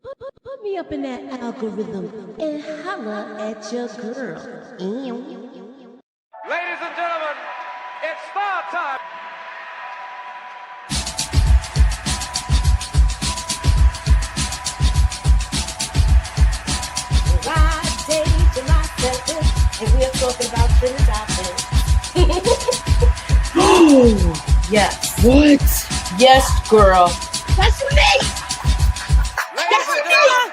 Put me up in that algorithm and holla at your girl. Ladies and gentlemen, it's star time. Friday, July 7th, and we're talking about Trinidad. Oh, Yes. what? Yes, girl. That's unique. Ladies and gentlemen,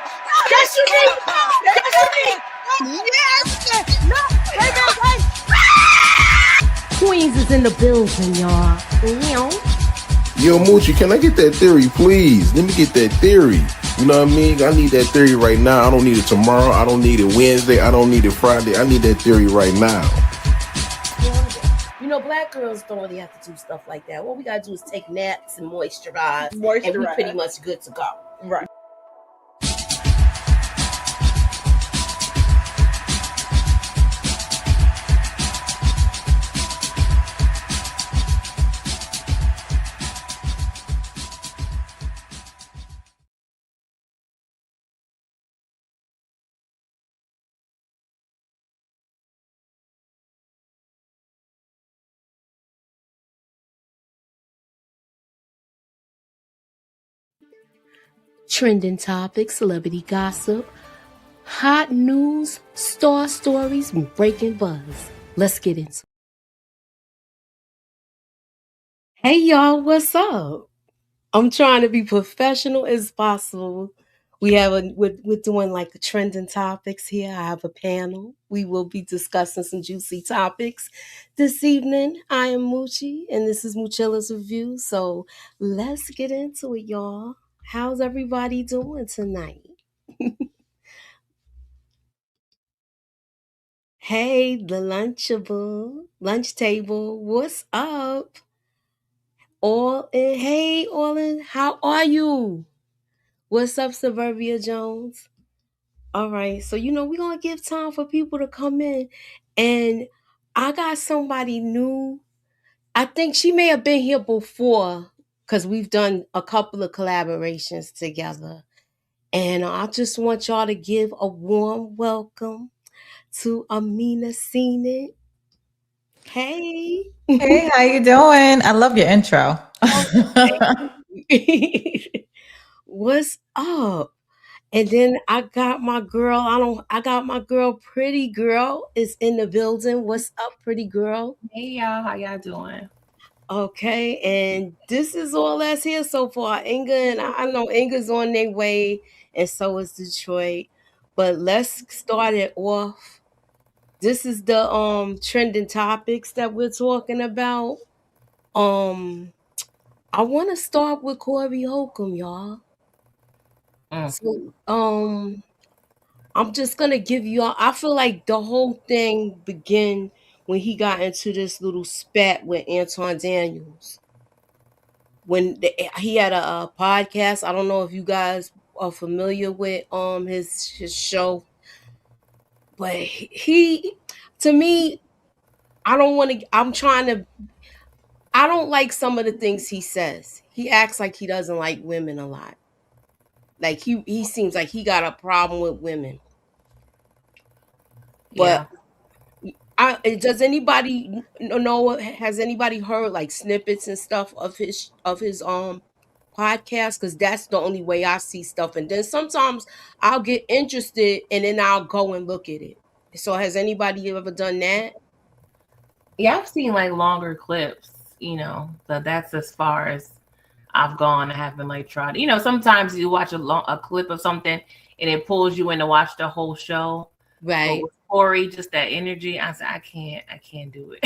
That's unique. That's unique. Yes. No. Queens is in the building, y'all. Yo, Moochie, can I get that theory, please? Let me get that theory. You know what I mean? I need that theory right now. I don't need it tomorrow. I don't need it Wednesday. I don't need it Friday. I need that theory right now. You know, black girls don't really have to do stuff like that. What we gotta do is take naps and moisturize. And we pretty much good to go. Right. Trending topics, celebrity gossip, hot news, star stories, and breaking buzz. Let's get into it. Hey y'all, what's up? I'm trying to be professional as possible. We're doing like trending topics here. I have a panel. We will be discussing some juicy topics this evening. I am Moochie, and this is Moochilla's Review. So let's get into it, y'all. How's everybody doing tonight? Hey, the lunch table, what's up? All in, how are you? What's up, Suburbia Jones? All right, so we're gonna give time for people to come in, and I got somebody new. I think she may have been here before because we've done a couple of collaborations together, and I just want y'all to give a warm welcome to AMINA Seen It. Hey. Hey, how you doing? I love your intro. What's up? And then I got my girl, Pretty Girl is in the building. What's up, Pretty Girl? Hey y'all, how y'all doing? Okay, and this is all that's here so far. Inga, and I know Inga's on their way, and so is Detroit. But let's start it off. This is the trending topics that we're talking about. I want to start with Corey Holcomb, y'all. So, I'm just gonna give you all. I feel like the whole thing began when he got into this little spat with Anton Daniels. When he had a podcast. I don't know if you guys are familiar with his show, but he to me, I don't want to. I'm trying to. I don't like some of the things he says. He acts like he doesn't like women a lot. Like he seems like he got a problem with women. But does anybody know? Has anybody heard like snippets and stuff of his podcast? Because that's the only way I see stuff. And then sometimes I'll get interested and then I'll go and look at it. So has anybody ever done that? Yeah, I've seen like longer clips, but that's as far as I've gone. I haven't like tried. Sometimes you watch a clip of something and it pulls you in to watch the whole show. Right. But with Corey, just that energy, I said, I can't do it.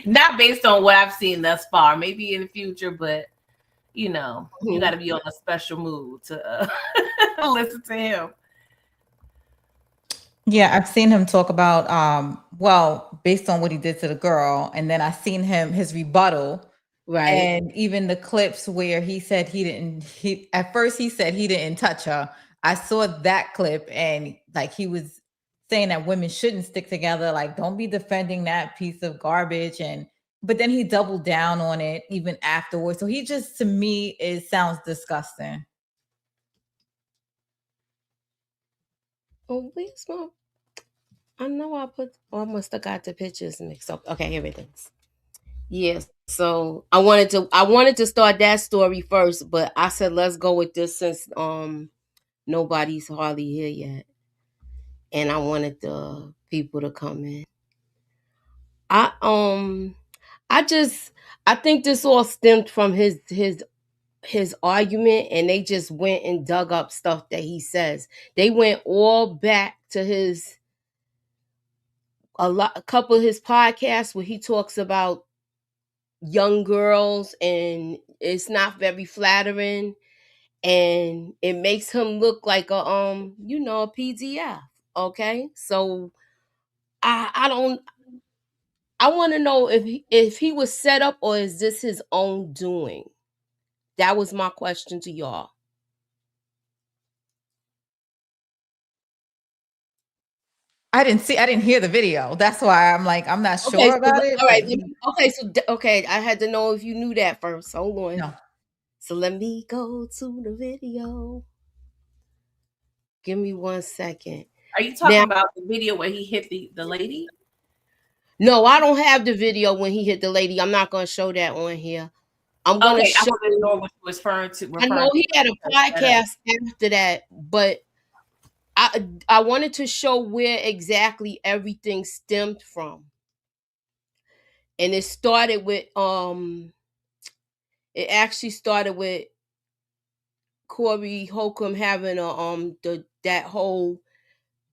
Not based on what I've seen thus far. Maybe in the future, but you got to be on a special mood to listen to him. Yeah, I've seen him talk about based on what he did to the girl, and then I seen his rebuttal. Right. And even the clips where he said at first he said he didn't touch her. I saw that clip, and like he was saying that women shouldn't stick together, like don't be defending that piece of garbage, but then he doubled down on it even afterwards. So he just, to me, it sounds disgusting. Oh, where's my? I know I put. Oh, I must have got the pictures mixed up. Okay, here it is. Yes. So I wanted to start that story first, but I said let's go with this since nobody's hardly here yet, and I wanted the people to come in. I I just I think this all stemmed from his argument, and they just went and dug up stuff that he says. They went all back to a couple of his podcasts where he talks about young girls, and it's not very flattering, and it makes him look like a PDF. Okay, so I don't. I want to know if he was set up, or is this his own doing? That was my question to y'all. I didn't hear the video. That's why I'm like, I'm not Okay, sure about it. all right. Okay, I had to know if you knew that first. Hold on. No. So let me go to the video. Give me 1 second. Are you talking about the video where he hit the lady? No, I don't have the video when he hit the lady. I'm not going to show that on here. I'm going to show. I want to know what you was referring to. I know he had a podcast after that, but I wanted to show where exactly everything stemmed from. And it started with it actually started with Corey Holcomb having that whole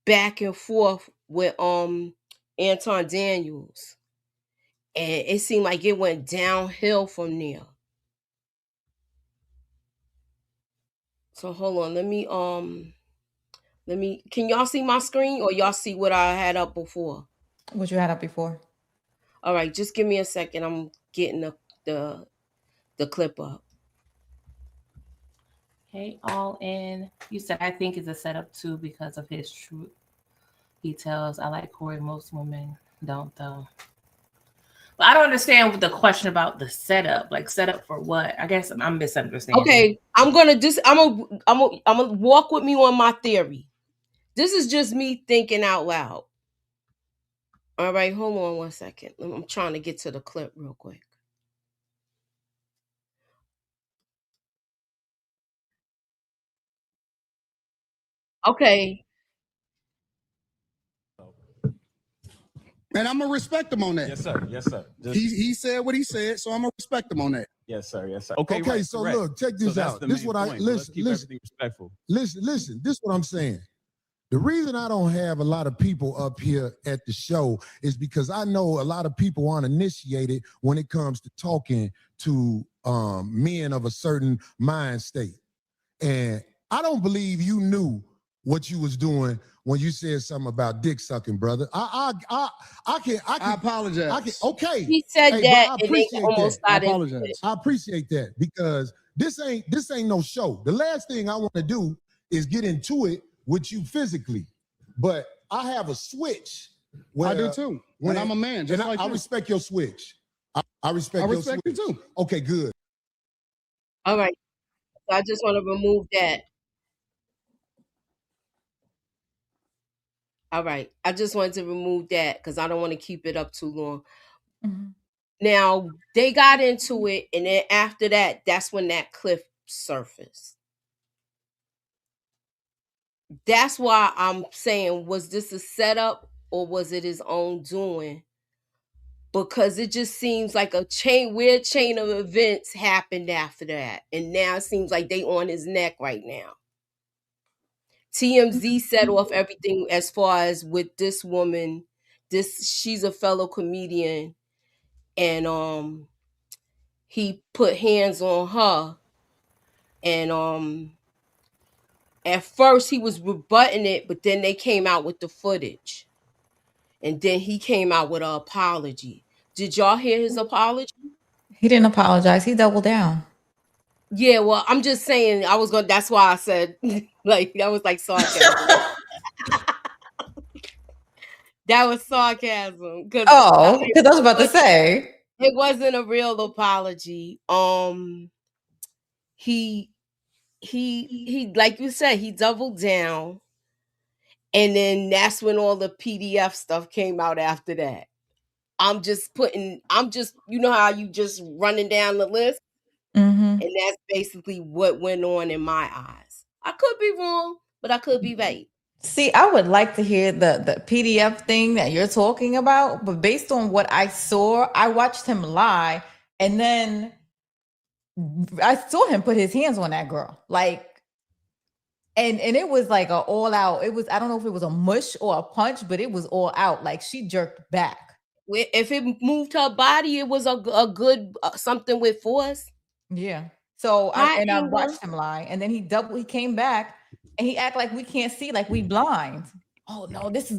back and forth with Anton Daniels. And it seemed like it went downhill from there. So hold on, let me can y'all see my screen, or y'all see what I had up before? What you had up before? All right, just give me a second. I'm getting the clip up. Okay, all in. You said I think it's a setup too because of his truth. He tells, I like Corey, most women don't though. But I don't understand the question about the setup. Like setup for what? I guess I'm misunderstanding. Okay, I'm gonna walk with me on my theory. This is just me thinking out loud. All right, hold on 1 second. I'm trying to get to the clip real quick. Okay. And I'm gonna respect him on that. Yes, sir. Yes, sir. He said what he said, so I'm gonna respect him on that. Yes, sir. Yes, sir. Okay, right, so correct. look, check this out. This is what I listen. Respectful. Listen. This is what I'm saying. The reason I don't have a lot of people up here at the show is because I know a lot of people aren't initiated when it comes to talking to men of a certain mind state. And I don't believe you knew what you was doing when you said something about dick sucking, brother. I apologize. Okay. He said that, and they almost got into it. I appreciate that, because this ain't no show. The last thing I want to do is get into it with you physically, but I have a switch. I do too. When I'm a man, just like I respect your switch. I respect your switch. you too. Okay, good. All right. So I just want to remove that. All right. I just wanted to remove that because I don't want to keep it up too long. Mm-hmm. Now, they got into it, and then after that, that's when that clip surfaced. That's why I'm saying, was this a setup or was it his own doing? Because it just seems like a weird chain of events happened after that. And now it seems like they on his neck right now. TMZ set off everything as far as with this woman. She's a fellow comedian, and he put hands on her, and at first he was rebutting it, but then they came out with the footage, and then he came out with an apology. Did y'all hear his apology? He didn't apologize. He doubled down. Yeah, well, I'm just saying, that's why I said, like, that was like sarcasm. That was sarcasm. Because I was about to say. It wasn't a real apology. He like you said, he doubled down, And then that's when all the PDF stuff came out after that. I'm just, you know how you just running down the list? Mm-hmm. And that's basically what went on in my eyes. I could be wrong, but I could be right. See, I would like to hear the PDF thing that you're talking about, but based on what I saw, I watched him lie, and then I saw him put his hands on that girl, like, and it was like a all out. It was, I don't know if it was a mush or a punch, but it was all out. Like she jerked back. If it moved her body, it was a good something with force. Yeah. So I Inga. watched him lie, and then he came back, and he act like we can't see, like we blind. Oh no, this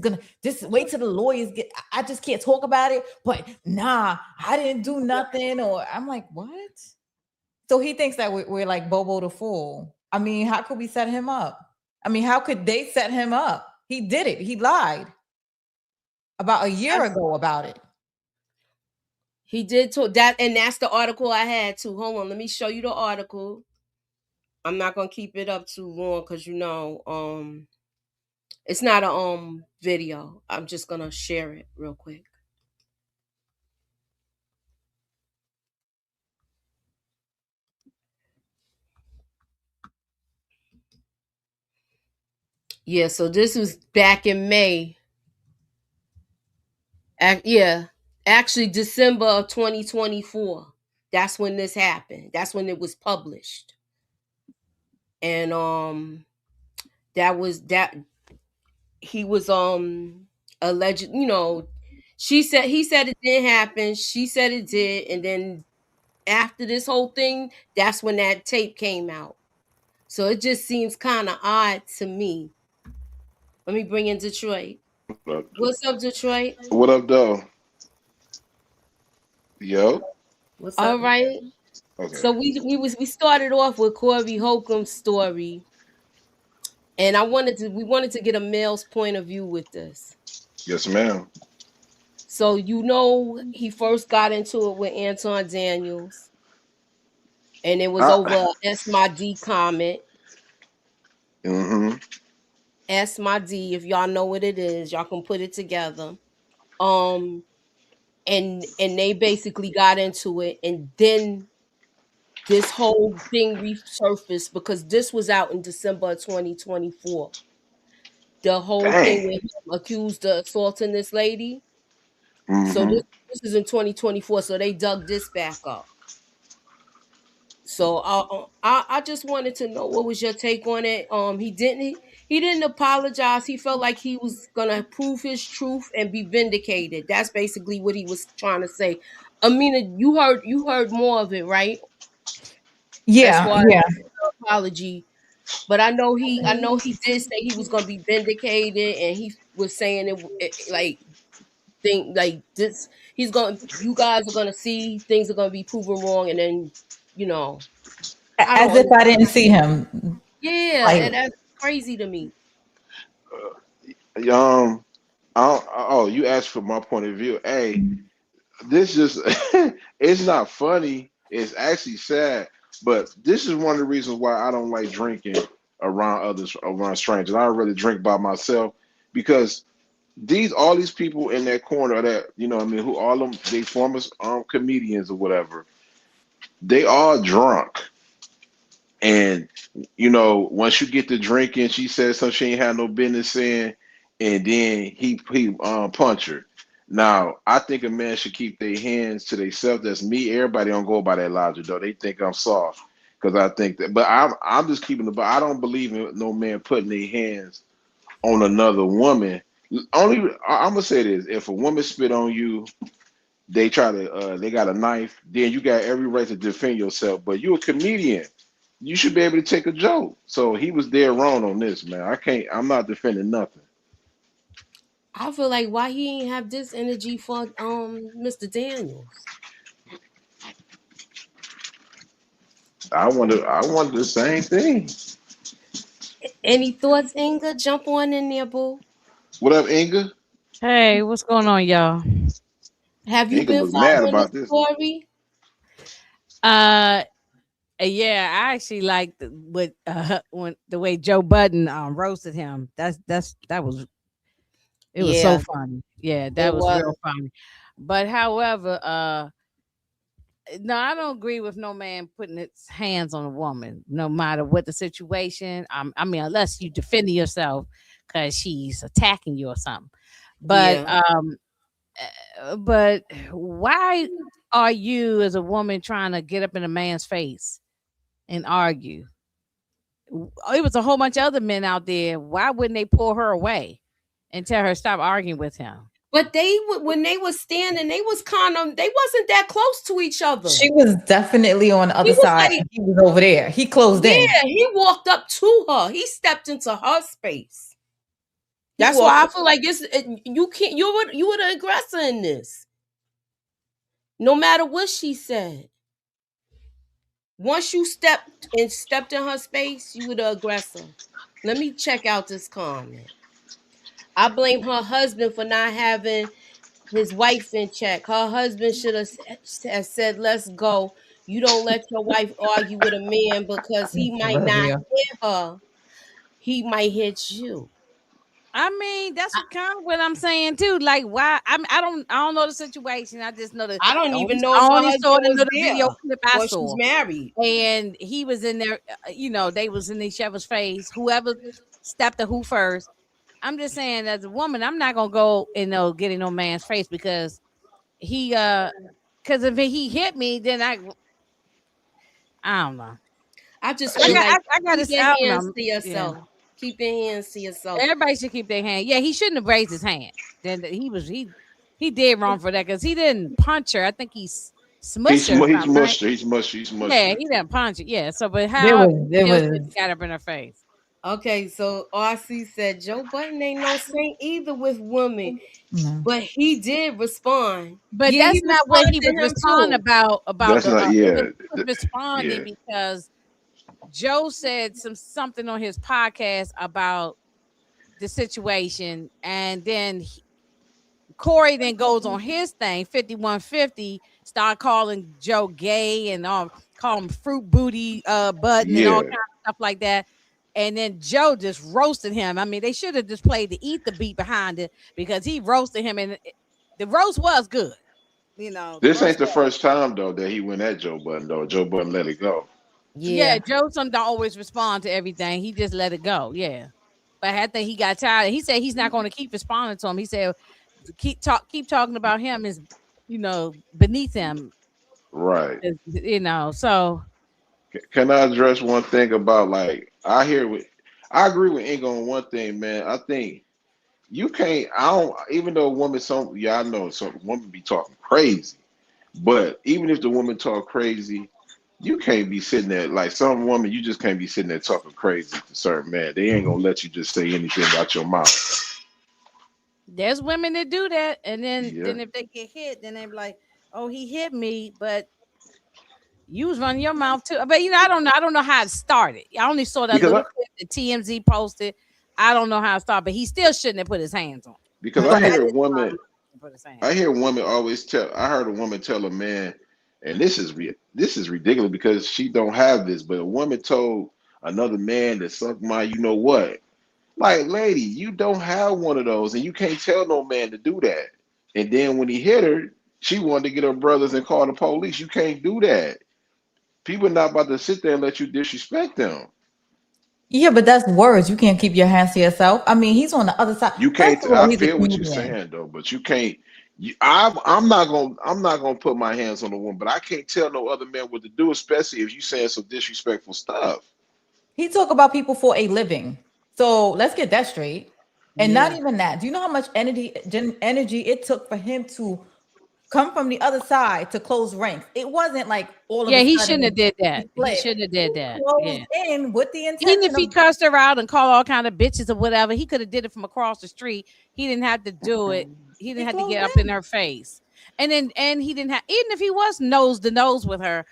wait till the lawyers get. I just can't talk about it. But nah, I didn't do nothing. Or I'm like, what? So he thinks that we're like Bobo the Fool. I mean, how could we set him up? I mean, how could they set him up? He did it. He lied about a year ago about it. He did that, and that's the article I had too. Hold on, let me show you the article. I'm not gonna keep it up too long because it's not a video. I'm just gonna share it real quick. Yeah, so this was back in May. Actually December of 2024. That's when this happened. That's when it was published. And that he was alleged, he said it didn't happen. She said it did, and then after this whole thing, that's when that tape came out. So it just seems kind of odd to me. Let me bring in Detroit. What's up, Detroit? What up, though? Yo. What's up? All right. Okay. So we started off with Corey Holcomb's story, and we wanted to get a male's point of view with this. Yes, ma'am. So he first got into it with Anton Daniels, and it was over S My D comment. Mm-hmm. S My D, if y'all know what it is, y'all can put it together. And they basically got into it, and then this whole thing resurfaced because this was out in December of 2024. The whole thing with him accused of assaulting this lady. Mm-hmm. So this is in 2024. So they dug this back up. So I just wanted to know, what was your take on it? He didn't apologize. He felt like he was gonna prove his truth and be vindicated. That's basically what he was trying to say. Amina, you heard more of it, right? Yeah, as apology. But I know he did say he was gonna be vindicated, and he was saying this. You guys are gonna see things are gonna be proven wrong, and then as if I didn't see him. Yeah, and that's crazy to me. You asked for my point of view. Hey, this just it's not funny. It's actually sad. But this is one of the reasons why I don't like drinking around strangers. I rather drink by myself, because all these people in that corner that, who all them, they former comedians or whatever, they all drunk. And once you get to drinking, she said something she ain't had no business saying, and then he punch her. Now, I think a man should keep their hands to themselves. That's me. Everybody don't go by that logic, though. They think I'm soft because I think that. But I'm just keeping the. But I don't believe in no man putting their hands on another woman. I'm gonna say this: if a woman spit on you, they try to. They got a knife. Then you got every right to defend yourself. But you're a comedian. You should be able to take a joke. So he was dead wrong on this, man. I'm not defending nothing. I feel like, why he ain't have this energy for Mr. Daniels? I wonder the same thing. Any thoughts, Inga? Jump on in there, boo. What up, Inga? Hey, what's going on, y'all? Have you been following the story? Yeah, I actually liked what when the way Joe Budden roasted him. That was it was so Yeah, funny. Yeah, it that was was. real funny. But however, no, I don't agree with no man putting his hands on a woman, no matter what the situation. I mean, unless you defending yourself because she's attacking you or something. But Yeah. but why are you as a woman trying to get up in a man's face and argue? It was a whole bunch of other men out there. Why wouldn't they pull her away and tell her stop arguing with him? But when they was standing, they was kind of they wasn't that close to each other. She was definitely on the He other was side. like, He was over there. He closed in. yeah, he walked up to her. He stepped into her space. That's why I feel like you can't. You were the aggressor in this. No matter what she said, once you stepped in her space, you were the aggressor. Let me check out this comment. I blame her husband for not having his wife in check. Her husband should have said, "Let's go." You don't let your wife argue with a man because he might not hit her. He might hit you. I mean, that's kind of what I'm saying too. Like, why? I don't know the situation. I just know that I don't even know I if her only saw husband the was little there. video clip I Or saw. she's married, and he was in there. They was in each other's face. Whoever stepped to who first. I'm just saying, as a woman, I'm not gonna go and get in no man's face because because if he hit me, then I don't know. I just feel like I got keep to. your I don't hands know. to yourself. Yeah. Keep your hands to yourself. Everybody should keep their hand. Yeah, he shouldn't have raised his hand. Then he did wrong for that because he didn't punch her. I think he smushed her. He's mushed her. He's mushed her. Yeah, he didn't punch her. Yeah, so but how got up in her face? Okay, so RC said Joe Budden ain't no saint either with women, but he did respond. But Yeah, that's not what he was responding about. That's not. He Yeah. was responding because Joe said something on his podcast about the situation, and then Corey then goes on his thing, 5150, start calling Joe gay and call him fruit booty button and all kinds of stuff like that. And then Joe just roasted him. I mean, they should have just played the Eat the Beat behind it because he roasted him, and the roast was good. This ain't the first time though that he went at Joe Budden though. Joe Budden let it go. Yeah, Joe don't always respond to everything. He just let it go. Yeah. But I think he got tired. He said he's not going to keep responding to him. He said keep talking about him is beneath him. Right. So can I address one thing about I agree with Ingo on one thing, man. I think you can't even though a woman I know some women be talking crazy, but even if the woman talk crazy, you can't be sitting there like some woman. You just can't be sitting there talking crazy to certain man. They ain't gonna let you just say anything out your mouth. There's women that do that, and then if they get hit, then they be like, "Oh, he hit me," but you was running your mouth too. But I don't know how it started. I only saw that little clip that TMZ posted. I don't know how it started, but he still shouldn't have put his hands on. Because I hear a woman always tell. I heard a woman tell a man. And this is ridiculous because she don't have this, but a woman told another man to suck my you know what. Like, lady, you don't have one of those, and you can't tell no man to do that. And then when he hit her, she wanted to get her brothers and call the police. You can't do that. People are not about to sit there and let you disrespect them. Yeah, but that's words. You can't keep your hands to yourself. I mean, he's on the other side. You can't. I feel what you're saying though, but you can't. I'm not gonna put my hands on a woman, but I can't tell no other man what to do, especially if you saying some disrespectful stuff. He talk about people for a living, so let's get that straight. And not even that. Do you know how much energy it took for him to come from the other side to close ranks? It wasn't like all of he shouldn't have did that. He shouldn't have did that. In with the intention. Even if he cursed her out and called all kind of bitches or whatever, he could have did it from across the street. He didn't have to do it. He didn't have to get up in her face. And he didn't have, even if he was nose to nose with her,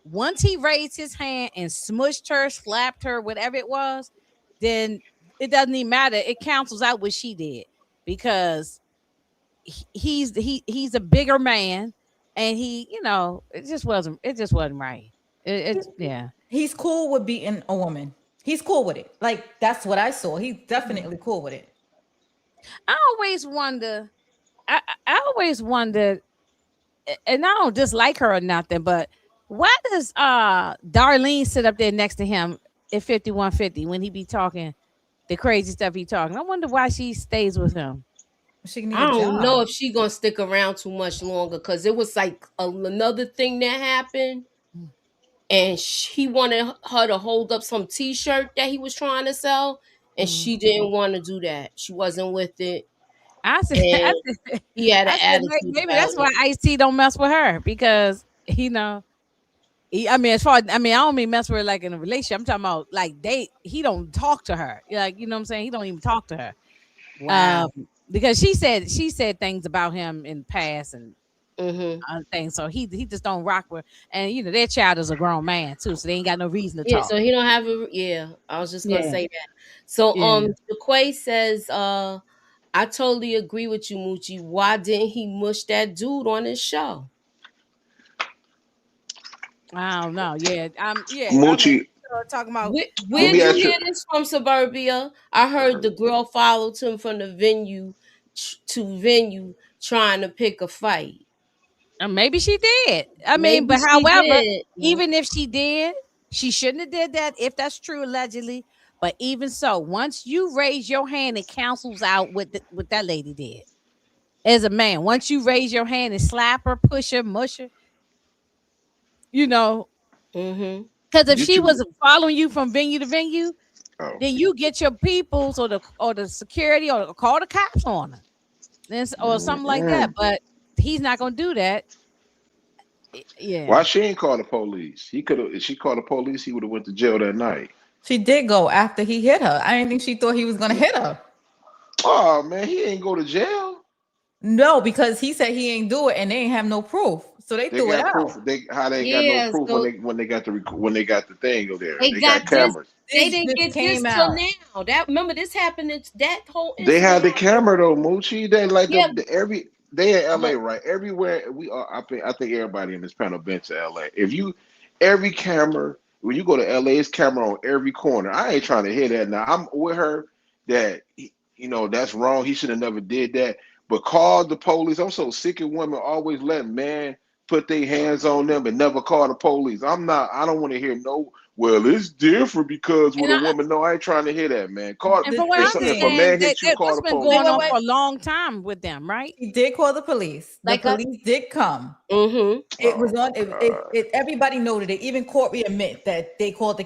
once he raised his hand and smushed her, slapped her, whatever it was, then it doesn't even matter. It cancels out what she did because he's a bigger man, and it just wasn't right. It's yeah. He's cool with beating a woman. He's cool with it. Like that's what I saw. He's definitely cool with it. I always wonder. I always wonder, and I don't dislike her or nothing, but why does Darlene sit up there next to him at 5150 when he be talking the crazy stuff he talking? I wonder why she stays with him. She can need I a don't job. know if she gonna stick around too much longer because it was like another thing that happened, and he wanted her to hold up some T-shirt that he was trying to sell, and she didn't want to do that. She wasn't with it. I said, And he had an I said attitude. maybe about that's it. why Ice-T don't mess with her because I mean, as far I don't mean mess with her like in a relationship. I'm talking about like he don't talk to her. Like, you know what I'm saying? He don't even talk to her. Wow. Because she said things about him in the past and Mm-hmm. things. So he just don't rock with. And their child is a grown man too, so they ain't got no reason to Yeah, talk. so he don't have a I was just gonna Yeah. say that. So Yeah. Jaquay says, I totally agree with you, Moochie. Why didn't he mush that dude on his show? I don't know. Yeah. Moochie, Talking about Where'd me you ask you- hear this from, Suburbia? I heard the girl followed him from the venue to venue trying to pick a fight. maybe she did. I mean, Maybe but she however, did. even if she did, she shouldn't have did that if that's true allegedly. But even so, once you raise your hand, it cancels out what that lady did. As a man, once you raise your hand and slap her, push her, mush her, Mm-hmm. because if You she two- was following you from venue to venue, Oh. then you get your peoples or the security or call the cops on her, or something like that. But he's not gonna do that. Yeah. Why she ain't call the police? He could have. If she called the police, he would have went to jail that night. She did go after he hit her. I didn't think she thought he was gonna hit her. Oh man, he ain't go to jail. No, because he said he ain't do it and they ain't have no proof. So they threw it got out. proof. They got Yeah, no proof so when they got the thing over there. they They got got this. cameras. They This didn't just get came this till out. now. Remember this happened. That whole They had the incident camera though, Moochie. They like Yeah. they in LA, But- right? Everywhere we are. I think everybody in this panel been to LA. Every camera when you go to LA, it's camera on every corner. I ain't trying to hear that now. I'm with her that that's wrong. He should have never did that. But call the police. I'm so sick of women always letting man put their hands on them and never call the police. I don't want to hear no. Well, it's different because with a woman. No, I ain't trying to hear that, man. And from what I If a understand, man hits you, call that's the been police. going on for a long time with them, right? He did call the police. The police did come. Mm-hmm. It was on. Everybody noted it. Even Courtney admit that they called the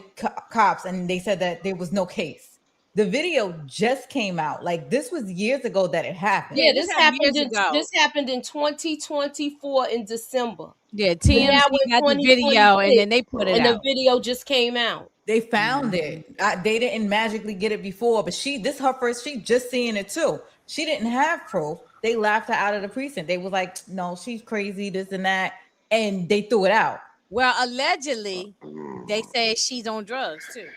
cops and they said that there was no case. The video just came out. Like this was years ago that it happened. Yeah, this happened years in ago. this happened in 2024 in December. Yeah, But TMZ now we're got the video and then they 2026, put it and out. the video just came out. They found it. They didn't magically get it before, but this her first. She just seeing it too. She didn't have proof. They laughed her out of the precinct. They was like, "No, she's crazy, this and that," and they threw it out. Well, allegedly, they say she's on drugs too.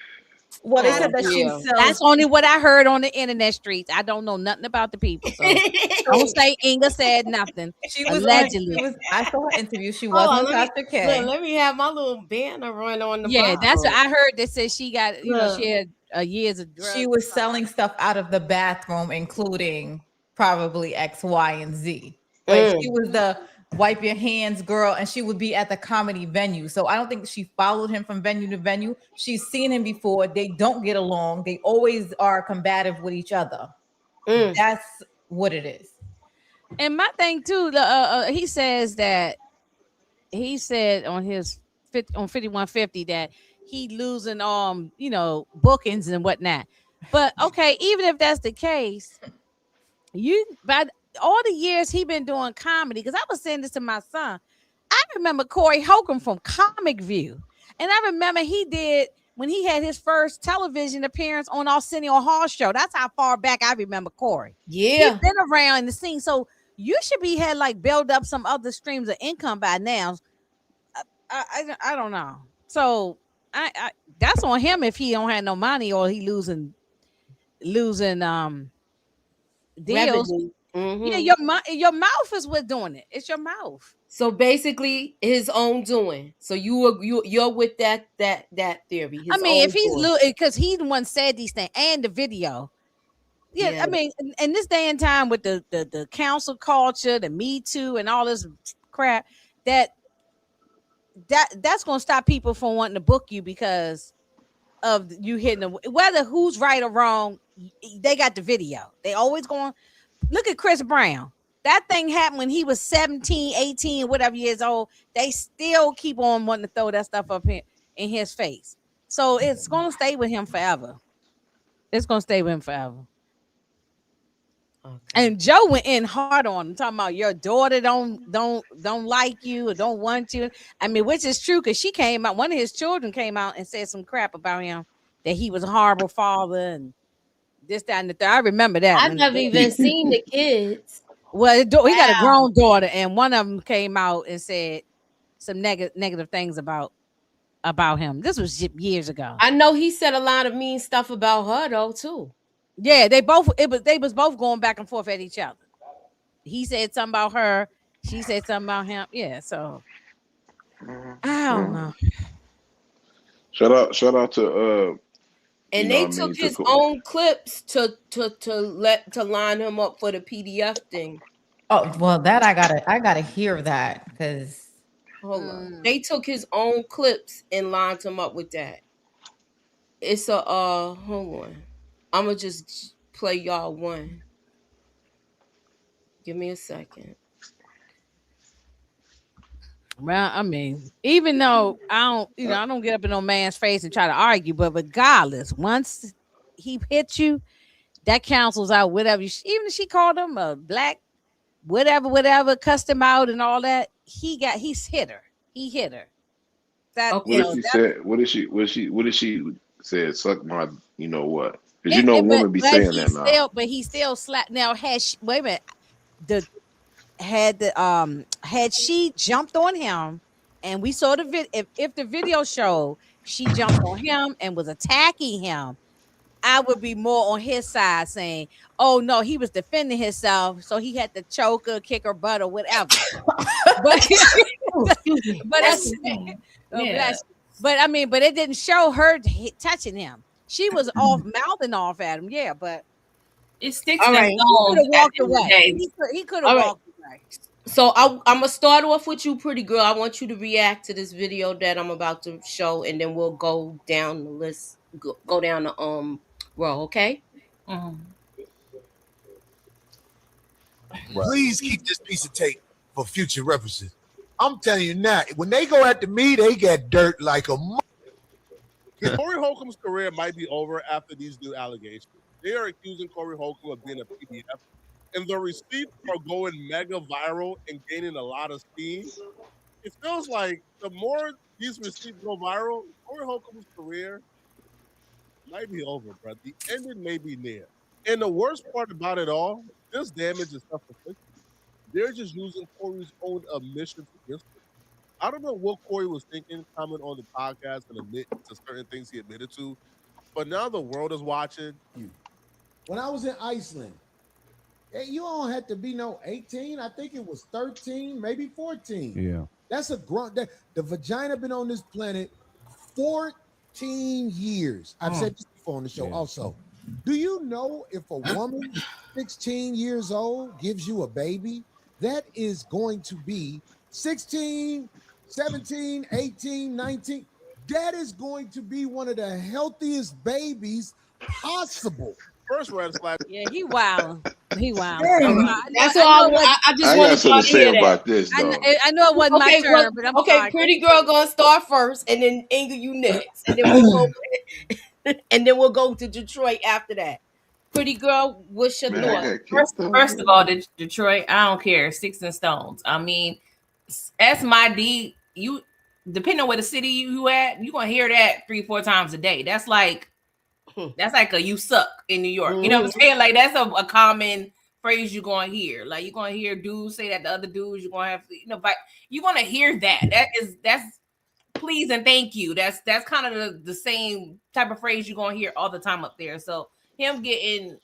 Well, they said that she sells. That's only what I heard on the internet streets. I don't know nothing about the people, so don't say Inga said nothing. She was allegedly. I saw her interview. She was on Pastor K. Let me have my little banner run on the Yeah, bottom. that's what I heard. They said she got, she had years of drugs. She was selling stuff out of the bathroom, including probably X, Y, and Z. Like she was the wipe your hands girl, and she would be at the comedy venue. So I don't think she followed him from venue to venue. She's seen him before. They don't get along. They always are combative with each other. That's what it is. And my thing too, he says that he said on his on 5150 that he losing bookings and whatnot. But okay, even if that's the case, by all the years he been doing comedy, because I was saying this to my son, I remember Corey Holcomb from Comic View, and I remember he did when he had his first television appearance on Arsenio Hall show. That's how far back I remember Corey. Yeah, he's been around in the scene, so you should be had like build up some other streams of income by now. I don't know. So I that's on him if he don't have no money or he losing deals. Mm-hmm. Yeah, your mouth is what's doing it. It's your mouth. So basically, his own doing. So you're with that theory. His I mean, own if he's doing. because he the one said these things and the video. Yeah, Yeah. I mean, in this day and time with the council culture, the Me Too, and all this crap, that's gonna stop people from wanting to book you because of you hitting them. Whether who's right or wrong, they got the video. They always going look at Chris Brown. That thing happened when he was 17, 18, whatever years old. They still keep on wanting to throw that stuff up in his face. So it's gonna stay with him forever. It's gonna stay with him forever. Okay. And Joe went in hard on him, talking about your daughter don't like you or don't want you. I mean, which is true because she came out. One of his children came out and said some crap about him that he was a horrible father and this, that, and the third. I remember that. I've never even seen the kids. Well, he got a grown daughter, and one of them came out and said some negative things about him. This was years ago. I know he said a lot of mean stuff about her though too. Yeah, they was both going back and forth at each other. He said something about her, she said something about him. Yeah, so I don't know. Shout out to and they took his own clips to line him up for the PDF thing. Oh well, that I gotta hear that because hold on. They took his own clips and lined him up with that. It's a hold on. I'm gonna just play y'all one. Give me a second. Well, I mean, even though I don't get up in no man's face and try to argue, but regardless, once he hits you, that cancels out whatever. Even if she called him a black, whatever, cussed him out and all that, he's hit her. He hit her. That, okay. What did she say? Suck my, you know what? Because women be saying that now. But he still slapped. Now wait a minute. Had she jumped on him, and we saw the video. If the video showed she jumped on him and was attacking him, I would be more on his side, saying, "Oh no, he was defending himself, so he had to choke her, kick her butt, or whatever." but I mean, but it didn't show her touching him. She was off mouthing off at him, yeah, but it sticks in right. He could have walked away. He could have walked away. So I'm gonna start off with you, pretty girl. I want you to react to this video that I'm about to show, and then we'll go down the list, go down the row, okay? Please keep this piece of tape for future references. I'm telling you now, when they go after me, they get dirt like a. Corey Holcomb's career might be over after these new allegations. They are accusing Corey Holcomb of being a PDF, and the receipts are going mega viral and gaining a lot of steam. It feels like the more these receipts go viral, Corey Holcomb's career might be over, bro. The ending may be near. And the worst part about it all, this damage is self-inflicted. They're just using Corey's own admissions against him. I don't know what Corey was thinking coming on the podcast and admit to certain things he admitted to, but now the world is watching. When I was in Iceland, you don't have to be no 18. I think it was 13, maybe 14. Yeah. That's a grunt. The vagina been on this planet 14 years. I've said this before on the show also. Do you know if a woman 16 years old gives you a baby, that is going to be 16, 17, 18, 19. That is going to be one of the healthiest babies possible. First red flag. Yeah, he wild. He wild. That's all I just want to say about this, though. I know it wasn't my turn, but I'm sorry. Pretty girl gonna start first, and then Inga, you next, and then we'll go to Detroit after that. Pretty girl, what's your thought? First of all, Detroit, I don't care. Sticks and stones. I mean, that's my D. You depending on where the city you at, you gonna hear that 3-4 times a day. That's like a you suck in New York. You know what I'm saying? Like that's a common phrase you're gonna hear. Like you're gonna hear dudes say that to other dudes. You're gonna have but you're gonna hear that. That's please and thank you. That's kind of the same type of phrase you're gonna hear all the time up there. So him getting,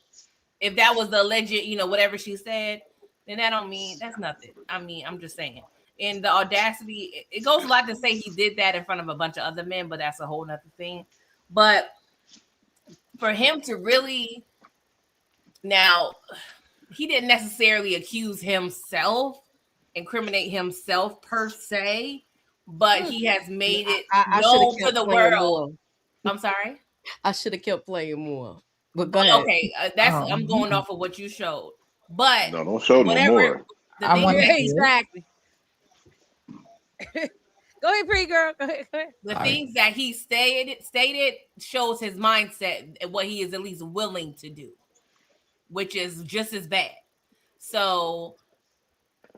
if that was the alleged, whatever she said, then that don't mean that's nothing. I mean, I'm just saying. And the audacity, it goes a lot to say he did that in front of a bunch of other men, but that's a whole nother thing. But for him to really, now, he didn't necessarily accuse himself, incriminate himself per se, but he has made it known to the world. I'm sorry? I should have kept playing more. But go ahead. Okay, I'm going off of what you showed. But no, don't show no more. The thing exactly. Go ahead, pretty girl. Go ahead. The things that he stated shows his mindset and what he is at least willing to do, which is just as bad. So,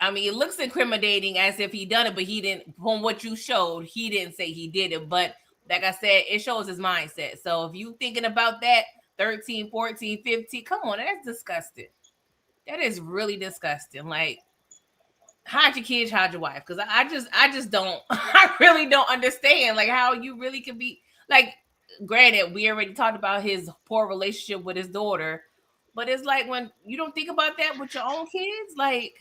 I mean, it looks incriminating as if he done it, but he didn't. From what you showed, he didn't say he did it. But like I said, it shows his mindset. So if you thinking about that, 13, 14, 15, come on, that's disgusting. That is really disgusting. Like, hide your kids, hide your wife. Because I just don't, I really don't understand like how you really could be like, granted, we already talked about his poor relationship with his daughter, but it's like when you don't think about that with your own kids, like,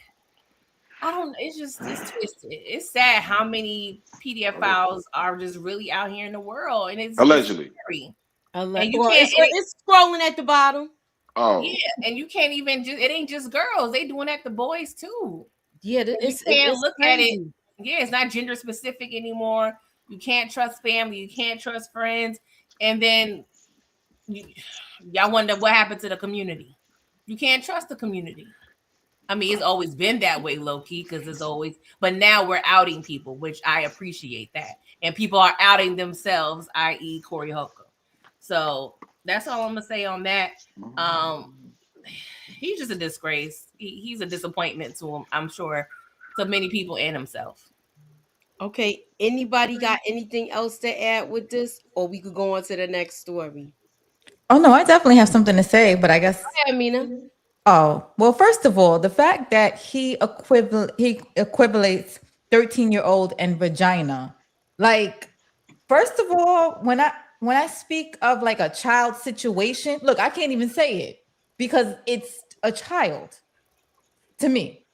it's twisted. It's sad how many PDF files are just really out here in the world. And it's allegedly. And you can't, it's scrolling at the bottom. Oh. Yeah, and you can't even it ain't just girls, they doing that to boys too. Yeah, you can't look crazy at it. Yeah, it's not gender specific anymore. You can't trust family, you can't trust friends, and then y'all wonder what happened to the community. You can't trust the community. I mean, it's always been that way, low key, because it's always. But now we're outing people, which I appreciate that, and people are outing themselves, i.e., Corey Holcomb. So that's all I'm gonna say on that. He's just a disgrace. He's a disappointment to him, I'm sure, to many people and himself. Okay, anybody got anything else to add with this, or we could go on to the next story? Oh no, I definitely have something to say, but I guess. Go ahead, Mina. Oh well, first of all, the fact that he equivalates 13-year-old and vagina, like, first of all, when I speak of like a child situation, look, I can't even say it because it's a child to me.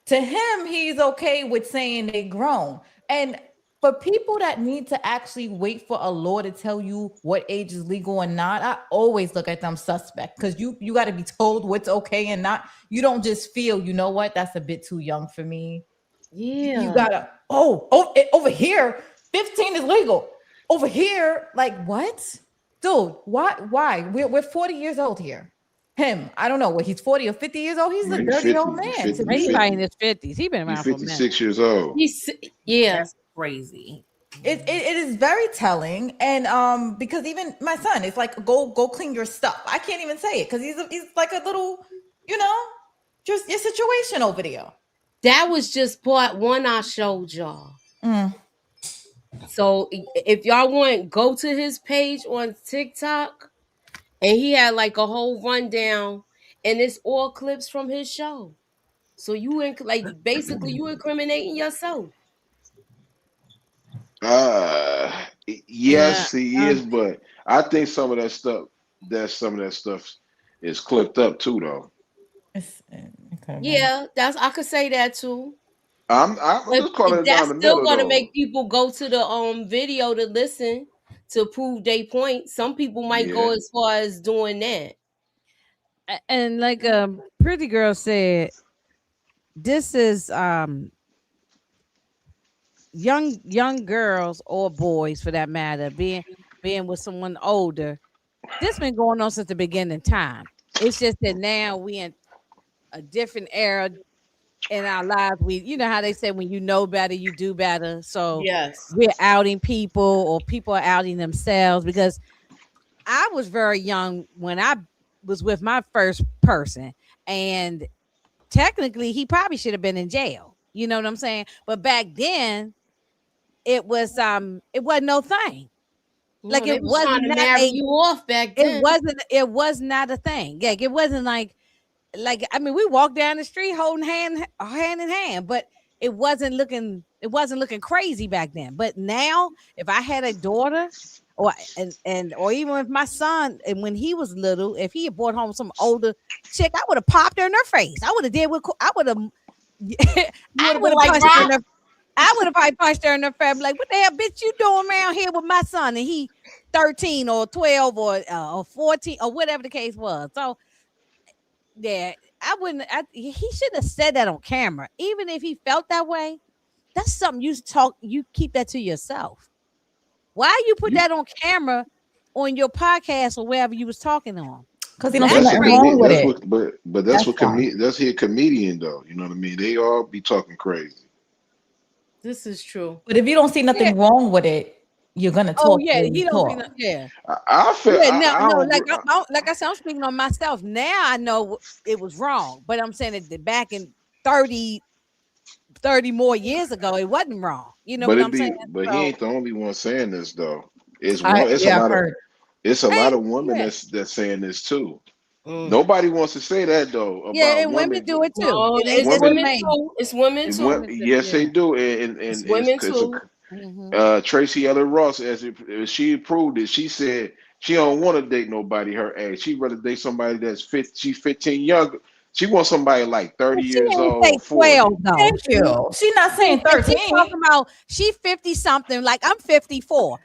To him, he's okay with saying they grown. And for people that need to actually wait for a law to tell you what age is legal and not, I always look at them suspect, because you got to be told what's okay and not. You don't just feel, you know what, that's a bit too young for me. Yeah. You gotta, over here, 15 is legal. Over here, like, what? Dude, why? We're 40 years old here. Him, I don't know what he's 40 or 50 years old. He's a dirty old man. He's probably in his 50s. He's been around for a minute. 56 years old. That's crazy. It is very telling, and because even my son, it's like go clean your stuff. I can't even say it because he's like a little, just your situation over there. That was just part one I showed y'all. So if y'all want, go to his page on TikTok, and he had like a whole rundown, and it's all clips from his show. So basically you incriminating yourself. Yes, he is, but I think some of that stuff is clipped up too, though. Yeah, I could say that too. I'm just calling it down the middle. That's still gonna make people go to the video to listen to prove their point. Some people might go as far as doing that. And like Pretty Girl said, this is young girls or boys for that matter being with someone older. This been going on since the beginning of time. It's just that now we in a different era in our lives. You know how they say when you know better, you do better. So yes, we're outing people, or people are outing themselves, because I was very young when I was with my first person, and technically he probably should have been in jail. You know what I'm saying? But back then it wasn't no thing. Like, it wasn't trying to marry you off back then. It was not a thing. Like, it wasn't like I mean, we walked down the street holding hand in hand, but it wasn't looking crazy back then. But now, if I had a daughter, or even with my son, and when he was little, if he had brought home some older chick, I would have popped her in her face. I would have I would have punched her in the. I would have probably punched her in the face, like, "What the hell, bitch, you doing around here with my son?" And he 13 or 12 or 14 or whatever the case was. So yeah, I wouldn't. He should have said that on camera, even if he felt that way. That's something you keep that to yourself. Why you put that on camera on your podcast or wherever you was talking on? Because he don't see nothing wrong with it. But that's what that's he a comedian though. You know what I mean? They all be talking crazy. This is true. But if you don't see nothing wrong with it, you're gonna talk. Oh yeah, he don't see nothing. Yeah, I feel. Like I said, I'm speaking on myself. Now I know it was wrong, but I'm saying that back in 30 more years ago, it wasn't wrong. You know what I'm saying? But he ain't the only one saying this though. It's a lot of women that's saying this too. Nobody wants to say that though. About and women do it too. No, it's women too. It's women too. Yes, they do, and it's women too. Tracy Ellen Ross, as she proved it, she said she don't want to date nobody her age. She'd rather date somebody that's 50. She's 15 younger. She wants somebody like 30 years old. Say 12 though. Thank you. She's not saying 13. She's talking about she 50 something. Like I'm 54.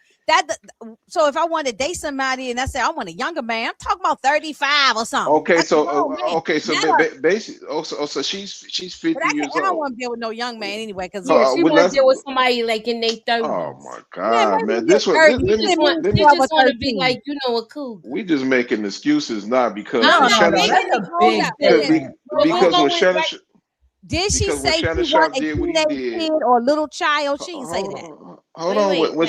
So if I want to date somebody and I say I want a younger man, I'm talking about 35 or something. Okay, so basically, so she's 50 years old. I don't want to deal with no young man anyway, because she want to deal with somebody like in their 30s. Oh my God, man! This one, they just want to be like, you know, a cougar. We just making excuses now because did she say she wanted a teenage kid or a little child? She didn't say that. Hold on. When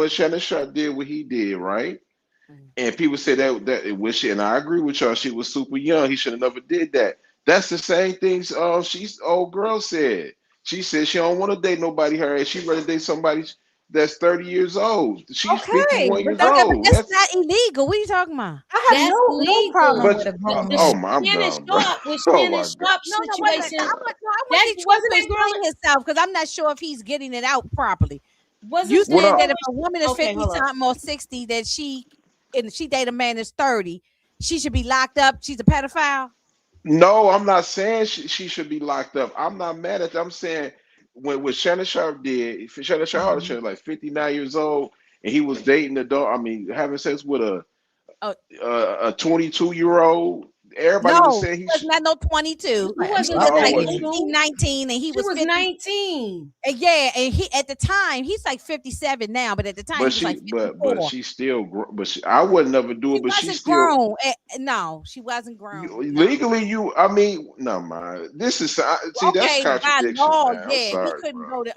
Shannon Sharp did what he did, right? And people say that wish, and I agree with y'all. She was super young. He should have never did that. That's the same thing. She's old girl said. She said she don't want to date nobody her age. She rather date somebody that's 30 years old. She's 51 years old. That's not illegal. What are you talking about? I have no problem with a grown man. Oh my God! That wasn't explain himself because I'm not sure if he's getting it out properly. You said that if a woman is 50 something or 60, that she date a man that's 30, she should be locked up. She's a pedophile. No, I'm not saying she should be locked up. I'm not mad at that. I'm saying what Shannon Sharp did, Shannon Sharp was like 59 years old, and he was dating a dog. I mean, having sex with a 22-year-old. Everybody was saying he was not no 22. He was like 18, 19, and he was 19. And yeah, and he at the time he's like 57 now, but at the time he was like 54. But she's still. I would never do it. But she's still grown. No, she wasn't grown. Legally, no, man. This is that's contradiction. He couldn't go to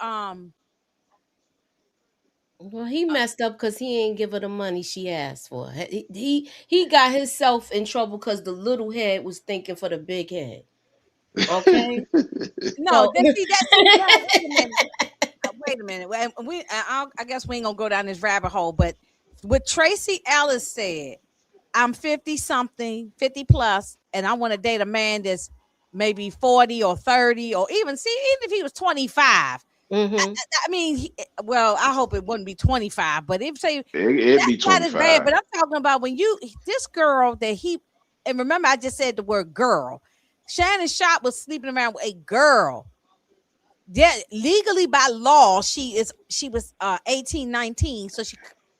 Well, he messed up because he ain't give her the money she asked for. He got himself in trouble because the little head was thinking for the big head. Okay. No, wait a minute. I guess we ain't gonna go down this rabbit hole. But what Tracy Ellis said, I'm 50 something, 50 plus, and I want to date a man that's maybe 40 or 30, or even if he was 25. I mean, I hope it wouldn't be 25, but it'd be 25. That is bad. But I'm talking about when this girl and remember I just said the word girl. Shannon Sharp was sleeping around with a girl. Yeah, legally by law, she was 18, 19,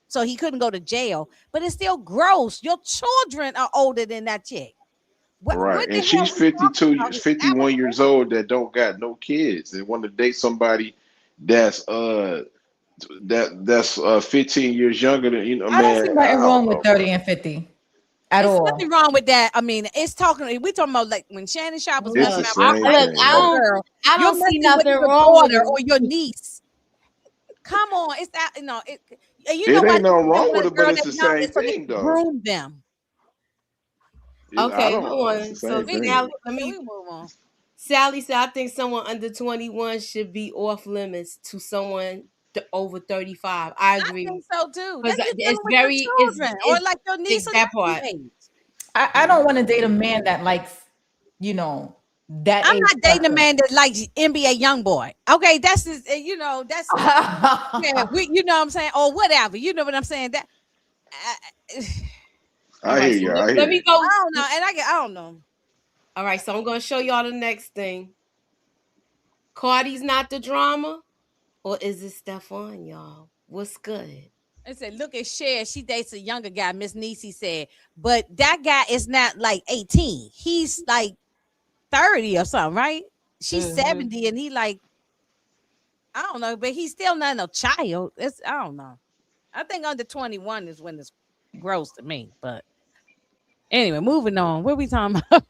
so he couldn't go to jail. But it's still gross. Your children are older than that chick. Right, and she's 51 years old that don't got no kids. They want to date somebody that's 15 years younger than I don't see nothing wrong with 30 and 50 at all. Nothing wrong with that. I mean, we're talking about like when Shannon Sharp was I don't see nothing wrong with or your niece. Come on, it's that it ain't no wrong with it, but it's the same thing though. Groom them. Okay, hold on. So let me move on. Sally said, I think someone under 21 should be off limits to someone over 35. I agree. I think so too. It's very or like your niece. That part. I don't want to date a man that likes, that. I'm not dating a man that likes NBA YoungBoy. Okay, that's yeah, you know what I'm saying, or whatever. You know what I'm saying? That. I hear you. Let me go. I don't know, and I don't know. All right, so I'm going to show y'all the next thing. Cardi's not the drama, or is it Stefon, y'all? What's good? I said, look at Cher. She dates a younger guy. Miss Niecy said, but that guy is not like 18. He's like 30 or something, right? She's 70 and he like, I don't know, but he's still not no child. I don't know. I think under 21 is when it's gross to me. But anyway, moving on. What are we talking about?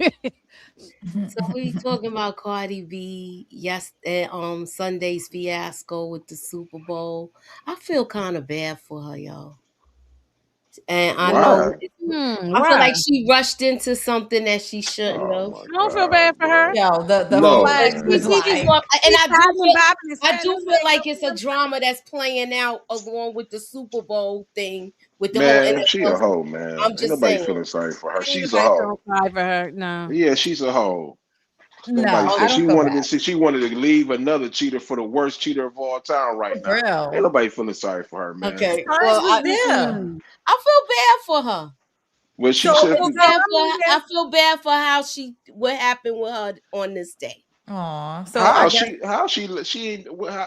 So we talking about Cardi B, Sunday's fiasco with the Super Bowl. I feel kind of bad for her, y'all. And I know Why? I feel like she rushed into something that she shouldn't have. I don't feel bad for her. Yo, the No, flag man. was like, And I do feel like it's a drama that's playing out along with the Super Bowl thing with the Man, whole she a NFL. hoe, man. I'm Ain't just nobody saying. feeling sorry for her. She's a Nobody hoe. don't cry for her. No. Yeah, she's a hoe. no, Nobody I said don't she feel wanted bad. to. She wanted to leave another cheater for the worst cheater of all time right now. Real. Ain't nobody feeling sorry for her, man. Okay. Cardi Well, was there. I feel bad for her. Well, she So, said, I feel bad for what happened with her on this day. Aw, so I guess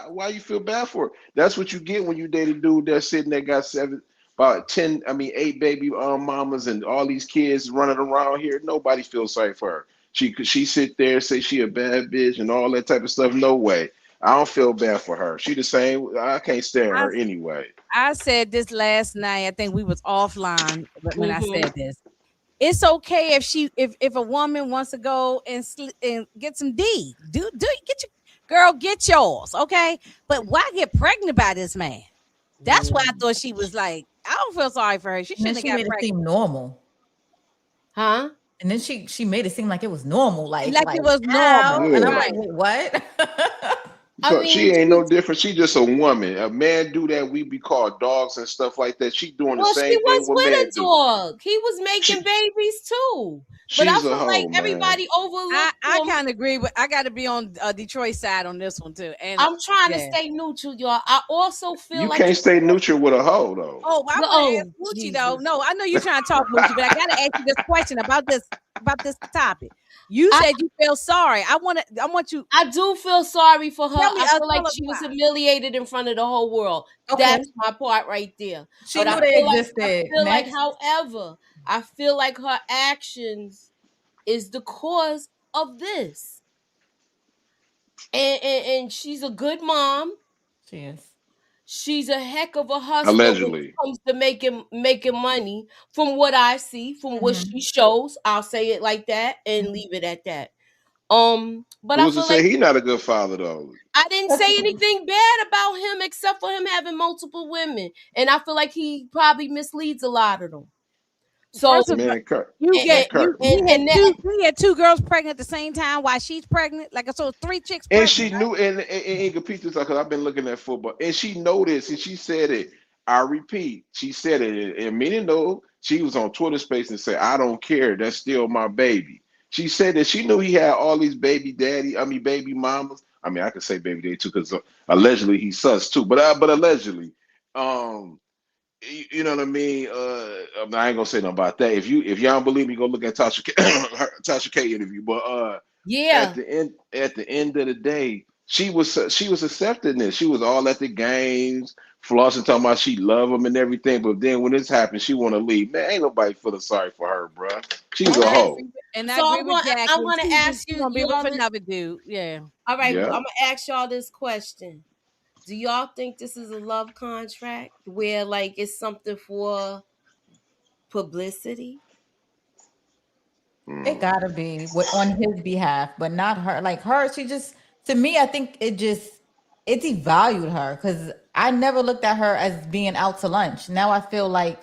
why you feel bad for her? That's what you get when you date a dude that's sitting there got 8 baby mamas and all these kids running around here. Nobody feels sorry for her. She sit there say she a bad bitch and all that type of stuff. No way. I don't feel bad for her. She the same. I can't stand her anyway. I said this last night. I think we was offline when I said this. It's okay if a woman wants to go and get some D. Get yours, okay? But why get pregnant by this man? That's why I thought she was like, I don't feel sorry for her. She shouldn't have got made it pregnant. seem normal. Huh? And then she made it seem like it was normal, like it was how? normal. And I'm Yeah. like, wait, what? So she ain't no different. She just a woman. A man do that, we be called dogs and stuff like that. She doing the Well, same she thing was what with men a do. dog. He was making babies too. But I She's a feel like hoe, man. everybody overlooked I him. kind of agree, but I got to be on Detroit side on this one too. And I'm trying to stay neutral, y'all. I also feel You like can't stay neutral with a hoe though. Oh, I want to ask Moochie though. No, I know you're trying to talk Moochie, but I got to ask you this question about this topic. You said you feel sorry. I want you. I do feel sorry for her. Tell me, I feel like she was humiliated in front of the whole world. Okay. That's my part right there. She But knew I they feel like- existed. I feel like, Next. however, I feel like her actions is the cause of this. And she's a good mom. She is. She's a heck of a hustler Allegedly. when it comes to making money. From what I see, from what she shows, I'll say it like that and leave it at that. But I Who's to feel say like he not a good father though? I didn't say anything bad about him except for him having multiple women, and I feel like he probably misleads a lot of them. So First of all, Man, Kurt. he had two girls pregnant at the same time while she's pregnant. Like I saw 3 chicks pregnant. And she knew, and compete this because I've been looking at football, and she noticed, and she said it. I repeat, she said it, and meaning no, she was on Twitter Space and said, "I don't care. That's still my baby." She said that she knew he had all these baby mamas. I mean, I could say baby daddy too because allegedly he's sus too, but allegedly, you know what I mean. I ain't gonna say nothing about that. If y'all don't believe me, go look at Tasha K interview. But yeah, at the end of the day, she was accepting this. She was all at the games, flossing, talking about she love him and everything. But then when this happened, she want to leave. Man, ain't nobody feeling sorry for her, bro. She's a hoe. And So I agree with Jackie. I want to ask you, gonna be y'all with another dude. Yeah. all right, Yeah. I'm gonna ask y'all this question. Do y'all think this is a love contract where like it's something for publicity? It gotta be on his behalf, but not her. Like her, she just, to me, I think it devalued her because I never looked at her as being out to lunch. Now I feel like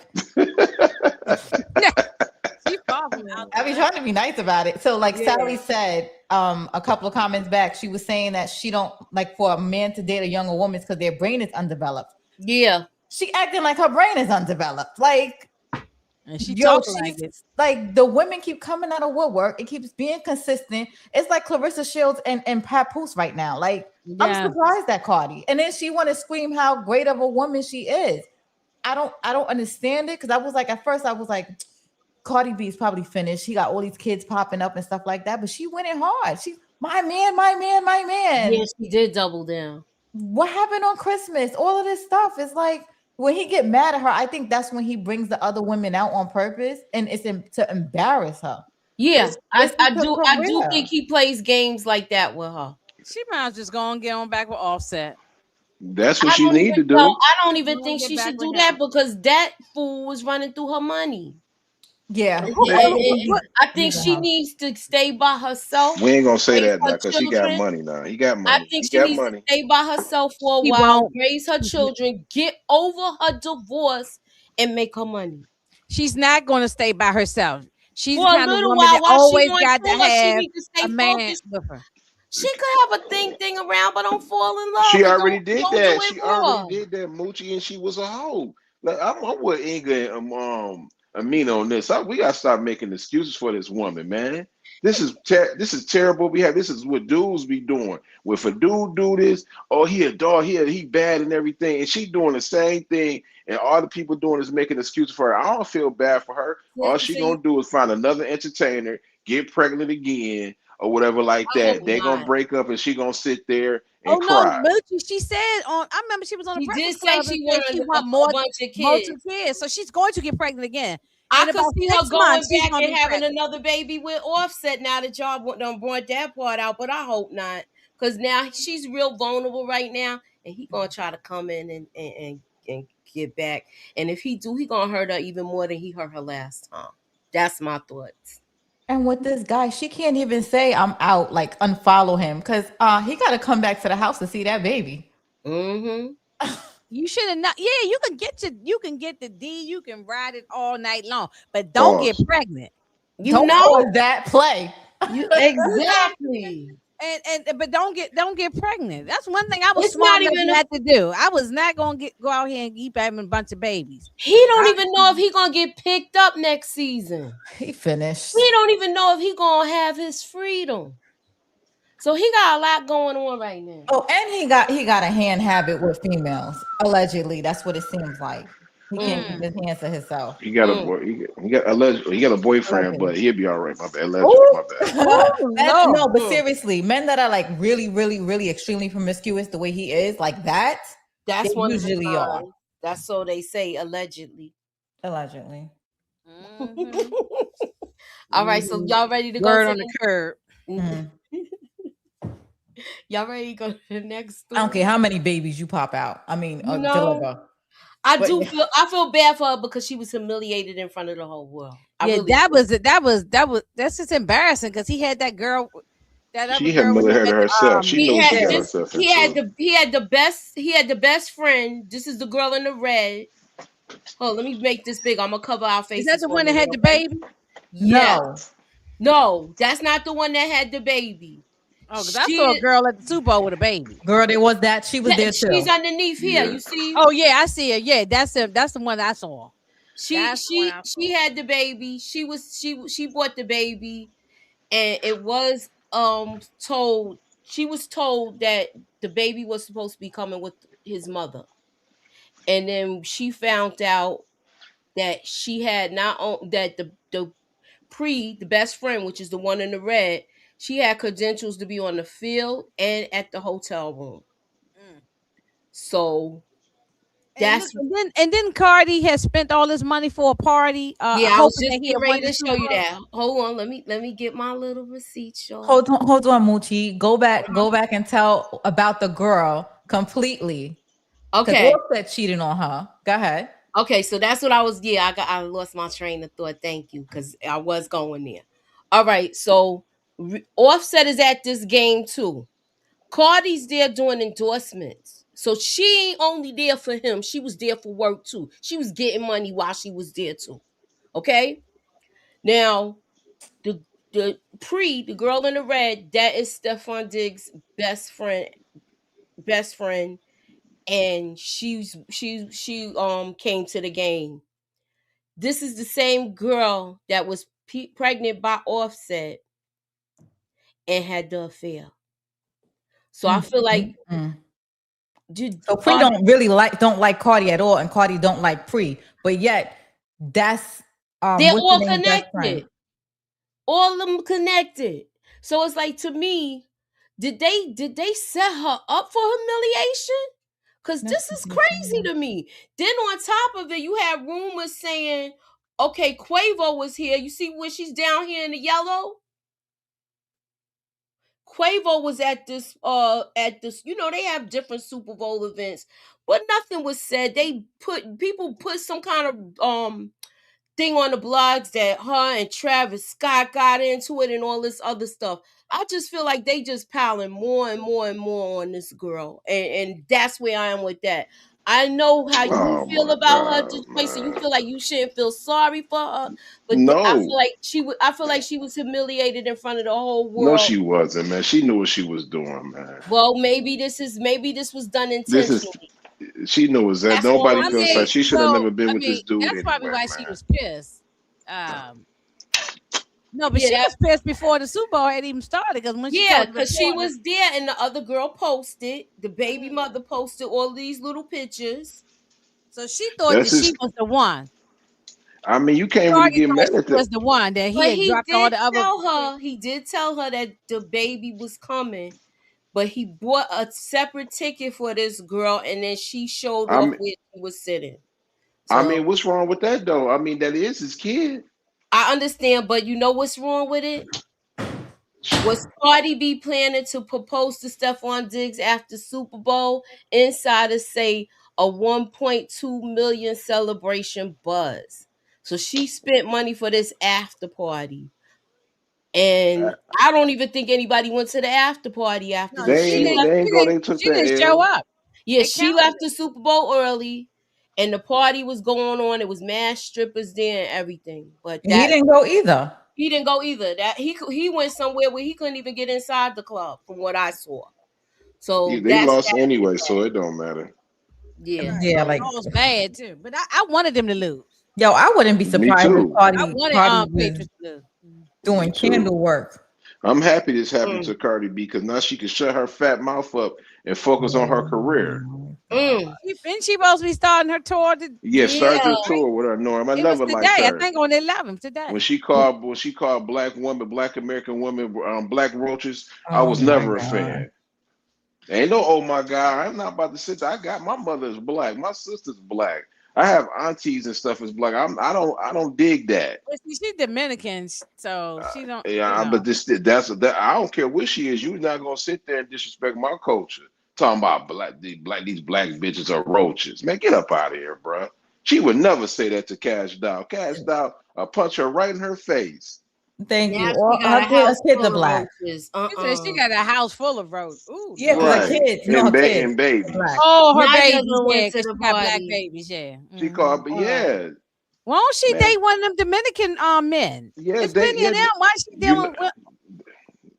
I be trying to be nice about it. So like Sally said a couple of comments back, she was saying that she don't like for a man to date a younger woman because their brain is undeveloped. Yeah. She acting like her brain is undeveloped. Like, and she talking like it. Like the women keep coming out of woodwork. It keeps being consistent. It's like Clarissa Shields and Papoose right now. Like, I'm surprised at Cardi. And then she want to scream how great of a woman she is. I don't understand it because I was like, at first I was like, Cardi B is probably finished. She got all these kids popping up and stuff like that, but she went in hard. My man. Yeah, she did double down. What happened on Christmas? All of this stuff is like when he get mad at her. I think that's when he brings the other women out on purpose, and it's to embarrass her. Yeah, This I is her do career. think he plays games like that with her. She might just go and get on back with Offset. That's what she need to do. I don't even Go think get she back should with do that him. because that fool was running through her money. Yeah. I think she needs to stay by herself. We ain't gonna say raise that now her because he got children. money now. He got I money. think He she got needs to money. stay by herself for a She while, won't. raise her children, get over her divorce, and make her money. She's not going to stay by herself. She's For the a kind of little woman while that while she always on got to tour, she have needs to stay a man focused. with her. She could have a thing around, but don't fall in love. She and already don't did do that. it She raw. already did that, Moochie, and she was a hoe. Like, I'm with Inga and Amina on this. We gotta stop making excuses for this woman, man. This is terrible behavior. This is what dudes be doing. If a dude do this, oh, he a dog, he bad and everything, and she doing the same thing, and all the people doing is making excuses for her. I don't feel bad for her. All she gonna do is find another entertainer, get pregnant again, or whatever like I hope that. They gonna not. break up, and she gonna sit there Oh and no, cry. Moochie, she said on. I remember she was on the She did Breakfast say Club and she said she wanted want a bunch of multiple kids. kids. So she's going to get pregnant again. I In could about see her 6 going months, she's back going to and be having pregnant. another baby with Offset now that y'all done brought that part out, but I hope not. Because now she's real vulnerable right now, and he gonna try to come in and get back. And if he do, he gonna hurt her even more than he hurt her last time. That's my thoughts. And with this guy, she can't even say I'm out, like unfollow him, because he got to come back to the house to see that baby. Mm-hmm. You should have not. Yeah, you can get the D. You can ride it all night long, but don't get pregnant. Don't cause that play. You exactly. But don't get pregnant. That's one thing I was It's smart not enough even not to do. I was not gonna go out here and keep having a bunch of babies. He don't even know if he gonna get picked up next season. He finished. He don't even know if he gonna have his freedom. So he got a lot going on right now. Oh, and he got a hand habit with females. Allegedly, that's what it seems like. He can't keep his hands to himself. He got a boy. He got a boyfriend, but he'll be all right. My bad. Allegedly, my bad. No, but seriously, men that are like really, really, really extremely promiscuous, the way he is, like that, That's they one usually are. That's so they say allegedly. Allegedly. All right, so y'all ready to Word go on the curb. Y'all ready to go to the next story? I don't care how many babies you pop out. I mean, deliver. I feel bad for her because she was humiliated in front of the whole world. That's just embarrassing because he had that girl. She humiliated herself. She knows she got herself he had the best friend. This is the girl in the red. Oh, let me make this big. I'm gonna cover our faces. Is that the one that had the baby? No, that's not the one that had the baby. Oh, because I saw a girl at the Super Bowl with a baby. Girl, there was that. She was there too. She's underneath here. You see? Oh yeah, I see her. Yeah, that's the one I saw. She had the baby. She bought the baby, and it was she was told that the baby was supposed to be coming with his mother, and then she found out that she had that the best friend, which is the one in the red, she had credentials to be on the field and at the hotel room. So that's and then Cardi has spent all this money for a party. I was just getting ready to show you that. Hold on, let me get my little receipt, y'all. Hold on, Moochie. Go back and tell about the girl completely. Okay, Offset cheating on her. Go ahead. Okay, so that's what I was. I lost my train of thought. Thank you, because I was going there. All right, so Offset is at this game too. Cardi's there doing endorsements. So she ain't only there for him. She was there for work too. She was getting money while she was there too. Okay? Now, the girl in the red, that is Stefon Diggs' best friend. And she came to the game. This is the same girl that was pregnant by Offset and had the affair. So I feel like so Pre don't like Cardi at all, and Cardi don't like Pre, but yet that's they're all connected. All of them connected. So it's like, to me, Did they set her up for humiliation? Because this is crazy to me. Then on top of it, you have rumors saying, okay, Quavo was here. You see where she's down here in the yellow? Quavo was at this, they have different Super Bowl events, but nothing was said. People put some kind of thing on the blogs that her and Travis Scott got into it and all this other stuff. I just feel like they just piling more and more and more on this girl. And that's where I am with that. I know how you Oh feel my about her, God, Tracy. You man. feel like you shouldn't feel sorry for her, but No, I feel like she was humiliated in front of the whole no, world. she wasn't, man. She knew what she was doing, man. Well, maybe this was done This is intentionally. she knows that That's all nobody I'm feels like saying. she should have never been with this dude that's probably anyway, why she man. was pissed. No, but Yeah, she was pissed before the Super Bowl had even started because when she Yeah, told the because she reporter, was there and the other girl posted, the baby mother posted all these little pictures. so she thought That's that she his. was the one. I mean, you can't really Target get thought mad she at that. was the one that he But had dropped all the other. he did tell her that the baby was coming, but he bought a separate ticket for this girl and then she showed I off mean, where she was sitting. I So mean, what's wrong with that though? I mean, that is his kid. I understand, but you know what's wrong with it? Was Cardi B planning to propose to Stefon Diggs after Super Bowl? Insiders say a 1.2 million celebration buzz. So she spent money for this after party. Uh, And I don't even think anybody went to the after party after No, this. she didn't. They She ain't go. didn't. They took She that didn't show L. up. Yeah, They she counted left the Super Bowl early and the party was going on. It was mass strippers there and everything. But He didn't go either. he didn't go either. That he went somewhere where he couldn't even get inside the club, from what I saw. So They that's lost that. anyway, so it don't matter. Yeah. Yeah, So like That was bad too. But I wanted them to lose. yo, I wouldn't be Me surprised if too. I wanted Cardi was Patriots to lose. doing Me too. candle work. I'm happy this happened mm, to Cardi B because now she can shut her fat mouth up and focus on her career. Isn't she supposed to be starting her tour? Yeah, start yeah. your tour with her, Norm. I It was never today. liked I her. think on the 11th today. When she called black women, black American women, black roaches, I Oh was my never a god. fan. Ain't no, oh my God, I'm not about to sit there. I got my mother's black, my sister's black. I have aunties and stuff is black. I don't dig that. But see, she's Dominican, so she don't. Yeah, but that I don't care what she is. You're not gonna sit there and disrespect my culture. Talking about these black bitches are roaches. Man, get up out of here, bro. She would never say that to Cash Doll. Cash Doll, I'll punch her right in her face. Thank Now you. she All got a her house kids full are of black. roaches. She said she got a house full of roads. Ooh, Yeah, because her Right. kids, her kids And are babies. black. oh, her Naya babies, done yeah, went to because the she got black party. babies, yeah. She called, but yeah, Why don't she man. date one of them Dominican men? Yeah, It's plenty of them. Why she dealing with?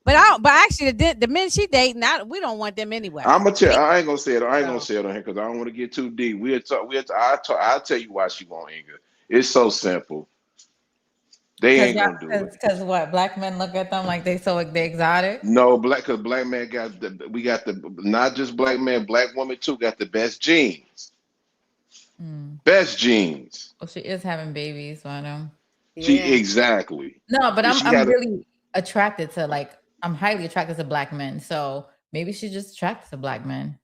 But actually, the men she dating, we don't want them anyway. I'm gonna tell. I ain't gonna say it. I ain't gonna say it on here because I don't want to get too deep. We'll talk. I'll tell you why she won't, Inga. It's so simple. They ain't gonna do it. Because what black men look at them like they exotic. No, because black man we got the not just black man, black woman too got the best genes. Best genes. Well, she is having babies, so I know. She exactly. No, but And I'm really attracted to I'm highly attracted to black men. So maybe she's just attracted to black men.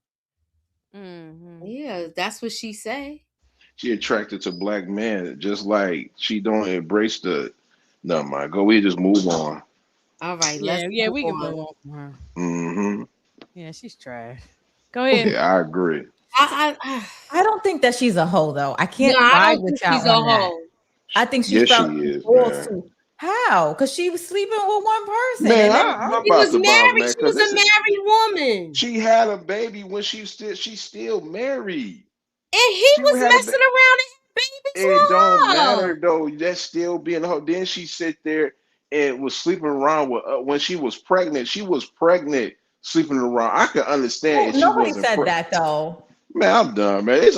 Yeah, that's what she say. She attracted to black men, just like she don't embrace the. No, my go. We just move on. All right, yeah, we can move on from her. Mm-hmm. Yeah, she's trash. Go ahead. Yeah, I agree. I don't think that she's a hoe though. I can't No, I ride don't with think y'all she's a on that. hoe. I think she Yes, felt she is, forced man. to. How? Because she was sleeping with one person. Man, and then I'm She about was to bounce, married. man. She was a married woman. She had a baby when she's still married. And he was messing around and had babies It with don't her. matter though. That's still being a hoe. Then she sit there and was sleeping around with when she was pregnant. She was pregnant, sleeping around. I can understand if she nobody wasn't said that though. Man, I'm done, man.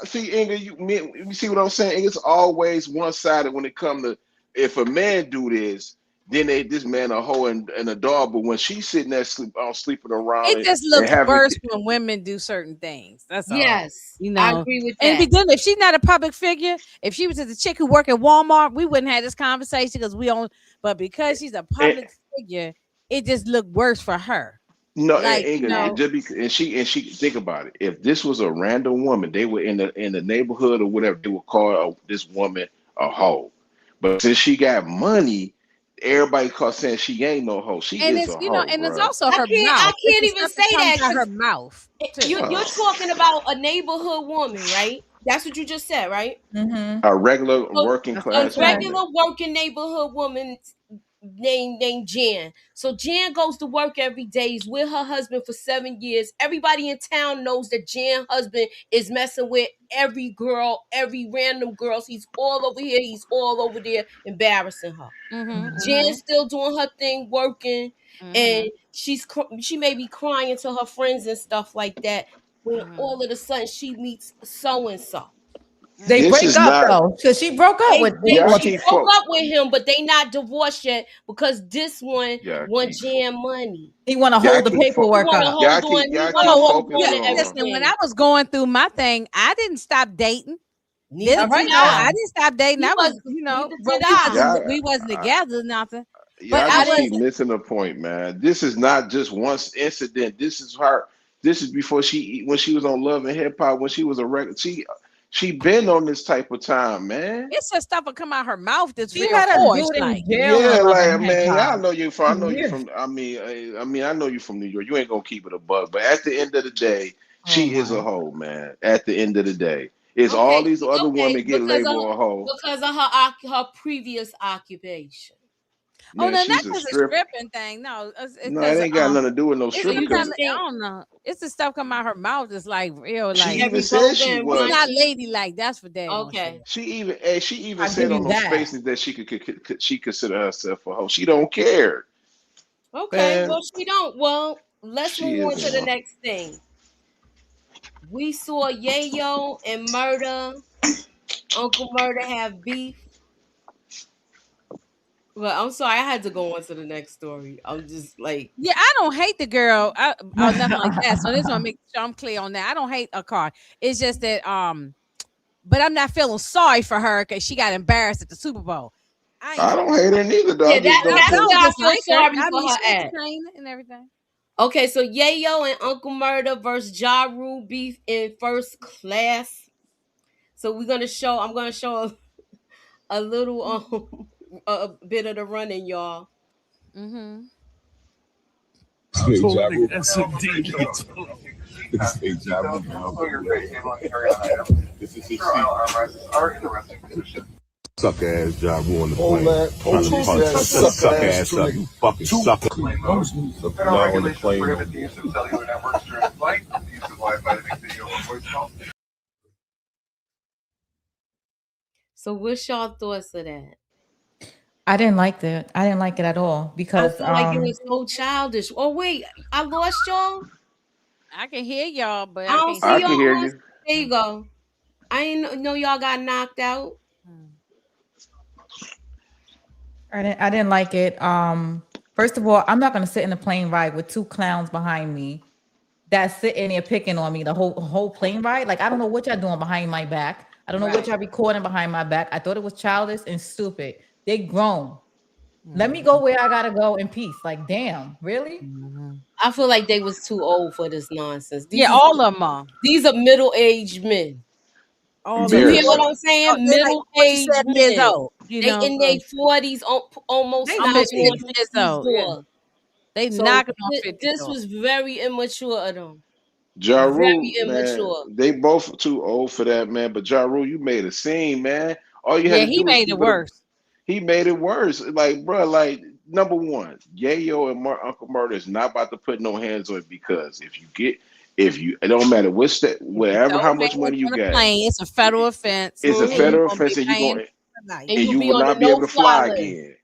See, Inga, you see what I'm saying? It's always one sided when it comes to if a man do this, then this man a hoe and a dog. But when she's sitting there sleeping around It just and looks having worse when women do certain things. That's all. Yes, You I know, agree with and that. if she's not a public figure, if she was just a chick who work at Walmart, we wouldn't have this conversation because we don't. But because she's a public figure, it just looked worse for her. No, Like, and she think about it. If this was a random woman, they were in the neighborhood or whatever, they would call this woman a hoe. But since she got money, everybody saying she ain't no hoe. She and is it's a hoe, and it's bro. also her mouth. I can't It's even stuff say comes that. out her mouth. You're talking about a neighborhood woman, right? That's what you just said, right? A regular working class A regular woman. working neighborhood woman named Jan. So Jan goes to work every day. He's with her husband for 7 years. Everybody in town knows that Jan's husband is messing with every girl, every random girl. He's all over here. He's all over there, embarrassing her. Jan's still doing her thing, working, and she may be crying to her friends and stuff like that. When all of a sudden she meets so and so. They This break is up not- though, because she broke up with. She broke up with him, but they not divorced yet because this one want Jan money. He want to hold the paperwork up. Listen, when I was going through my thing, I didn't stop dating. I didn't stop dating. I was, we wasn't together, nothing. Y'all just keep missing the point, man. This is not just one incident. This is her. This is before when she was on Love and Hip Hop, when she was a record. She been on this type of time, man. It's just stuff will come out her mouth that's She real had a forced, dude in like. jail. Yeah, on Love like and man, Hip I Hop. know you from. I mean, I know you from New York. You ain't gonna keep it a buck, but at the end of the day, she is a hoe, man. At the end of the day, it's all these other women get labeled a hoe because of her previous occupation. Man, no, she's not a just a stripper. stripping thing. No, No, it ain't got nothing to do with no stripping. I don't know. It's the stuff come out her mouth. It's like real. She Like even said she was. It's not ladylike. That's for damn. Okay. She even said on those spaces that she consider herself a hoe. She don't care. Okay, Man. well she don't. Well, let's She move on is to a the hoe. next thing. We saw Yayo and Murda, Uncle Murda have beef. Well, I'm sorry, I had to go on to the next story. I'm just like, yeah, I don't hate the girl or nothing like that. So this one make sure I'm clear on that. I don't hate a car. It's just that but I'm not feeling sorry for her because she got embarrassed at the Super Bowl. I don't hate her neither, though. Yeah, that's what I feel sorry for her at. And everything. Okay, so Yayo and Uncle Murda versus Ja Rule beef in First Class. So I'm gonna show a little a bit of the running, y'all. Suck ass job on the plane. Trying to punch suck ass up. You fucking sucker. Now on the plane. So what's y'all thoughts of that? I didn't like that. I didn't like it at all because I feel like it was so childish. Oh wait, I lost y'all. I can hear y'all, but I don't see I y'all. can hear you. There you go. I didn't know y'all got knocked out. I didn't like it. First of all, I'm not gonna sit in a plane ride with two clowns behind me that's sitting there picking on me the whole plane ride. Like, I don't know what y'all doing behind my back. I don't know what y'all recording behind my back. I thought it was childish and stupid. They grown. Let me go where I gotta go in peace. Like, damn, really? I feel like they was too old for this nonsense. All of them are. These are middle-aged men. You hear what I'm saying? Middle-aged men. Old, they in their 40s, almost 50 years old. They knocking on 50. This was very immature of them. Ja Rule, Very man, immature. they both too old for that, man. But Ja Rule, you made a scene, man. All you had to do he was made it worse. He made it worse. Like, bro, like, number one, Yayo and Uncle Murda is not about to put no hands on it, because it don't matter whatever, how much money you got. It's a federal offense. It's a federal offense, and you will not be able to fly again.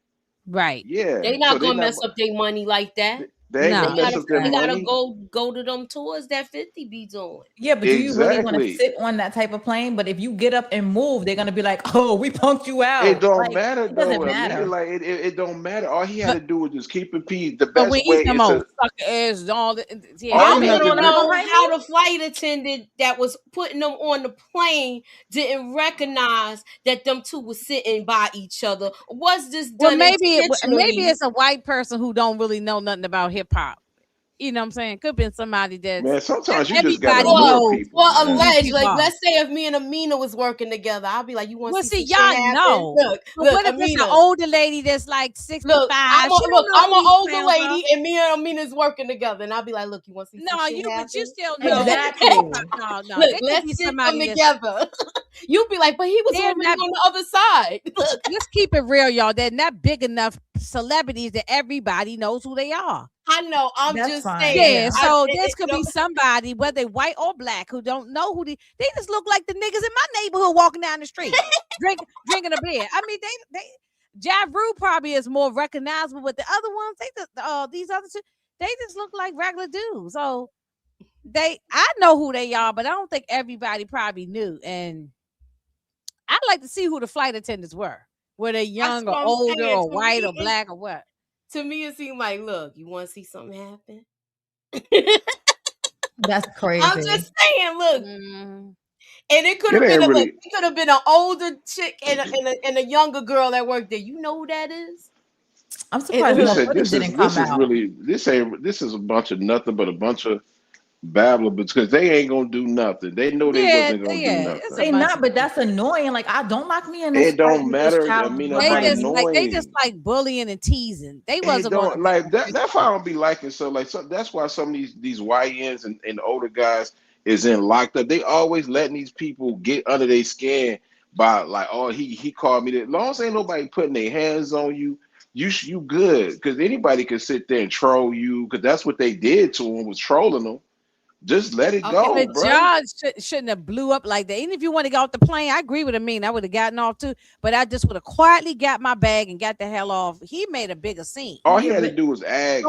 Right. Yeah. They not gonna mess up their money like that. They ain't No. gonna mess up their They gotta money. go to them tours that 50 be doing. Yeah, but do you really want to Exactly. sit on that type of plane? But if you get up and move, they're gonna be like, "Oh, we punked you out." It don't Like, matter it doesn't though. matter. Like it don't matter. All he had to do was just keep it peace. The But when best way he's is talking to about sucker ass and all that, yeah, all I he want had to to do. know how the flight attendant that was putting them on the plane didn't recognize that them two were sitting by each other. Was this well, done maybe intentionally? it's a white person who don't really know nothing about hip hop. You know what I'm saying? Could have been somebody that's Man, sometimes you just gotta everybody lure knows. people. Well, man. alleged, like let's say if me and Amina was working together, I'll be like, "You want to Well, see see, some shit y'all happen?" know. Look, But what if Amina. it's an older lady that's like 65? Look, I'm She an older don't know who these lady, clowns and me and Amina's working together, and I'll be like, "Look, you want to see some are. shit happen?" But you still know. Exactly. No, Look, they could let's be get them somebody that's together. You'll be like, "But he was they're already not. on the other side." Look, Let's keep it real, y'all. They're not big enough celebrities that everybody knows who they are. I know. I'm That's just fine, saying. Yeah, yeah. so this could be somebody, whether they white or black, who don't know who they just look like the niggas in my neighborhood walking down the street, drinking a beer. I mean, they Ja Rule probably is more recognizable, but the other ones, they just these other two, they just look like regular dudes. So I know who they are, but I don't think everybody probably knew. And I'd like to see who the flight attendants were. Were they young or older or white or black or what? To me, it seemed like, look, you want to see something happen? That's crazy. I'm just saying, look. And it could It have been ain't really. it could have been an older chick and a younger girl that worked there. You know who that is? I'm surprised more footage didn't come This is out. really this is a bunch of nothing but a bunch of babbler because they ain't gonna do nothing. They know they wasn't gonna do nothing. They not, but that's annoying. Like, don't lock me in. It don't matter. I mean, They just like bullying and teasing. They wasn't don't gonna like that. That's why I don't be liking so that's why some of these YNs and older guys is in locked up. They always letting these people get under their skin by like, oh, he called me that. As long as ain't nobody putting their hands on you, you good. Because anybody can sit there and troll you. Because that's what they did to him, was trolling them. Just let it go, but bro. y'all shouldn't have blew up like that. Even if you want to get off the plane, I agree with Amin. I would have gotten off too, but I just would have quietly got my bag and got the hell off. He made a bigger scene. All he had to do was ask.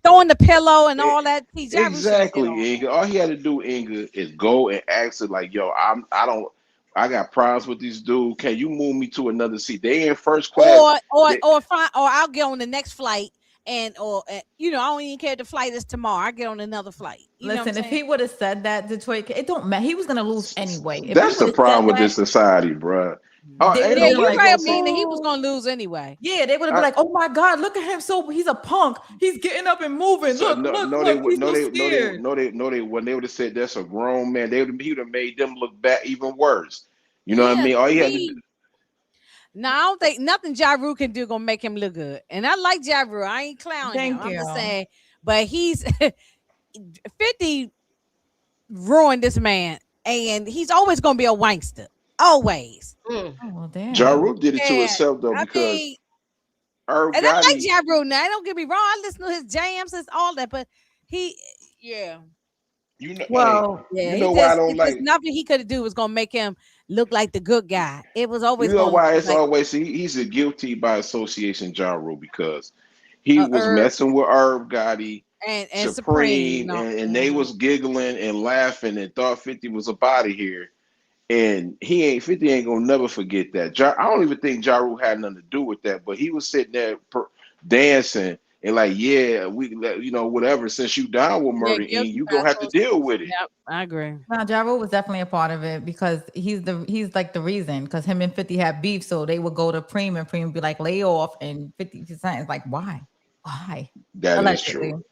Throwing the pillow and all that. Exactly, Inga. All he had to do, Inga, is go and ask it like, yo, I got problems with these dudes. Can you move me to another seat? They in first class. Or I'll get on the next flight. I don't even care if the flight is tomorrow. I get on another flight. Listen, if he would have said that, Detroit, it don't matter. He was gonna lose anyway. If That's the problem with this society, bro. You're right, Amina. He was gonna lose anyway. Yeah, they would have been like, "Oh my God, look at him! So he's a punk. He's getting up and moving. Look, he's so scared." When they would have said that's a grown man, he would have made them look back even worse. You know what I mean? All he had to do. No, I don't think nothing Ja Rule can do gonna make him look good. And I like Ja Rule. I ain't clowning him. I'm just saying, but he's 50 ruined this man, and he's always gonna be a wankster. Always. Oh, damn. Ja Rule did it to himself though, because I like Ja Rule now. Don't get me wrong. I listen to his jams and all that, but you know, why I don't like nothing he could do was gonna make him look like the good guy. It was always why it's always he's a guilty by association Ja Rule, because he was messing with Herb Gotti and Supreme and they was giggling and laughing and thought 50 was up out of here. And 50 ain't gonna never forget that. I don't even think Ja Rule had nothing to do with that, but he was sitting there dancing and like, yeah, whatever. Since you down with murder, you gonna have to deal with it. Yep, I agree. Now, Ja Rule was definitely a part of it because he's like the reason. Because him and 50 had beef, so they would go to Preem and Preem would be like, lay off, and 50% is like, why? That allegedly. is true.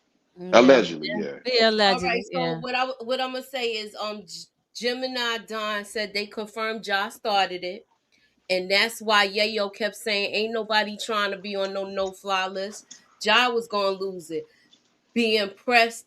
Allegedly, yeah. Allegedly. All right, so what I'm gonna say is, Gemini Don said they confirmed Ja started it, and that's why Yayo kept saying ain't nobody trying to be on no fly list. Ja was gonna lose it, being pressed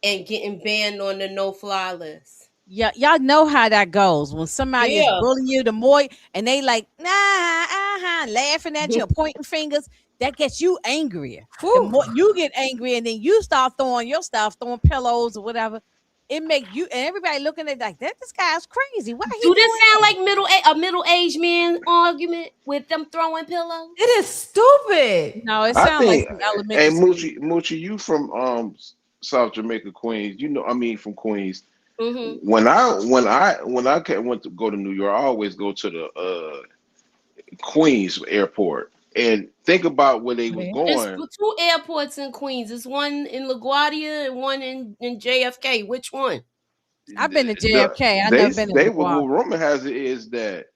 and getting banned on the no fly list. Yeah, y'all know how that goes when somebody is bullying you the more, and they like laughing at you, pointing fingers. That gets you angrier. The more you get angry, and then you start throwing your stuff, throwing pillows or whatever. it make you and everybody looking at like that. This guy's crazy. Why he Do this doing sound that? like a middle-aged man argument with them throwing pillows? It is stupid. No, it I sounds like think, some hey, elementary school. Moochie, you from South Jamaica, Queens. You know, I mean, from Queens. Mm-hmm. When I went to go to New York, I always go to the Queens airport and think about where they was There's going. 2 airports in Queens. There's one in LaGuardia and one in JFK. Which one? I've been to JFK. I've They never been to they was LaGuardia. what rumor has it is that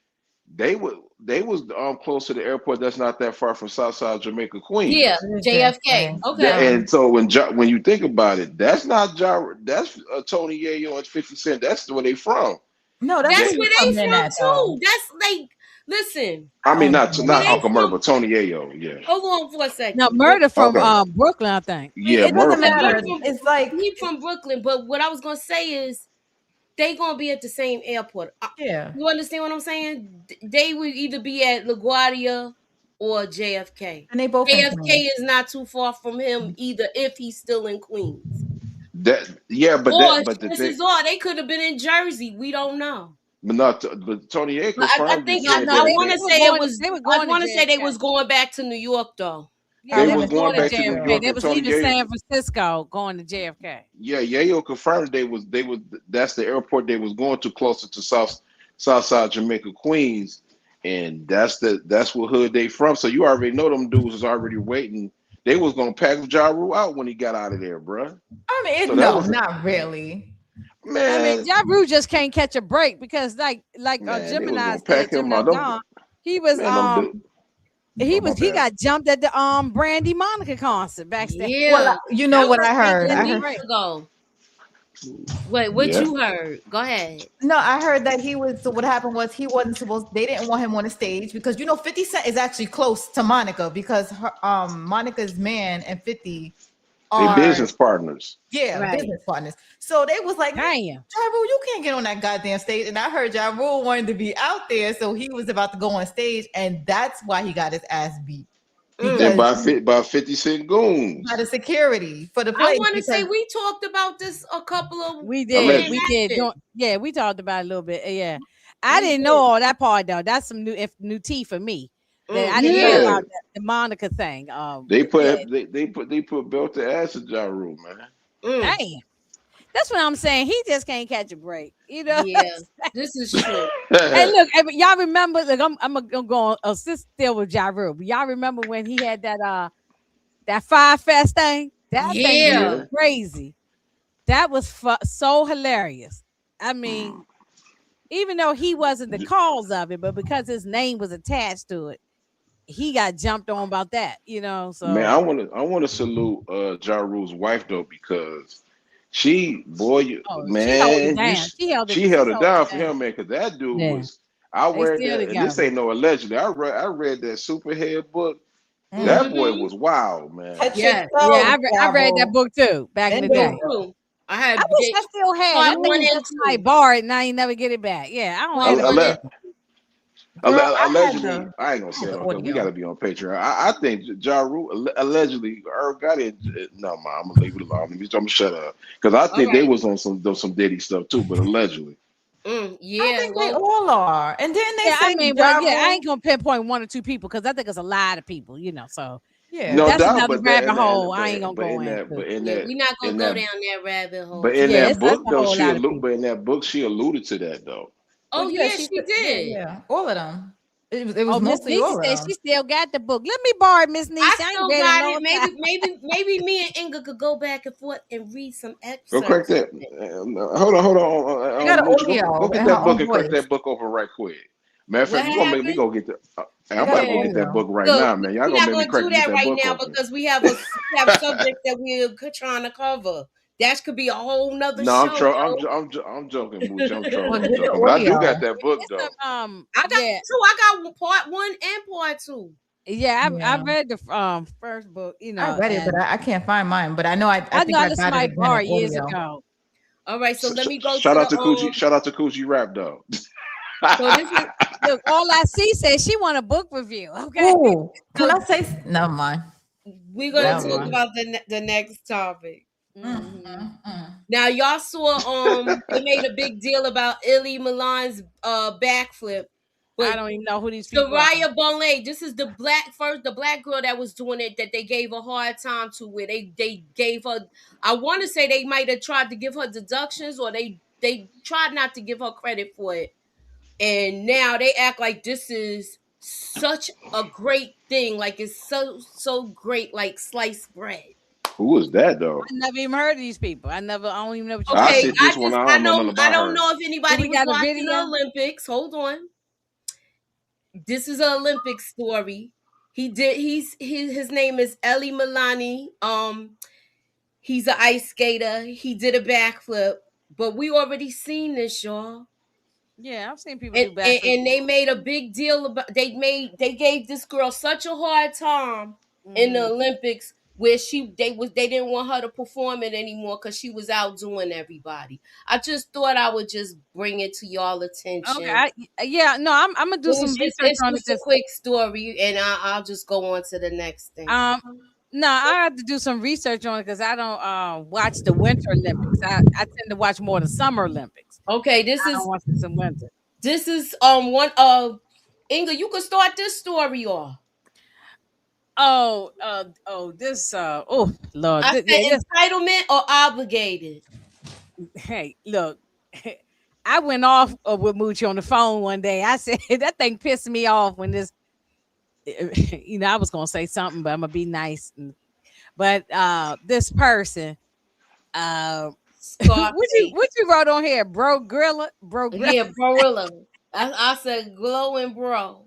they was close to the airport that's not that far from Southside Jamaica, Queens. Yeah, JFK. Okay. And so when you think about it, that's not that's Tony Yayo and 50 Cent. That's where they from. No, That's where where they they from at, though. too. That's like, listen. I mean, not Where they Uncle Murda, from? but Tony Yayo. Yeah. Hold on for a second. No, Murda from Okay. Brooklyn, I think. Yeah, It doesn't Murda. matter. He It's like from Brooklyn, but what I was gonna say is they gonna be at the same airport. Yeah. You understand what I'm saying? They would either be at LaGuardia or JFK. And they both in JFK Queens. is not too far from him either if he's still in Queens. That yeah, but Or but the this thing, is all they could have been in Jersey. We don't know. but Tony Yayo But I confirmed it, think said I that want to were say going it to- was. they were I going to want to say they JFK. was going back to New York though. Yeah, They they was was going going to back to New JFK. York, They and was Tony leaving Yayo. San Francisco going to JFK. Yeah, Yayo confirmed they was that's the airport they was going to, closer to Southside Jamaica, Queens, and that's what hood they from. So you already know them dudes was already waiting. They was gonna pack Ja Rule out when he got out of there, bruh. I mean, So that was not really. I man. mean, Ja Rule just can't catch a break because like Man, they was Gemini gonna said, pack him Gemini out. Them, Dawn, he was man, them dudes. he Oh, my he bad. got jumped at the Brandy Monica concert backstage. Yeah, Well, you know that what was I heard? 10 I heard weeks ago. Wait, what Yeah. you heard? Go ahead. No, I heard that he was. So what happened was he wasn't supposed. They didn't want him on the stage because 50 Cent is actually close to Monica because her, Monica's man and 50 They are business partners. Right. business partners. So they was like, Damn. Ja Rule, you can't get on that goddamn stage. And I heard Ja Rule wanted to be out there, so he was about to go on stage, and that's why he got his ass beat. And by 50 Cent goons. By the security for the I place. want to say because- we talked about this a couple of. We did. We did. Yeah, we talked about it a little bit. Yeah. I didn't know all that part though. That's some new tea for me. That I didn't know about the Monica thing. They put belt to ass at Ja Rule, man. Damn. That's what I'm saying. He just can't catch a break. You know? Yeah, this is true. Hey, look, y'all remember? Look, I'm gonna go on assist still with Ja Rule. But y'all remember when he had that Fire Fest thing? That thing was crazy. That was so hilarious. I mean, even though he wasn't the cause of it, but because his name was attached to it, he got jumped on about that. You know, so Man, I want to salute Ja Rule's wife though, because she held it down for him, man. Because that dude was. I read that, and this ain't no allegedly. I read that Superhead book. That boy was wild, man. Yeah, I read that book too back in the day. I wish I still had. I think I borrowed it and I ain't never get it back. Yeah, I don't have it. Allegedly, I ain't gonna say it because we gotta be on Patreon. I think Ja Rule allegedly got it. No, man, I'm gonna leave it alone. I'm gonna shut up because I think they was on some Diddy stuff too, but allegedly. Yeah, I think they all are. And then they say, I mean, I ain't gonna pinpoint one or two people because I think it's a lot of people, you know. So no that's doubt, another but rabbit hole. I ain't gonna go in. We're not gonna go down that rabbit hole. But in that book, though, she alluded to that though. Oh yeah, she did. Yeah, all of them. It was mostly all of them. She still got the book. Let me borrow it, Miss Niecy. I still got it. Maybe me and Inga could go back and forth and read some excerpts. Go crack that. Hold on. You got an audio. Go get that book and crack that book over right quick. Matter of fact, you gonna make me go get the. I'm about to go get that book right now, man. Y'all gonna make me crack do that right now open. because we have a subject that we're trying to cover. That could be a whole nother show. I'm joking, Mooch. I'm joking. But I do got that book though. I got two. I got part 1 and part 2. Yeah, I read the first book. You know, I read it, but I can't find mine. But I know I think know I this got might it borrow years ago. All right, so let me go. Shout out to Coogee Rap though. So this is look. All I see says she want a book review. Okay. Ooh, can I say? Never mind. We're gonna talk about the next topic. Now y'all saw they made a big deal about Illy Milan's backflip. But I don't even know who these people are. Soraya Bonlay, this is the black girl that was doing it that they gave a hard time to, where they gave her, I want to say they might have tried to give her deductions, or they tried not to give her credit for it. And now they act like this is such a great thing, like it's so great, like sliced bread. Who was that though? I never even heard of these people. I don't even know what you Okay, see this one. I don't know nothing about I don't her. know if anybody we was got a watching video? the Olympics. Hold on. This is an Olympic story. His name is Eli Milani. He's an ice skater. He did a backflip, but we already seen this, y'all. Yeah, I've seen people do And, backflips. and they made a big deal about they gave this girl such a hard time in the Olympics, where they didn't want her to perform it anymore because she was outdoing everybody. I just thought I would just bring it to y'all attention. Okay, I'm gonna do some research it's on just it. a quick story, and I'll just go on to the next thing. No, I have to do some research on it because I don't watch the Winter Olympics. I tend to watch more the Summer Olympics. Okay, I don't watch some winter. This is one Inga, you can start this story off. This oh Lord. I said entitlement or obligated. Hey, look, I went off with Moochie on the phone one day. I said that thing pissed me off when this, I was gonna say something, but I'm gonna be nice. But this person, what you wrote on here, bro? Grilla. Yeah, Brilla. I said glowing bro.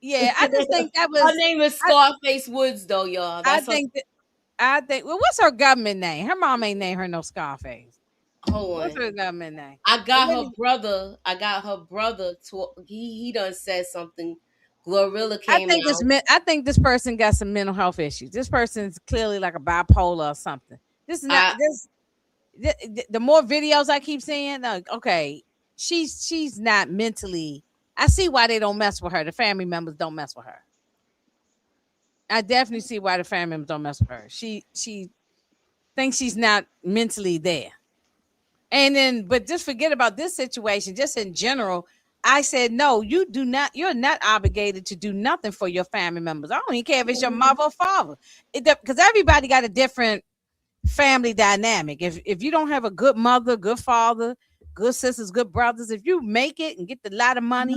Yeah, I just think that was her name is Scarface Woods, though, y'all. That's I think. Well, what's her government name? Her mom ain't named her no Scarface. Hold on. What's her government name? I got her brother to. He done said something. Glorilla came out. I think this person got some mental health issues. This person's clearly like a bipolar or something. This is not the more videos I keep seeing. Okay, she's not mentally. I see why they don't mess with her. The family members don't mess with her. I definitely see why the family members don't mess with her. She thinks she's not mentally there. And then, but just forget about this situation. Just in general, I said, no, you're not obligated to do nothing for your family members. I don't even care if it's your mother or father. Because everybody got a different family dynamic. If you don't have a good mother, good father, good sisters, good brothers, if you make it and get the lot of money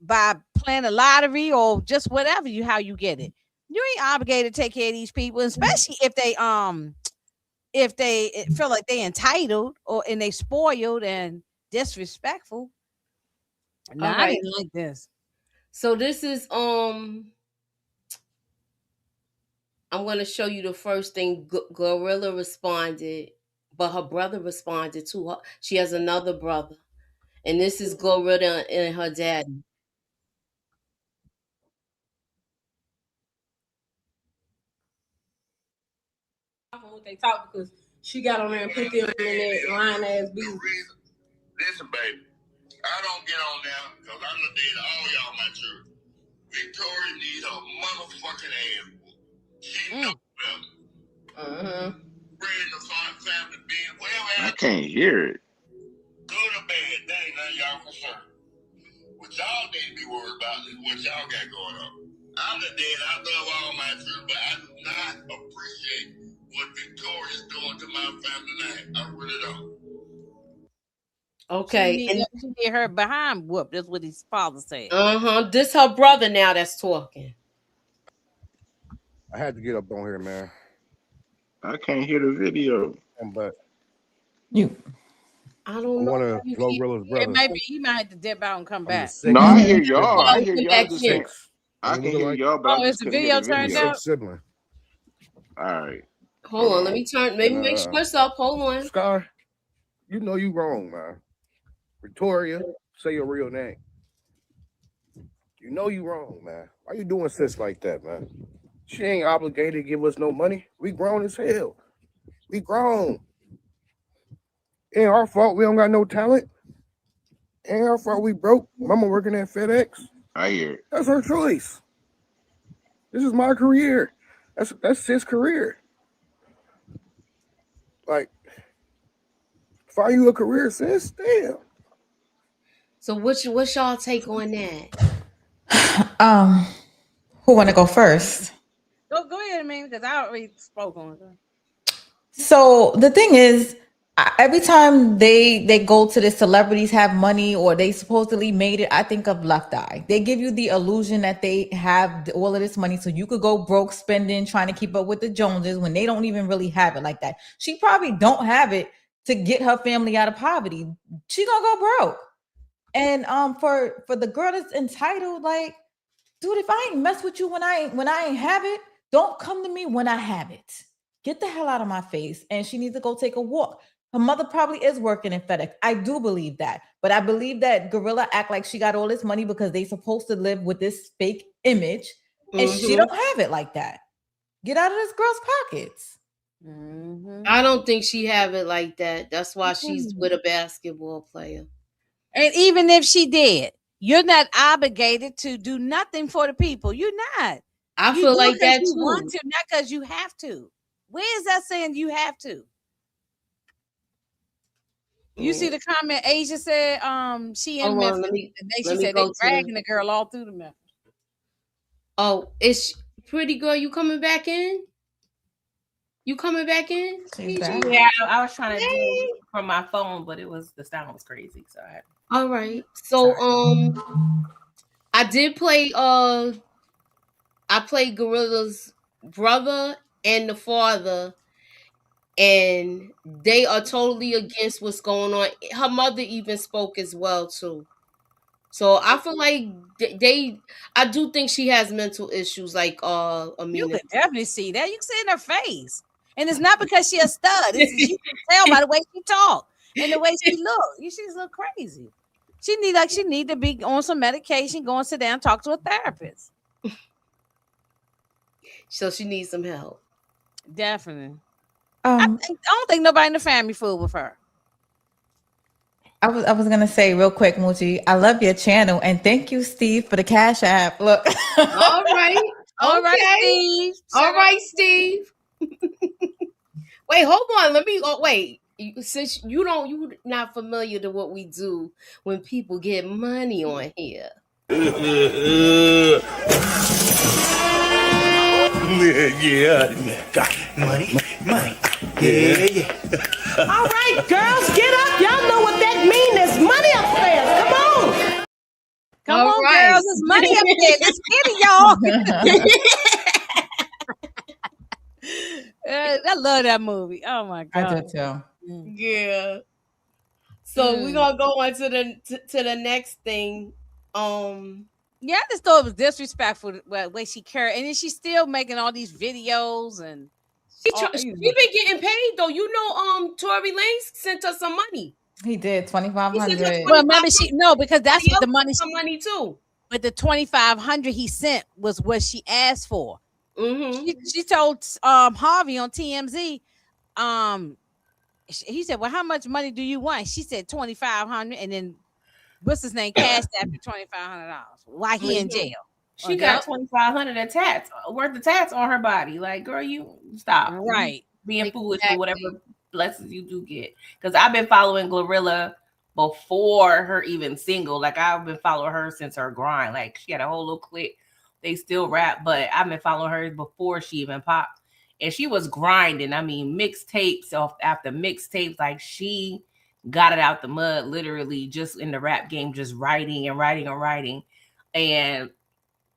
by playing a lottery or just whatever how you get it, you ain't obligated to take care of these people, especially if they feel like they entitled and they spoiled and disrespectful. No, I didn't like this. So this is I'm going to show you the first thing. Gorilla responded, but her brother responded to her. She has another brother, and this is Gorilla and her daddy. What they talk, because she got on there and put them in that lying ass beat. Listen, baby, I don't get on there because I'm the date all y'all my church. Victoria needs a motherfucking ass. She knows better. Bring the family being whatever. I can't hear it. Good or bad, that ain't none of y'all concerned. What y'all need to be worried about is what y'all got going on. I'm the dad. I love all my children, but I do not appreciate what Victoria's doing to my family name. I really don't. Okay. She need her behind whoop. That's what his father said. This her brother now that's talking. I had to get up on here, man. I can't hear the video. But I don't know. One of Glorilla's brothers. He might have to dip out and come back. No, I hear y'all. I hear y'all just saying. I can hear y'all, but I is just the couldn't hear video turned video. up? Sibling. All right. Hold on. Let me turn. Maybe make sure it's up. Hold on. Scar, you know you wrong, man. Victoria, say your real name. You know you wrong, man. Why you doing sis like that, man? She ain't obligated to give us no money. We grown as hell. We grown. Ain't our fault we don't got no talent. Ain't our fault we broke. Mama working at FedEx. I hear it. That's her choice. This is my career. That's sis' career. Like, find you a career, sis. Damn. So what's y'all take on that? Who want to go first? Go ahead, man, because I already spoke on it. So the thing is, every time they go to the celebrities have money or they supposedly made it, I think of Left Eye. They give you the illusion that they have all of this money so you could go broke spending, trying to keep up with the Joneses when they don't even really have it like that. She probably don't have it to get her family out of poverty. She gonna go broke. And for the girl that's entitled, like, dude, if I ain't mess with you when I ain't have it, don't come to me when I have it. Get the hell out of my face. And she needs to go take a walk. Her mother probably is working in FedEx. I do believe that. But I believe that Gorilla act like she got all this money because they supposed to live with this fake image. And she don't have it like that. Get out of this girl's pockets. I don't think she have it like that. That's why she's with a basketball player. And even if she did, you're not obligated to do nothing for the people. You're not. I feel like that you too. Want to, not because you have to. Where is that saying you have to? You see the comment Asia said, she in Memphis. And then she said they dragging the girl all through the Memphis. Oh, it's Pretty Girl, you coming back in? You coming back in? Yeah, I was trying to do it from my phone, but the sound was crazy. So all right. So I did play I played Gorilla's brother and the father, and they are totally against what's going on. Her mother even spoke as well too. So I feel like I do think she has mental issues, like Amina. You could definitely see that. You can see it in her face. And it's not because she a stud. You can tell by the way she talk and the way she look. She's look crazy. She need to be on some medication, go and sit down, talk to a therapist. So she needs some help. Definitely. I don't think nobody in the family fooled with her. I was gonna say real quick, Moochie, I love your channel and thank you, Steve, for the Cash App. Look. All right. All right, Steve. All right, Steve. Wait, hold on. Let me go. Wait. Since you're not familiar to what we do when people get money on here. Yeah. Money. Yeah. All right, girls, get up. Y'all know what that means. There's money upstairs. Come on. Come on, girls. There's money up there. Let's get it, y'all. I love that movie. Oh my god. I do too. Yeah. So we're gonna go on to the next thing. Yeah, I just thought it was disrespectful the way she carried, and then she's still making all these videos and she been getting paid though. You know, Tory Lanez sent us some money. He did $2,500. Well, remember because that's what the money. Some money too. But the $2,500 he sent was what she asked for. She told Harvey on TMZ. He said, "Well, how much money do you want?" She said $2,500, and then what's his name cashed after $2,500 while he in jail. She got $2,500 in tats worth of tats on her body. Like, girl, you stop. Right. Being foolish for whatever blessings you do get. Because I've been following Glorilla before her even single. Like, I've been following her since her grind. Like, she had a whole little clique. They still rap, but I've been following her before she even popped. And she was grinding. I mean, mixtapes after mixtapes. Like, she got it out the mud, literally, just in the rap game, just writing and writing and writing. And,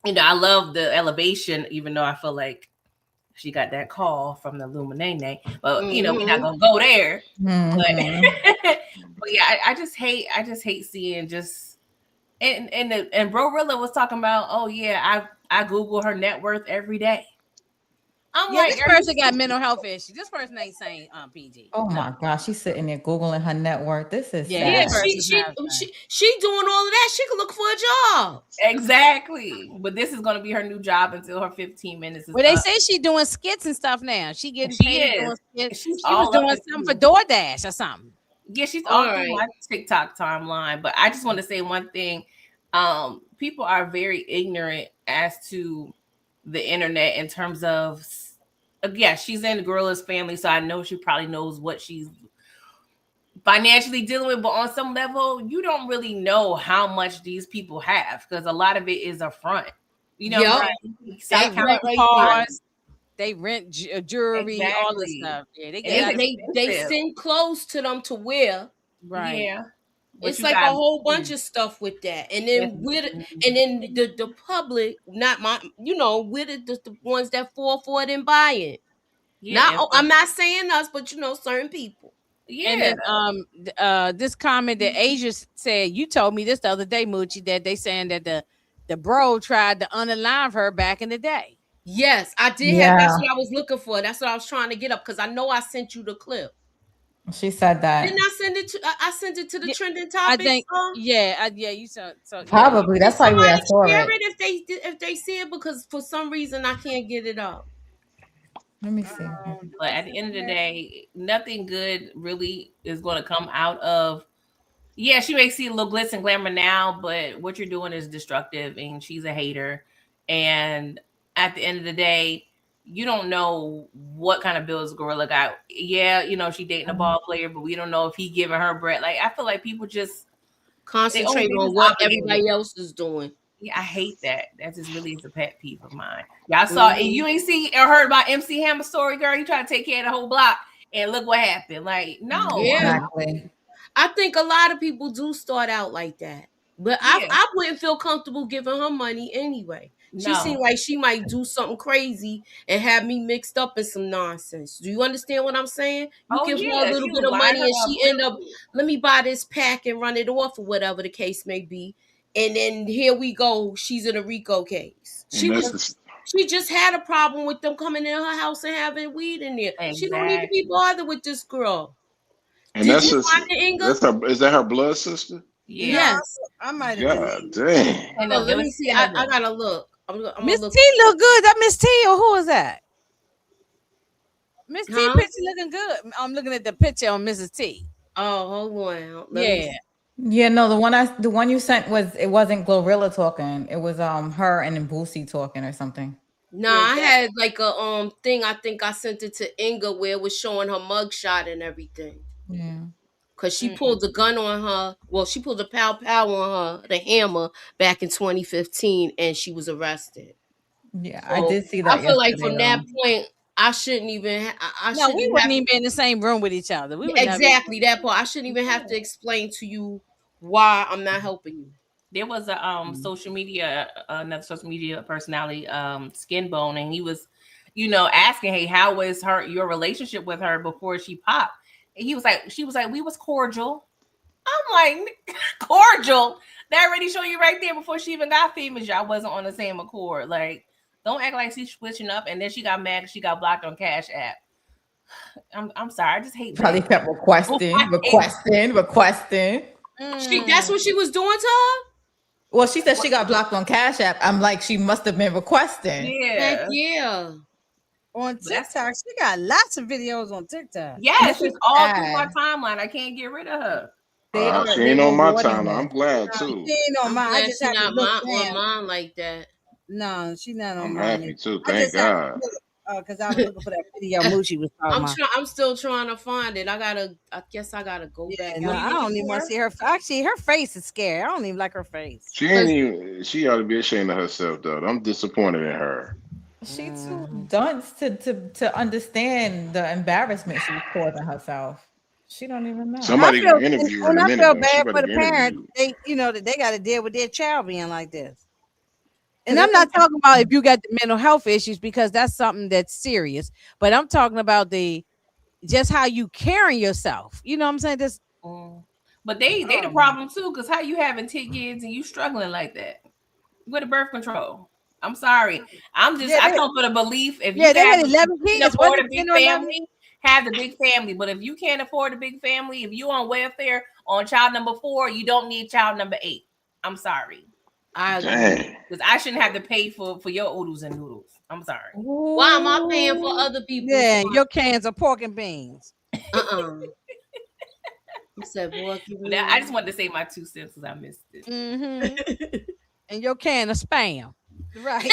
you know, I love the elevation, even though I feel like she got that call from the Illuminati. But, you know, we're not going to go there. But yeah, I just hate seeing just, and Bro Rilla was talking about, oh yeah, I Google her net worth every day. I'm like, this person got mental health issues. This person ain't saying PG. Oh my gosh, she's sitting there Googling her net worth. This is she doing all of that. She could look for a job. Exactly. But this is going to be her new job until her 15 minutes is Well, they up. say she's doing skits and stuff now. She getting She paid is. doing skits. She's She all was doing up something for DoorDash or something. Yeah, she's all through my TikTok timeline. But I just want to say one thing. People are very ignorant as to the internet in terms of yeah, she's in the Gorilla's family, so I know she probably knows what she's financially dealing with. But on some level, you don't really know how much these people have because a lot of it is a front. You know, Right. They rent cars, they rent jewelry, all this stuff. Yeah, they send clothes to them to wear. Right. Yeah. It's like a whole bunch of stuff with that, and then the public, not my, we're the ones that fall for it and buy it. Yeah, I'm not saying us, but certain people. Yeah. And then this comment that Asia said, you told me this the other day, Moochie, that they saying that the bro tried to unalive her back in the day. Yes, I did have. That's what I was looking for. That's what I was trying to get up because I know I sent you the clip. She said that. Didn't I send it to? I sent it to the trending topics. I think. Yeah. You saw. So Probably that's probably where I saw share it. if they see it because for some reason I can't get it up. Let me see. But at the end of the day, nothing good really is going to come out of. Yeah, she may see a little glitz and glamour now, but what you're doing is destructive, and she's a hater. And at the end of the day, you don't know what kind of bills Gorilla got. Yeah, she dating a ball player, but we don't know if he giving her bread. Like, I feel like people just concentrate on what everybody else is doing. Yeah, I hate that. That just really is a pet peeve of mine. Y'all saw it. You ain't see or heard about MC Hammer's story, girl. He tried to take care of the whole block, and look what happened. Like, no. Yeah. Exactly. I think a lot of people do start out like that. But I wouldn't feel comfortable giving her money anyway. She seemed like she might do something crazy and have me mixed up in some nonsense. Do you understand what I'm saying? You give her a little bit of money and she end up, let me buy this pack and run it off or whatever the case may be. And then here we go. She's in a RICO case. She just had a problem with them coming in her house and having weed in there. Exactly. She don't need to be bothered with this girl. And is that her blood sister? Yes. I might have. God damn. Let me see. I gotta look. Miss T look good. That Miss T or who is that? Miss T picture looking good. I'm looking at the picture on Mrs. T. Oh, hold on. Yeah, no, the one you sent wasn't Glorilla talking. It was her and then Boosie talking or something. No, I had like a thing. I think I sent it to Inga where it was showing her mugshot and everything. Yeah. Because she pulled the gun on her. Well, she pulled the pow on her, the hammer, back in 2015, and she was arrested. Yeah, so I did see that. I feel like from that point, I shouldn't even. We wouldn't even be in the same room with each other. Exactly that part. I shouldn't even have to explain to you why I'm not helping you. There was a another social media personality, Skinbone, and he was, asking, hey, how was your relationship with her before she popped? And she was like, we was cordial. I'm like, cordial? That already showed you right there before she even got famous. Y'all wasn't on the same accord. Like, don't act like she's switching up. And then she got mad because she got blocked on Cash App. I'm sorry. I just hate probably kept requesting. That's what she was doing to her? Well, she said she got blocked on Cash App. I'm like, she must have been requesting. Yeah. Heck yeah. On TikTok, she got lots of videos on TikTok. Yes, she's all through my timeline. I can't get rid of her. She ain't on my timeline. I'm glad too. She ain't on mine. I just have to look on mine like that. No, she's not on I'm mine. happy too. Thank God. Because I was looking for that video Moochie was talking about. I'm still trying to find it. I guess I gotta go back. No, I don't even want to see her. Actually, her face is scary. I don't even like her face. She ought to be ashamed of herself though. I'm disappointed in her. She too dunce to understand the embarrassment she's causing herself. She don't even know. Somebody can interview her. I feel bad for the parents. They that they got to deal with their child being like this. And I'm not talking about if you got the mental health issues because that's something that's serious. But I'm talking about just how you carrying yourself. You know what I'm saying? This. But they the problem too, because how you having 10 kids and you struggling like that with the birth control? I'm sorry. I come for the belief if you they had 11 kids, afford a big family, have the big family. But if you can't afford a big family, if you on welfare on child number 4, you don't need child number 8. I'm sorry. I agree. Because I shouldn't have to pay for your oodles and noodles. I'm sorry. Why am I paying for other people? Yeah, your cans of pork and beans. You said, boy, I just wanted to say my 2 cents because I missed it. Mm-hmm. And your can of spam. Right.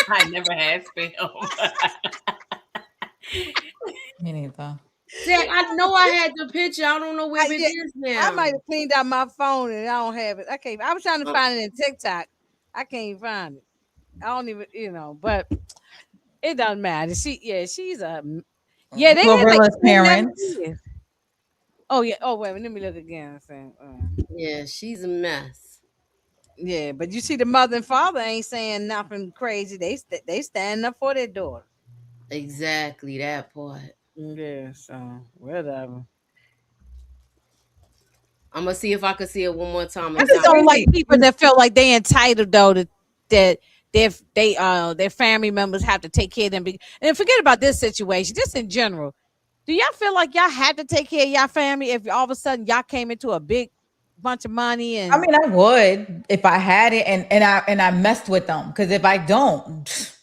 I never had spam. Me neither. Zach, I know I had the picture. I don't know where it is now. I might have cleaned out my phone and I don't have it. Okay, I was trying to find it in TikTok. I can't find it. I don't even, but it doesn't matter. She's a they Gorilla's parents. Oh yeah. Oh wait, let me look again. Yeah, she's a mess. Yeah, but you see, the mother and father ain't saying nothing crazy. They standing up for their daughter. Exactly that part. Yeah, so whatever. I'm gonna see if I can see it one more time. I just don't like people that feel like they entitled though that their family members have to take care of them. And forget about this situation, just in general. Do y'all feel like y'all had to take care of y'all family if all of a sudden y'all came into a big bunch of money? And I mean, I would if I had it, and I messed with them, because if I don't,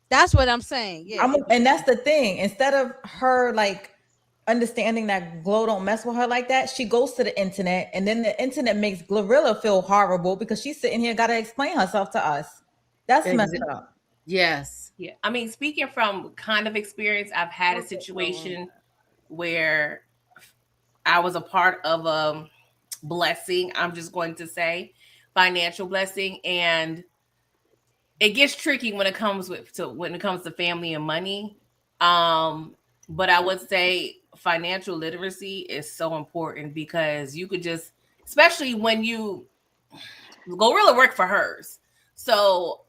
that's what I'm saying. Yeah, and that's the thing. Instead of her like understanding that Glow don't mess with her like that, she goes to the internet, and then the internet makes Glorilla feel horrible because she's sitting here got to explain herself to us. That's messed up. Yes. Yeah. I mean, speaking from kind of experience, I've had a situation where I was a part of a blessing. I'm just going to say financial blessing, and it gets tricky when it comes to family and money. But I would say financial literacy is so important, because you could just, especially when you Gorilla work for hers, so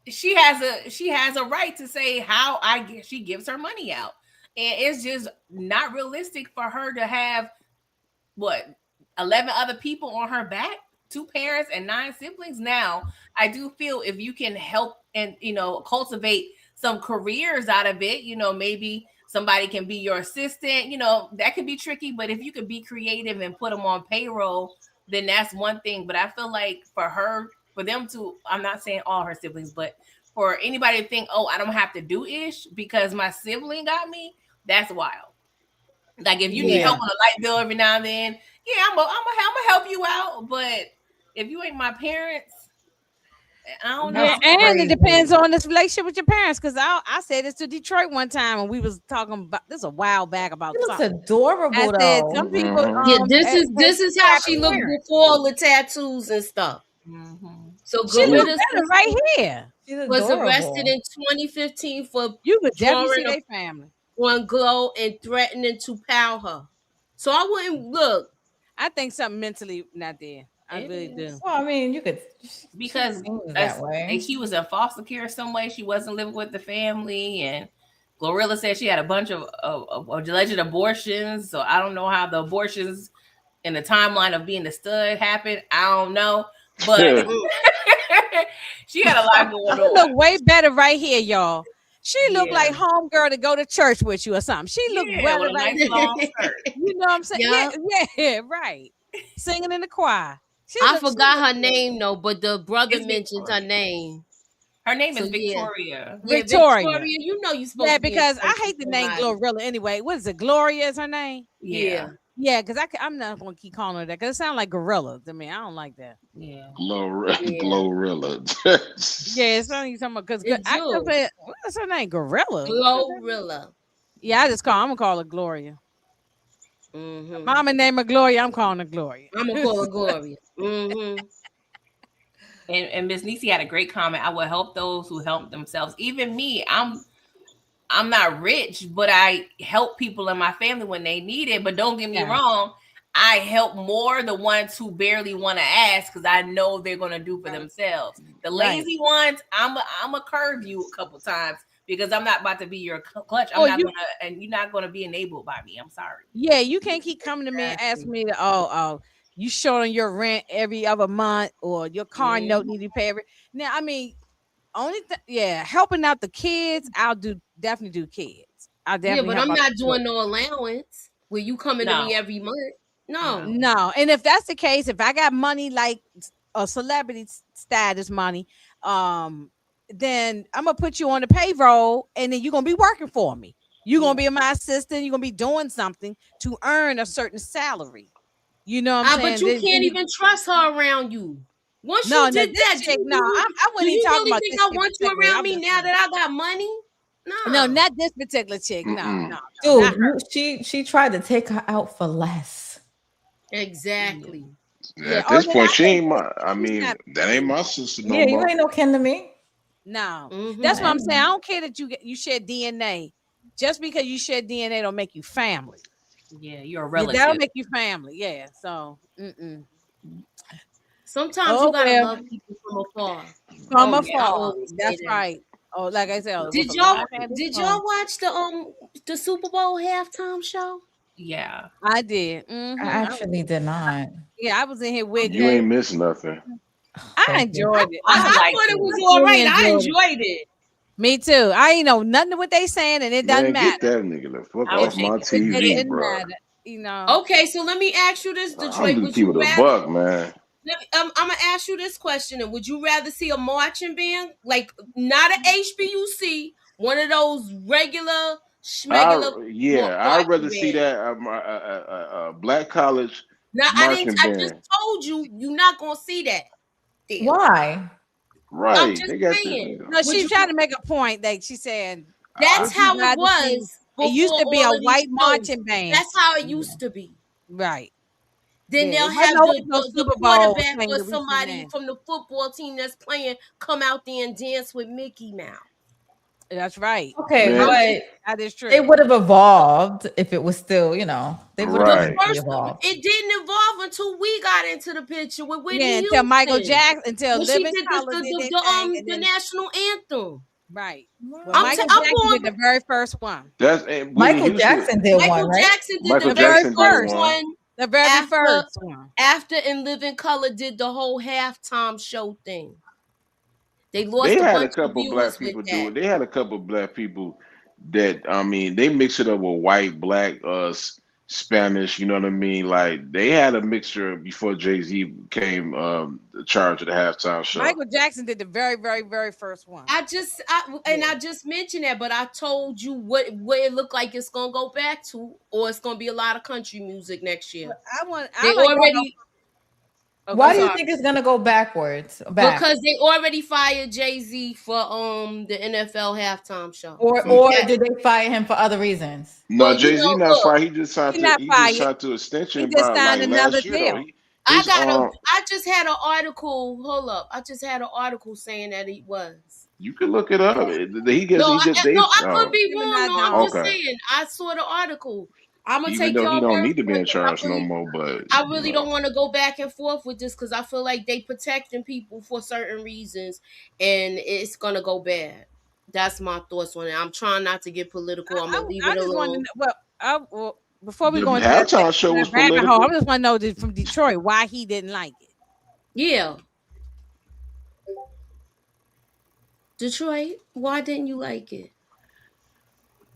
she has a right to say how she gives her money out, and it's just not realistic for her to have 11 other people on her back, 2 parents and 9 siblings. Now, I do feel if you can help and cultivate some careers out of it, maybe somebody can be your assistant, that could be tricky, but if you could be creative and put them on payroll, then that's one thing. But I feel like for them to, I'm not saying all her siblings, but for anybody to think, oh, I don't have to do ish because my sibling got me, that's wild. Like if you need help on a light bill every now and then, I'm gonna help you out. But if you ain't my parents, I don't know. And it depends on this relationship with your parents. Because I said this to Detroit one time, and we was talking about this a while back about. It looks adorable. I said some people. This is how she looked before all the tattoos and stuff. So she looked better right here. Was arrested in 2015 for you could definitely see drawing their family on Glow and threatening to pow her. So I wouldn't look. I think something mentally not there. I really do. Well, I mean, you could, because that way. She was in foster care some way. She wasn't living with the family, and Glorilla said she had a bunch of alleged abortions. So I don't know how the abortions in the timeline of being the stud happened. I don't know, but she had a lot going on. She look way better right here, y'all. She looked like homegirl to go to church with you or something. She looked better right here. You know what I'm saying? Yeah, right. Singing in the choir. I forgot her name though, but the brother mentioned her name. Her name is Victoria. Victoria. You know you supposed to be because I hate the name Glorilla anyway. What is it? Gloria is her name? Yeah. Yeah, because I'm not going to keep calling her that because it sounds like gorilla to me. I don't like that. Yeah. Glorilla. Yeah, it's only something because what's her name? Gorilla. Glorilla. Yeah, I'm gonna call her Gloria. Mm-hmm. Mama name her Gloria. I'm calling her Gloria. I'm gonna call her Gloria. Mm-hmm. And Miss Niecy had a great comment. I will help those who help themselves. Even me, I'm not rich, but I help people in my family when they need it. But don't get me wrong, I help more the ones who barely want to ask because I know they're going to do for themselves. The lazy ones, I'm a curve you a couple times because I'm not about to be your clutch. And you're not going to be enabled by me. I'm sorry. Yeah, you can't keep coming to me and asking me to, you short on your rent every other month or your car note need to pay every. Now, I mean, helping out the kids, I'll definitely do kids. I'll definitely. Yeah, but I'm not doing no allowance where you coming to me every month. No. And if that's the case, if I got money like a celebrity status money, then I'm gonna put you on the payroll, and then you're gonna be working for me. You're gonna be my assistant. You're gonna be doing something to earn a certain salary. You know what I'm saying? But you can't even trust her around you. Once No, you did this that, chick, do I wasn't you even talking really about think this I chick want you particularly. around me now that I got money? No, not this particular chick. No, not Dude, her. she tried to take her out for less. Exactly. At this point, she ain't my. I mean, not- that ain't my sister no Yeah, you more. ain't no kin to me. No, Mm-hmm. that's what I'm saying. I don't care that you share DNA. Just because you share DNA don't make you family. Yeah, you're a Yeah, relative. that'll make you family. Yeah. So, Sometimes you gotta love people from afar. From I afar. always say That's that. right. Oh, like I said, Did y'all watch the Super Bowl halftime show? Yeah, I did. I actually did not. Yeah, I was in here with You ain't missed nothing. I enjoyed it. I thought it was all right. I enjoyed it. Me too. I ain't know nothing of what they saying, and it doesn't Man, matter. get that nigga the fuck It off my TV, didn't bro. matter. You know. Okay, so let me ask you this, I'm Detroit. just Would keep you it a rather? buck, man. I'm gonna ask you this question: and would you rather see a marching band, like not an HBUC, one of those regular schmegular I'd rather marching see bands? that black college Now marching I just band. told you you're not gonna see that. There. Why? Right. I'm just They got saying. this. No, she's trying to make a point that she said That's how it was. It used to be a all of these white shows. marching band. That's how it used to be. Right. Then Yeah, they'll it have wasn't always no the Super Bowl quarterback thing or that we somebody seen from the football team that's playing come out there and dance with Mickey Mouse. That's right. Okay, Man. but that is true. it would have evolved if it was still, they would have Right. evolved. It didn't evolve until we got into the picture with Whitney Yeah, Houston. until Michael Jackson, until when she Living did Color did their thing, and the then national anthem. right. Well, I'm Michael I'm Jackson going. did the very first one. That's Michael Jackson did Michael one, right? Jackson did Michael the very Jackson did first one. one. The very after, first one. After In Living Color did the whole halftime show thing. They lost They a had bunch a couple of black viewers with people do that. it. They had a couple black people that they mix it up with white, black, Spanish. You know what I mean? Like they had a mixture before Jay-Z came charge of the halftime show. Michael Jackson did the very, very, very first one. I just mentioned that, but I told you what it looked like it's gonna go back to, or it's gonna be a lot of country music next year. Why do you think it's gonna go backwards? Because they already fired Jay-Z for the NFL halftime show. Or did they fire him for other reasons? No, Jay-Z not fired. He just signed to extension about like last year though. I just had an article. Hold up. I just had an article saying that he was. You can look it up. I could be wrong. No, I'm just saying. I saw the article. I'm gonna Even take though y'all he don't word need to be for in it, charge no more, but I really don't want to go back and forth with this because I feel like they protecting people for certain reasons, and it's gonna go bad. That's my thoughts on it. I'm trying not to get political. I'm gonna leave it alone. Well, before we the go into halftime show was political. I just want to know from Detroit why he didn't like it. Yeah. Detroit, why didn't you like it?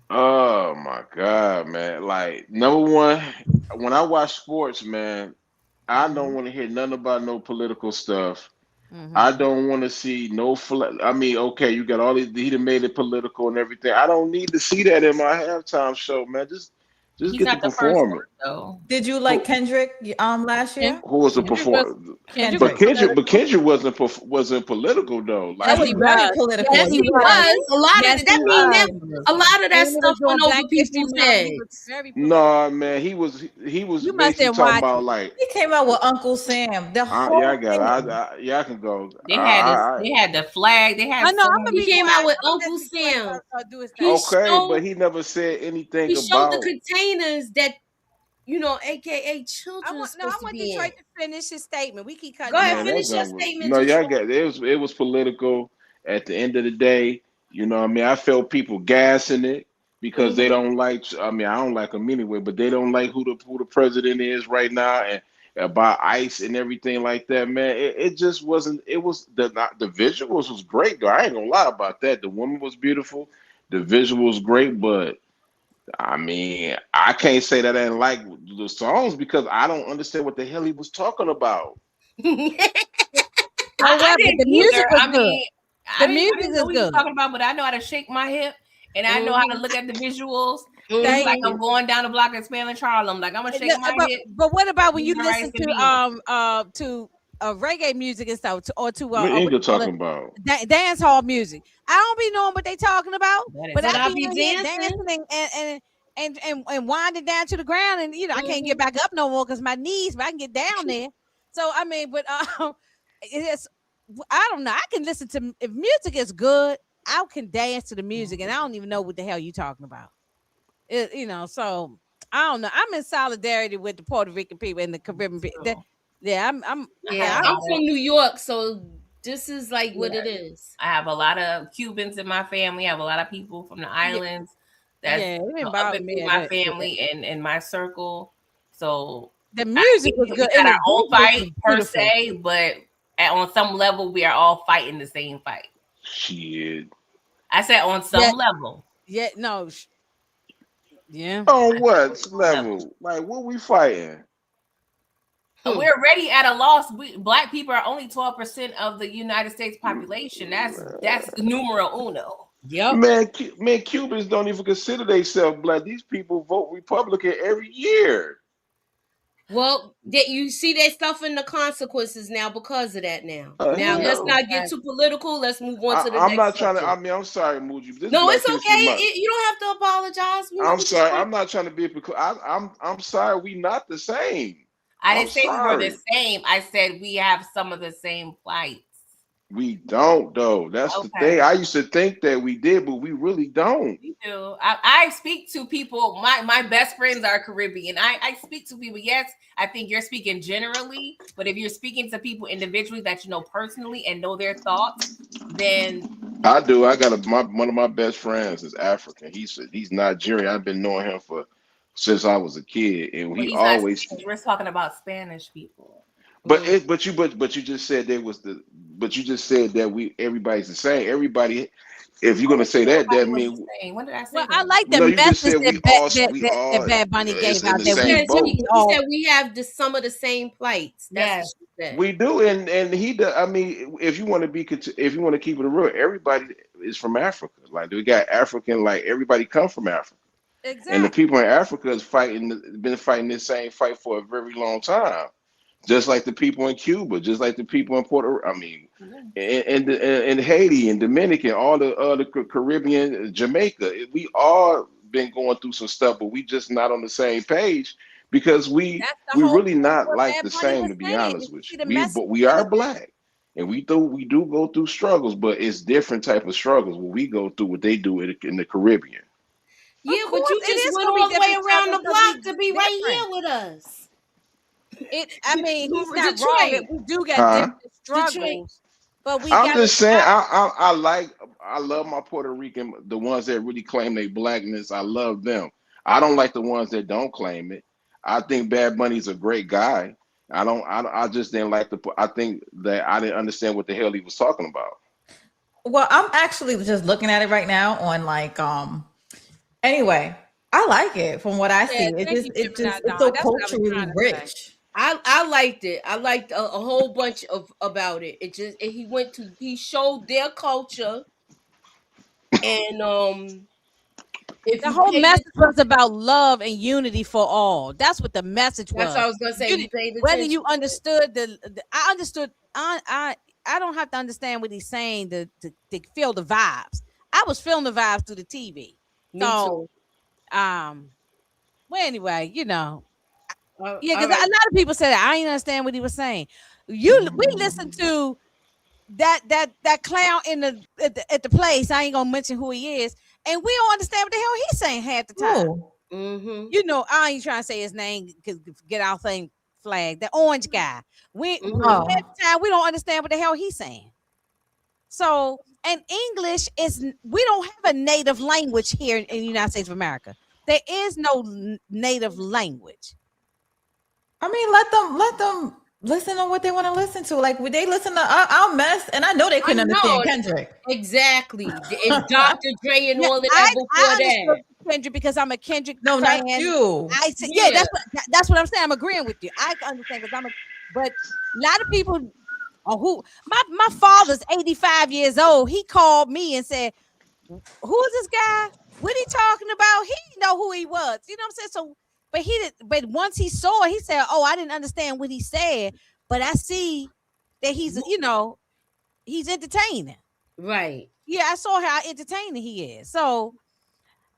Oh my God, man. Like, number one, when I watch sports, man, I don't want to hear nothing about no political stuff. I don't want to see no okay, you got all these, he done made it political and everything. I don't need to see that in my halftime show, man. Just get the performance. Did you like Kendrick last year? Who was the performer? But Kendrick wasn't political though. Like That was very political. Yes, he was. A lot of that stuff went over people's heads. No, man, he was basically talking about like he came out with Uncle Sam. The whole I can go. They had the flag. They had. He came out with Uncle Sam. But he never said anything He showed about the containers that, AKA children. I want Detroit to finish his statement. We keep cutting. Go ahead, finish your statement. No, y'all got it was political. At the end of the day, you know what I mean? I felt people gassing it because they don't like. I don't like them anyway, but they don't like who the president is right now and about ICE and everything like that, man. It just wasn't. It was the visuals was great though. I ain't gonna lie about that. The woman was beautiful. The visuals great, but I can't say that I didn't like the songs because I don't understand what the hell he was talking about. I didn't the music either. was good. The music is is what you're good. talking about, but I know how to shake my hip and I know how to look at the visuals. It's like I'm going down the block in Spanish Harlem. Like I'm gonna shake my hip. But what about when you listen to reggae music and stuff, or to What Inga talking about? Dance hall music. I don't be knowing what they talking about, but But I I be be in here dancing. dancing and winding down to the ground, and I can't get back up no more because my knees, but I can get down there. So I mean, but it's I don't know. I can listen to, if music is good, I can dance to the music, and I don't even know what the hell you talking about. So I don't know. I'm in solidarity with the Puerto Rican people and the Caribbean people. I'm I'm from New York, so this is like what it is. I have a lot of Cubans in my family. I have a lot of people from the islands. That's up and through my family and my circle. So the music was good. We got our own fight per se, but on some level, we are all fighting the same fight. Shit. I said on some level. Yeah, no. Yeah. On what level? Like, what we fighting? We're already at a loss. Black people are only 12% of the United States population. That's numero uno. Yep. Man, Cubans don't even consider themselves black. These people vote Republican every year. Well, you see they suffering the consequences now because of that. Now let's not get too political. Let's move on to the next. I'm not trying to. I mean, I'm sorry, Mooji. No, it's okay. You don't have to apologize. I'm sorry. I'm not trying to be. I'm sorry. We not the same. I didn't say we were the same. I said we have some of the same plights. We don't, though. That's the thing. I used to think that we did, but we really don't. We do. I speak to people. My best friends are Caribbean. I speak to people. Yes, I think you're speaking generally, but if you're speaking to people individually that you know personally and know their thoughts, then I do. I got one of my best friends is African. He's Nigerian. I've been knowing him since I was a kid, and he always. We're talking about Spanish people. But you just said you just said that everybody's the same. Everybody, if you're gonna say that means. When did I say well, that? I like the message that Bad Bunny gave out there. He said we have some of the same plights. That's what she said. We do, and he does. I mean, if you want to keep it real, everybody is from Africa. Like we got African, like everybody comes from Africa. Exactly. And the people in Africa been fighting this same fight for a very long time. Just like the people in Cuba, just like the people in in Haiti and Dominican, all the other Caribbean, Jamaica, we all been going through some stuff, but we just not on the same page because we really not like the same, to be honest with you. But we are black, and we do go through struggles, but it's different type of struggles when we go through what they do in the Caribbean. Yeah, but you just went all the way around the block to be right here with us. I mean, he's not wrong. We do got different struggles, but I'm just saying. I love my Puerto Rican, the ones that really claim their blackness. I love them. I don't like the ones that don't claim it. I think Bad Bunny's a great guy. I just didn't like I think that I didn't understand what the hell he was talking about. Well, I'm actually just looking at it right now on Anyway, I like it from what I see. It's so culturally rich. I liked it. I liked a whole bunch about it. He showed their culture, and the whole message was about love and unity for all. That's what the message was. That's what I was gonna say. Whether you understood I understood. I don't have to understand what he's saying to feel the vibes. I was feeling the vibes through the TV. Me too. Well, anyway, yeah, because a lot of people said that. I didn't understand what he was saying. We listened to that clown at the place. I ain't gonna mention who he is, and we don't understand what the hell he's saying half the time. Mm-hmm. I ain't trying to say his name because get our thing flagged. The orange guy. Half the time we don't understand what the hell he's saying. So, and English we don't have a native language here in the United States of America. There is no native language. I mean, let them listen to what they want to listen to. Like, would they listen to our mess? And I know they couldn't understand Kendrick. Exactly. And Dr. Dre and all of that before that. Kendrick, because I'm a Kendrick. No, fan. not you. I said, yeah, that's what I'm saying. I'm agreeing with you. I understand because but a lot of people my father's 85 years old. He called me and said, "Who is this guy? What he talking about?" He didn't know who he was. You know what I'm saying? So. But once he saw it, he said, "Oh, I didn't understand what he said, but I see that he's he's entertaining. Right. Yeah, I saw how entertaining he is. So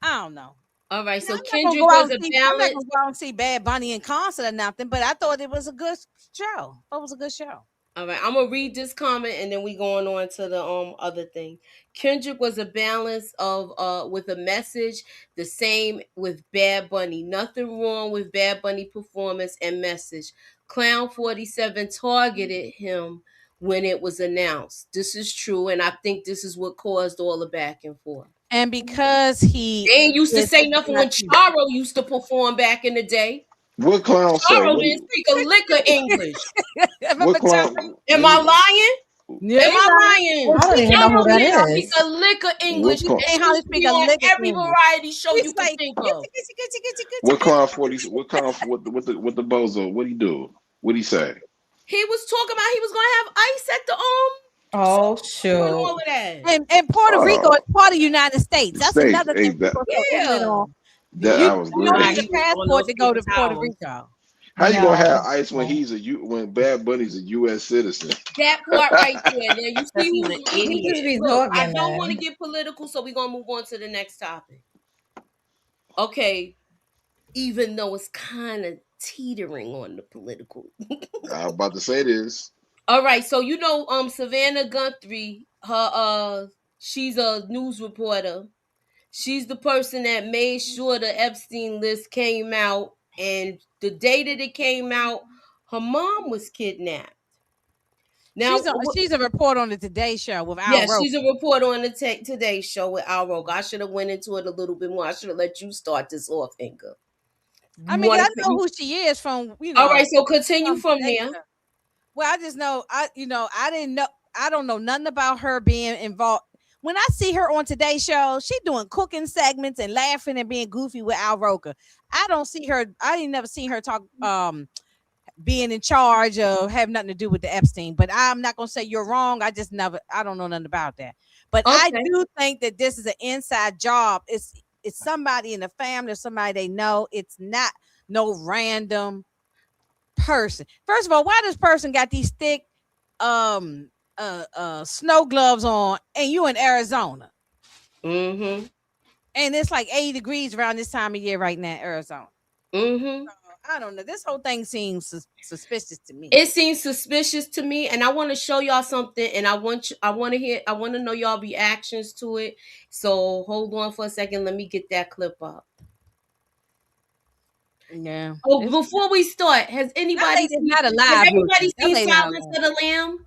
I don't know. All right, so I'm Kendrick not was a gonna balance. go out and see Bad Bunny in concert or nothing, but I thought it was a good show. It was a good show. All right, I'm gonna read this comment and then we going on to the other thing. Kendrick was a balance of with a message, the same with Bad Bunny. Nothing wrong with Bad Bunny performance and message. Clown 47 targeted him when it was announced. This is true, and I think this is what caused all the back and forth. And because he ain't used to say nothing when Charo used to perform back in the day. What clown say? Charo didn't speak a lick of English. What clown? Am I lying? Yeah, Am I lying? I don't even know who that Charo is. didn't speak a lick of English. What And how to speak a lick of every variety show you can think of. What clown 40? What clown with the bozo? What he do? What he say? He was talking about he was gonna have ice at the Oh shoot! And Puerto Rico is part of the United States. That's States, another thing. that- people so ignorant on. That I was You don't great. need a passport to go to Puerto Rico. How you gonna have ice when when Bad Bunny's a U.S. citizen? That part right there. Now you see who's an He just be idiot. Look, I talking, don't man. want to get political, so we're gonna move on to the next topic. Okay, even though it's kind of teetering on the political. I was about to say this. All right, so Savannah Guthrie, she's a news reporter. She's the person that made sure the Epstein list came out, and the day that it came out, her mom was kidnapped. Now she's a reporter on the Today Show with Al yes, Roker. she's a reporter on the Today Show with Al Roker. I should have went into it a little bit more. I should have let you start this off, Inga. I mean, I know who she is from. All right, so continue from there. Well, I just know I didn't know. I don't know nothing about her being involved. When I see her on Today's Show, she doing cooking segments and laughing and being goofy with Al Roker. I don't see her. I ain't never seen her talk being in charge of have nothing to do with the Epstein. But I'm not gonna say you're wrong. I don't know nothing about that. But I do think that this is an inside job. It's somebody in the family or somebody they know. It's not no random person. First of all, why this person got these thick snow gloves on and you in Arizona? Mm-hmm. And it's like 80 degrees around this time of year right now in Arizona. Mm-hmm. So, I don't know. This whole thing seems suspicious to me. It seems suspicious to me, and I want to show y'all something, and I want to know y'all reactions to it. So hold on for a second. Let me get that clip up. Yeah. Oh, before we start, has anybody seen Silence of the Lamb?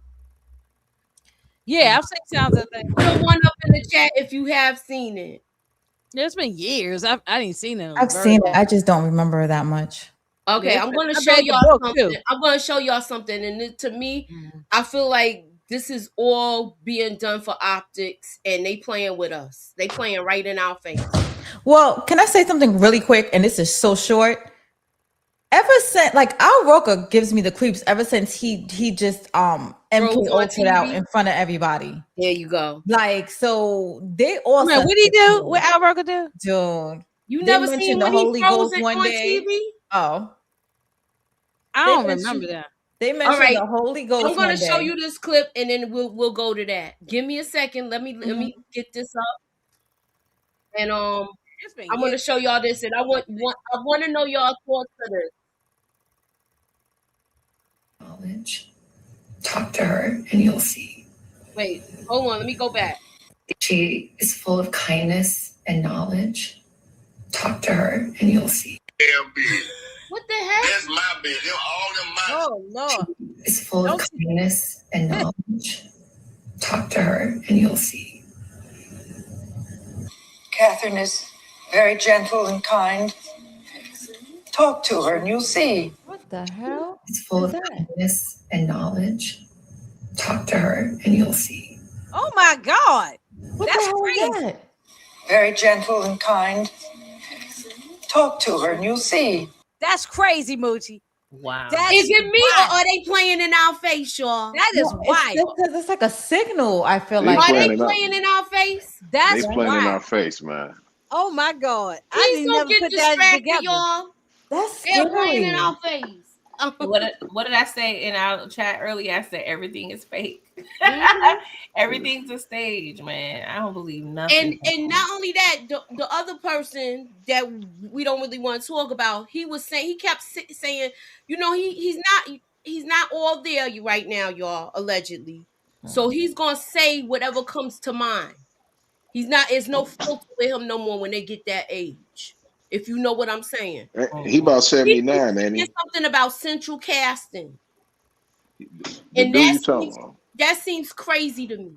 Yeah, I've seen Silence of the Lamb. Put one up in the chat if you have seen it. It's been years. I didn't seen it. I've seen it. I just don't remember that much. Okay, Yeah, I'm going to I show read the y'all book, something. too. I'm going to show y'all something, and to me, I feel like this is all being done for optics, and they playing with us. They playing right in our face. Well, can I say something really quick? And this is so short. Ever since, like, Al Roker gives me the creeps. Ever since he just MK ulted out in front of everybody. There you go. Like, so they all. Man, what did he do? What Al Roker do? Dude, you they never mentioned seen the when he Holy froze Ghost it one on day. TV? Oh, I They don't mentioned- remember that. They mentioned All right. the Holy Ghost. I'm going to one show day. you this clip, and then we'll go to that. Give me a second. Let me get this up, and I'm going to show y'all this, and I want to know y'all thoughts of this. Knowledge. Talk to her and you'll see. Wait, hold on. Let me go back. She is full of kindness and knowledge. Talk to her and you'll see. What the heck? That's my bed. Oh, Lord. She is full of kindness and knowledge. Talk to her and you'll see. Catherine is very gentle and kind. Talk to her and you'll see. What the hell? She's full of kindness and knowledge. Talk to her and you'll see. Oh my God. What That's the hell crazy. is that? Very gentle and kind. Talk to her and you'll see. That's crazy, Moochie. Wow. That's Is it me wild. or are they playing in our face, y'all? That is wild. It's like a signal. I feel They like. Are they playing it out. playing in our face? That's They playing in our wild. face, man. Oh my God. I Please didn't don't never get put that distracted, together. y'all. That's They're playing scary. in our face. What did I say in our chat earlier? I said everything is fake. Everything's a stage, man. I don't believe nothing. And not only that, the other person that we don't really want to talk about, he kept saying, he's not all there right now, y'all, allegedly. So he's gonna say whatever comes to mind. It's no filter with him no more when they get that age. If you know what I'm saying. He about 79, ain't he? There's something about central casting. The dude you talking about? That seems crazy to me.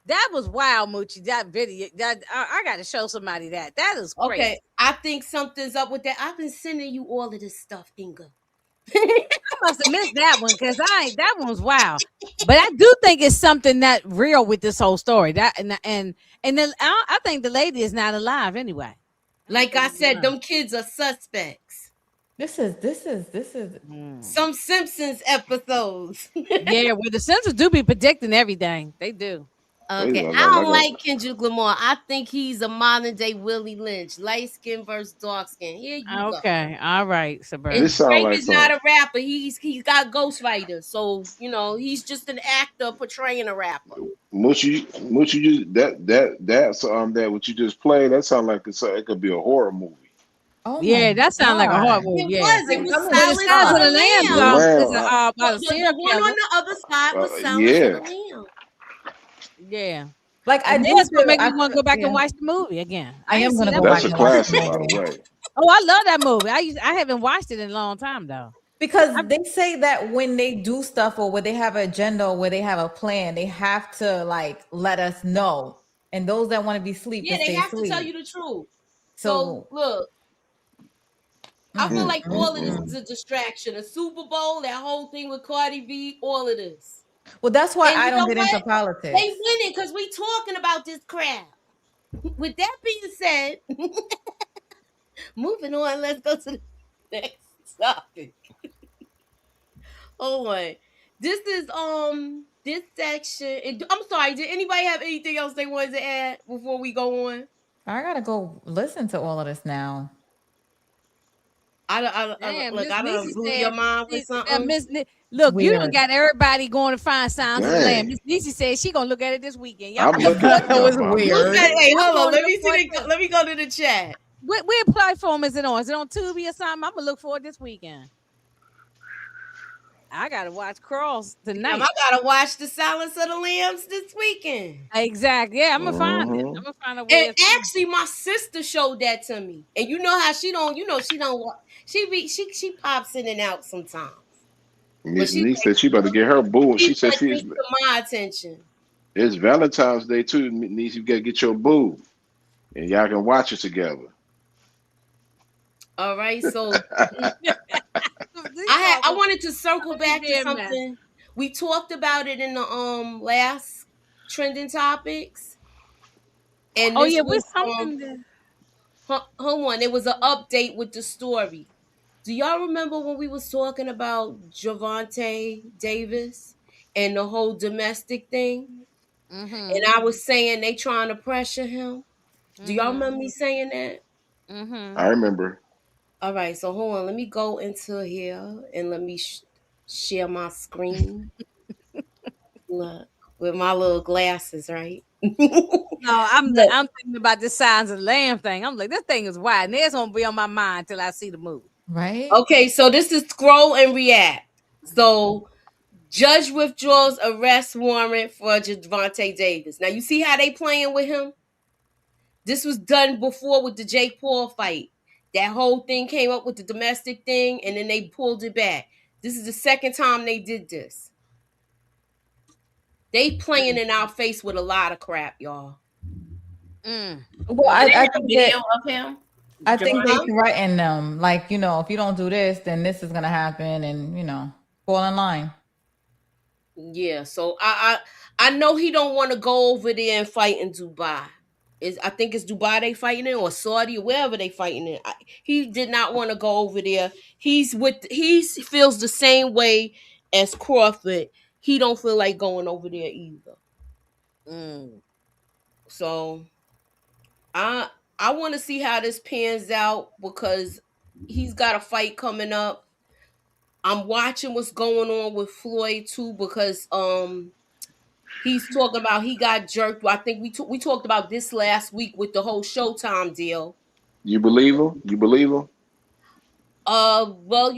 That was wild, Moochie. That video, I got to show somebody that. That is crazy. Okay, I think something's up with that. I've been sending you all of this stuff, Inga. I must have missed that one because that one was wild. But I do think it's something that real with this whole story. That and then I think the lady is not alive anyway. Like I said, them kids are suspects. This is some Simpsons episodes. Yeah, well, the Simpsons do be predicting everything. They do. Okay, I don't like Kendrick Lamar. I think he's a modern day Willie Lynch, light skin versus dark skin. Here you go. Okay, all right, And Drake is not a rapper. He's got ghostwriters, so he's just an actor portraying a rapper. Moochie, that what you just played. That sounds like it could be a horror movie. Oh yeah, that sounds like a horror movie. Yeah, it was Silence of the Lambs. About a serial one killer. on the other side was Silence yeah. of the Lambs. Yeah. Like and that's what make me want to go back and watch the movie again. I am gonna go That's back a and watch classic, the by movie. the way. Oh, I love that movie. I haven't watched it in a long time though. Because they say that when they do stuff or when they have an agenda or where they have a plan, they have to like let us know. And those that want to be asleep, Yeah, they have to tell you the truth. So look, I feel like all of this is a distraction. A Super Bowl, that whole thing with Cardi B, all of this. Well, that's why And I you don't know get into what? politics. They winning because we talking about this crap. With that being said, moving on, let's go to the next topic. Oh my. This is this section. I'm sorry, did anybody have anything else they wanted to add before we go on? I gotta go listen to all of this now. I don't blew your mind with something. Look, you done got everybody going to find Sounds of the Lamb. Miss Niecy said she gonna look at it this weekend. Y'all that was weird. Hey, hold on. Let me go to the chat. What platform is it on? Is it on Tubi or something? I'm gonna look for it this weekend. I gotta watch Cross tonight. I gotta watch the Silence of the Lambs this weekend. Exactly. Yeah, I'm gonna find it. I'm gonna find a way. And actually, my sister showed that to me. And you know how she don't. She pops in and out sometimes. Miss Niece said she about to get her boo. She said she's my attention. It's Valentine's Day too, Niece. You gotta get your boo, and y'all can watch it together. All right, so I wanted to circle back to something. We talked about it in the last trending topics. And with something. Hold on, it was an update with the story. Do y'all remember when we was talking about Javante Davis and the whole domestic thing? Mm-hmm. And I was saying they trying to pressure him. Do y'all remember me saying that? Mm-hmm. I remember. All right, so hold on. Let me go into here and let me share my screen. Look, with my little glasses, right? No, I'm thinking about this Signs of the Lamb thing. I'm like, this thing is wide, and it's gonna be on my mind till I see the movie. Right. Okay, so this is scroll and react. So judge withdraws arrest warrant for Javante Davis. Now you see how they playing with him? This was done before with the Jake Paul fight. That whole thing came up with the domestic thing, and then they pulled it back. This is the second time they did this. They playing in our face with a lot of crap, y'all. Well, I think video of him. I think they threaten them, like, if you don't do this, then this is gonna happen, and fall in line. Yeah, so I know he don't want to go over there and fight in Dubai. I think it's Dubai they fighting in, or Saudi, or wherever they fighting in. He did not want to go over there. He feels the same way as Crawford. He don't feel like going over there either. So I want to see how this pans out because he's got a fight coming up. I'm watching what's going on with Floyd too because he's talking about he got jerked. I think we talked about this last week with the whole Showtime deal. You believe him? You believe him? Well,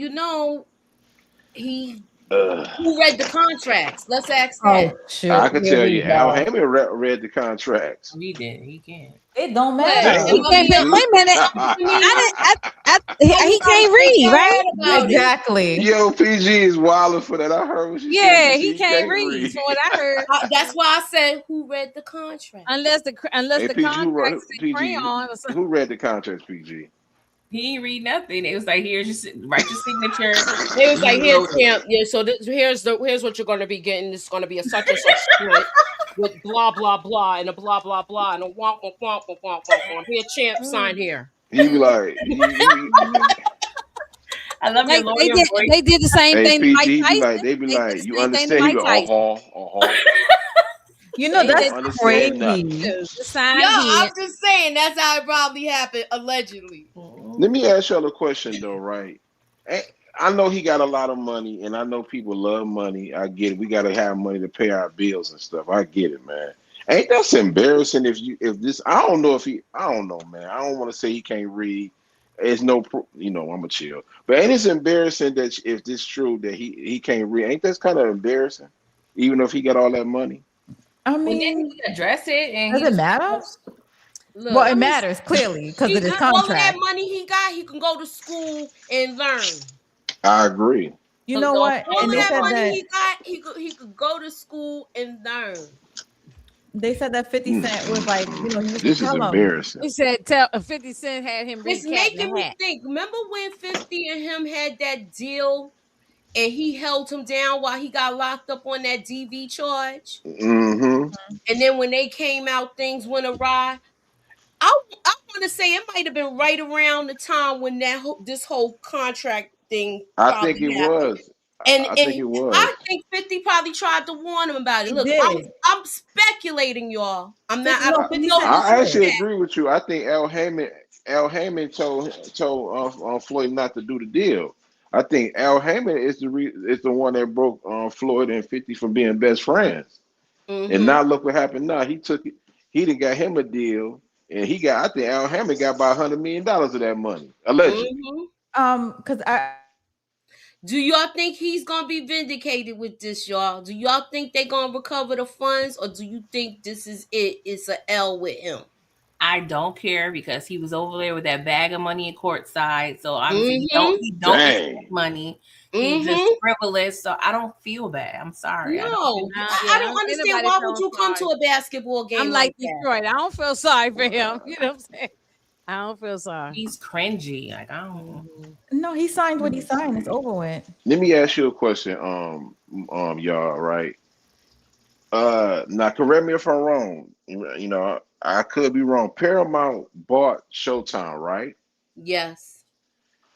he who read the contracts? Let's ask Oh, that. shoot. I can Here tell we you, Al go. Hammond read the contracts. He did. He can't. It don't Wait matter. a minute. He can't read, right? Exactly. Yo, PG is wilding for that. I heard what she said. Yeah, She he can't read. From what I heard, That's why I said who read the contract. unless the Hey, contract PG, is in crayon or something. who read the contracts, PG? He ain't read nothing. It was like, here's your write your signature. It was like, here's Camp. Yeah, so here's what you're gonna be getting. This is gonna be a such and such split with blah blah blah and a blah blah blah and a womp womp womp womp womp womp. Here, Champ, sign here. He be like, I love your lawyer voice. They did the same hey, thing to Mike PG, Tyson. they be like, did you the same thing to understand? He be Mike like, You know, They that's did- crazy. The sign Yo, here. I'm just saying that's how it probably happened, allegedly. Let me ask y'all a question though, right? I know he got a lot of money, and I know people love money. I get it. We gotta have money to pay our bills and stuff. I get it, man. Ain't that embarrassing if this? I don't know, man. I don't want to say he can't read. It's no, I'm gonna chill. But ain't it embarrassing that if this true that he can't read? Ain't that kind of embarrassing? Even if he got all that money. I Well, then mean, he address it, and does it matter? Look, Well, it matters clearly because he of his got all of that contract. money he got, he can go to school and learn. I agree. You know what? All And of they that said money that he got, he could go to school and learn. they said that 50 Cent was like, he used to This is tell him. embarrassing. He said 50 Cent had him read It's Cat in making the me Hat. think. Remember when 50 and him had that deal and he held him down while he got locked up on that DV charge? Mm-hmm. And then when they came out, things went awry. I want to say it might have been right around the time when this whole contract thing I probably think it happened. was. And I think it was. I think 50 probably tried to warn him about it. He Look, did. I'm speculating, y'all. I'm not. No, I 50 don't Cent know. I actually did. agree with you. I think Al Hammond told Floyd not to do the deal. I think Al Hammond is the one that broke Floyd and 50 from being best friends. And now look what happened. Now he took it. He didn't got him a deal, and he got. I think Al Hammond got about $100 million of that money allegedly. Because Do y'all think he's gonna be vindicated with this, y'all? Do y'all think they're gonna recover the funds, or do you think this is it? It's a L with him. I don't care because he was over there with that bag of money in courtside. So obviously he don't expect money. He's just frivolous. So I don't feel bad. I'm sorry. No, I I don't understand. Why would you come to a basketball game? I'm like that? Detroit. I don't feel sorry for him. You know what I'm saying? I don't feel sorry. He's cringy. Like I don't. No, he signed what he signed. It's over with. Let me ask you a question, y'all. Right? Now correct me if I'm wrong. You know, I could be wrong. Paramount bought Showtime, right? Yes.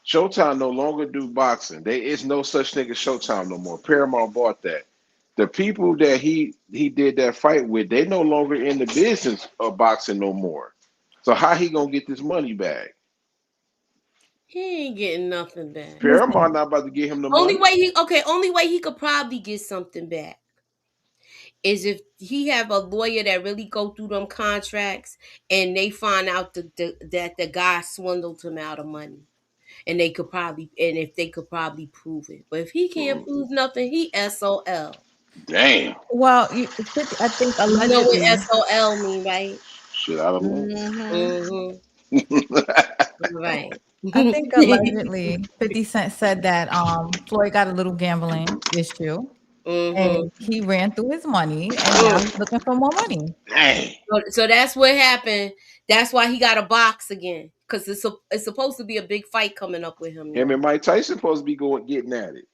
Showtime no longer do boxing. There is no such thing as Showtime no more. Paramount bought that. The people that he did that fight with, they no longer in the business of boxing no more. So how he gonna get this money back? He ain't getting nothing back. Paramount not about to give him the money. Only way he could probably get something back is if he have a lawyer that really go through them contracts and they find out that the guy swindled him out of money. And if they could probably prove it. But if he can't prove nothing, he SOL. Damn. Well, I think allegedly. You know what SOL mean, right? Shit, I don't know. Right. I think allegedly 50 Cent said that Floyd got a little gambling issue. And he ran through his money and now he's looking for more money. Dang. So that's what happened. That's why he got a box again. Because it's supposed to be a big fight coming up with him. Him and Mike Tyson supposed to be getting at it.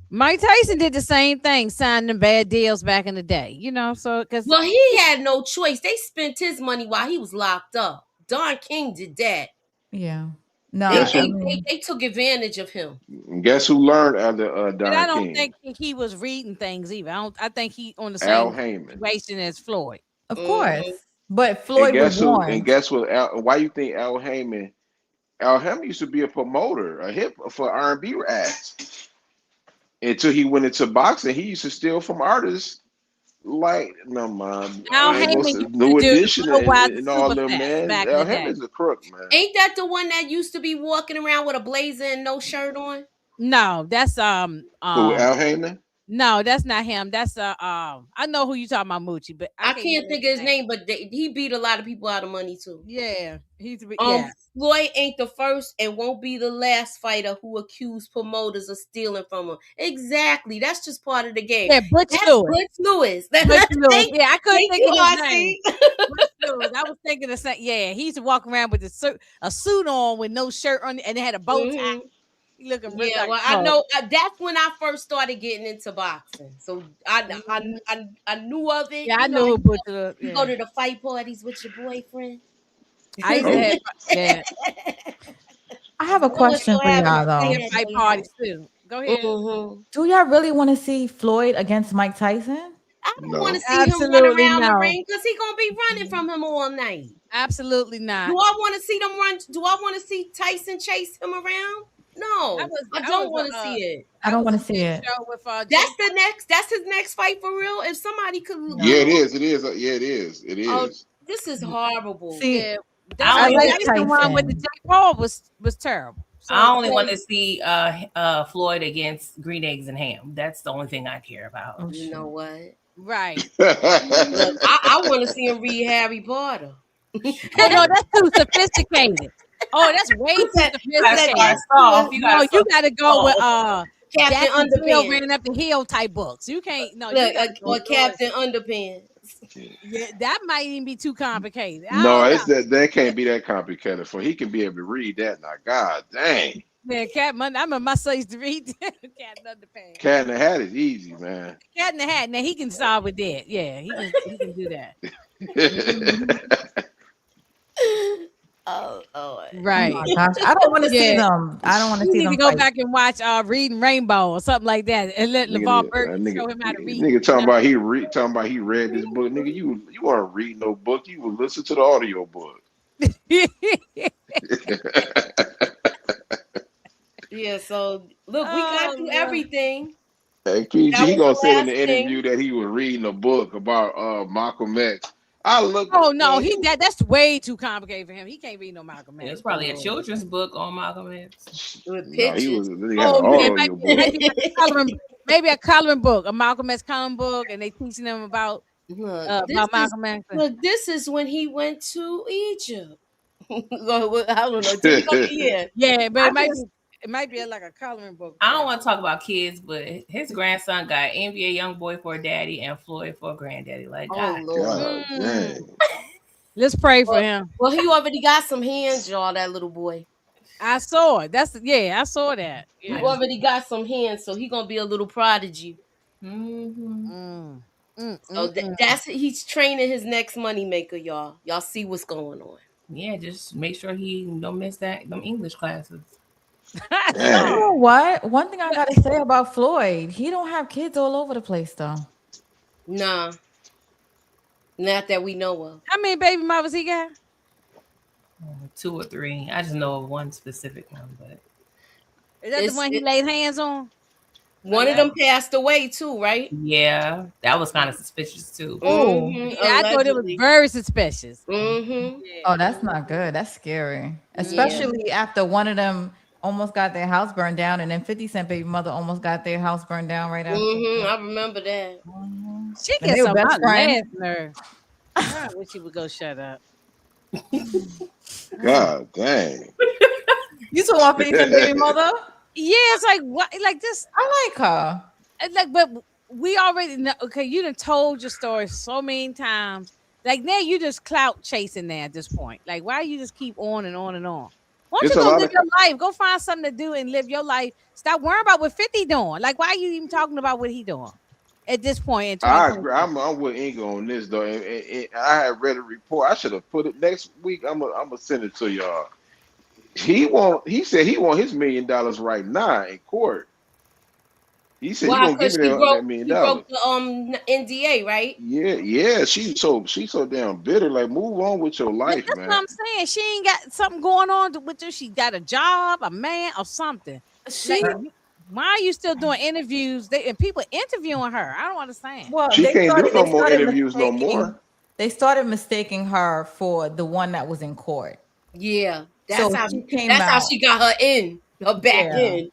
Mike Tyson did the same thing, signed them bad deals back in the day. You know, so well, he had no choice. They spent his money while he was locked up. Don King did that. Yeah. No, they took advantage of him. Guess who learned under Don King? But I don't think he was reading things either. I think he on the Al same Hammond situation as Floyd. Of course. But Floyd was warned. And guess what? Why you think Al Hammond used to be a promoter, a hip for R&B acts. until he went into boxing. He used to steal from artists like no man, Al Heyman used to New do Edition Worldwide and all them Superfest man. back in Al the day. Heyman's a crook, man. Ain't that the one that used to be walking around with a blazer and no shirt on? No, that's Who Al Heyman? no, that's not him. That's I know who you talking about, Moochie, but I can't can't think of his name, but he beat a lot of people out of money too. Yeah, he's yeah. Floyd ain't the first and won't be the last fighter who accused promoters of stealing from him. Exactly, that's just part of the game. Yeah, Butch Lewis. Butch Lewis. Butch Lewis. Yeah, I couldn't think of his RC. name. Butch Lewis. I was thinking the same. Yeah, he used to walk around with a suit on with no shirt on, and they had a bow tie. He looking really Yeah, like well, I know that's when I first started getting into boxing. So I knew of it. Yeah, I knew who Butch Lewis. You go to the fight parties with your boyfriend. I used to have, yeah. I have a question for y'all though. Fight parties too. Go ahead. Do y'all really want to see Floyd against Mike Tyson? I don't want to see Absolutely him run around no. the ring because he's gonna be running from him all night. Absolutely not. Do I want to see them run? Do I want to see Tyson chase him around? No, I don't want to see it. I don't want to see it. That's the next. That's his next fight for real. If somebody could, Yeah, it is. It is. Yeah, it is. It is. Oh, this is horrible. See, Yeah, I like the one with the Tyson. Jake Paul was terrible. So I only want to see Floyd against Green Eggs and Ham. That's the only thing I care about. You know what? Right. Look, I want to see him read Harry Potter. Oh no, that's too sophisticated. Oh, that's way too sophisticated. You got to go with Captain Underpants. Ran up the hill type books. You can't. No, Look, you or Captain Underpants. Yeah, that might even be too complicated. No, it's that can't be that complicated. For he can be able to read that. Now, God dang. Yeah, Cat. I remember my son used to read Cat Underpants. Cat in the Hat is easy, man. Cat in the Hat. Now he can solve with that. Yeah, he can do that. Oh, right. Oh my gosh, I don't want to see them. I don't want to You see need them. to go fight. back and watch Reading Rainbow or something like that, and let LeVar Burton show him how to read. Nigga talking about he read this book. Nigga, you weren't reading no book. You would listen to the audio book. Yeah, so look, we got through everything. Hey, PG, That he was gonna the say in the last thing. interview that he was reading a book about Malcolm X. I look. Oh no, that's way too complicated for him. He can't read no Malcolm X. It's probably a children's book on Malcolm X. With No, pictures. he had an yeah, audio book. maybe a coloring book, a Malcolm X coloring book, and they teaching them about Malcolm X. Look, this is when he went to Egypt. I don't know. Did he go to here? Yeah, but it might be like a coloring book. I don't want to talk about kids, but his grandson got NBA YoungBoy for a daddy and Floyd for a granddaddy. Like, God, God dang. Let's pray for him. Well, he already got some hands, y'all. That little boy. I saw it. I saw that. He already got some hands, so he gonna be a little prodigy. Mm-hmm. So that's he's training his next money maker, y'all. Y'all see what's going on. Yeah, just make sure he don't miss them English classes. You know what? One thing I gotta say about Floyd, he don't have kids all over the place though. Nah, not that we know of. How many baby mothers he got? 2 or 3. I just know of one specific one, but Is that the one he laid hands on? One of them passed away too, right? yeah, that was kind of suspicious too. Oh, Mhm, yeah, I thought it was allegedly. very suspicious. Mm-hmm. Oh, that's not good. That's scary. Especially after one of them almost got their house burned down, and then 50 Cent baby mother almost got their house burned down right after. I remember that. She And gets they were on best my friends. last nerve. I wish he would go shut up. God dang. You talking about 50 Cent baby mother? Yeah, it's like what? Like this. I like her. It's like, but we already know. Okay, you done told your story so many times. Like now, you just clout chasing there at this point. Like, why you just keep on and on and on? Why don't It's you a go lot live of- your life? Go find something to do and live your life. Stop worrying about what 50 doing. Like, why are you even talking about what he doing at this point? In I 2020? agree. I'm with Ingo on this though. And I had read a report. I should have put it next week. I'm gonna send it to y'all. He said he want his $1 million right now in court. He said Why? he gonna Because give me she that broke, $1 million. she broke the NDA, right? Yeah. She's so damn bitter. Like, move on with your life, That's man. what I'm saying. She ain't got something going on with her. She got a job, a man, or something. She Like, Why are you still doing interviews? And people interviewing her. I don't understand. Well, She can't do no more interviews no more. They started mistaking her for the one that was in court. Yeah, So that's how she came that's how out. she got her back in.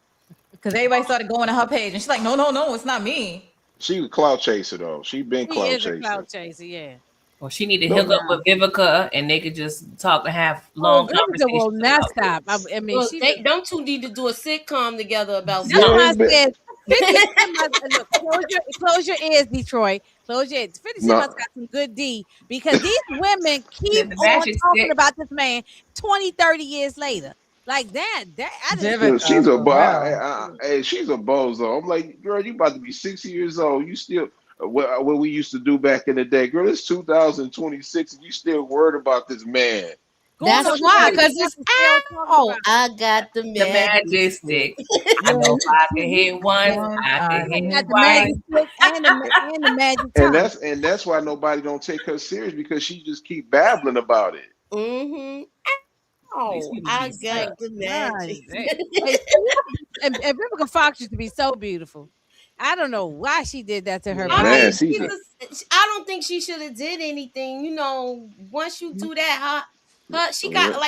Because everybody started going to her page, and she's like, no, it's not me. She a clout chaser though. She been She clout is a chaser. clout chaser, yeah. Well, she need to No. hook up with Vivica, and they could just talk and have Oh, long Vivica conversations. will not about stop. this. I mean, Well, she them two need to do a sitcom together about That's why I something. said 50 Cent must, look, close your ears, Detroit. Close your ears. 50 Cent No. must got some good D because these women keep The on magic talking stick. about this man 20, 30 years later. Like that I just Dude, she's a hey, she's a bozo. I'm like, girl, you about to be 60 years old. You still what we used to do back in the day, girl. It's 2026, and you still worried about this man. That's why, because it's I got the The magic stick. I know if I can hit one, I can hit got the twice. magic stick and the magic tongue. And that's why nobody don't take her serious because she just keep babbling about it. Mm-hmm. Oh, I got the magic. And Vivica Fox used to be so beautiful. I don't know why she did that to her. I Man, mean, I don't think she should have did anything. You know, once you do that, she got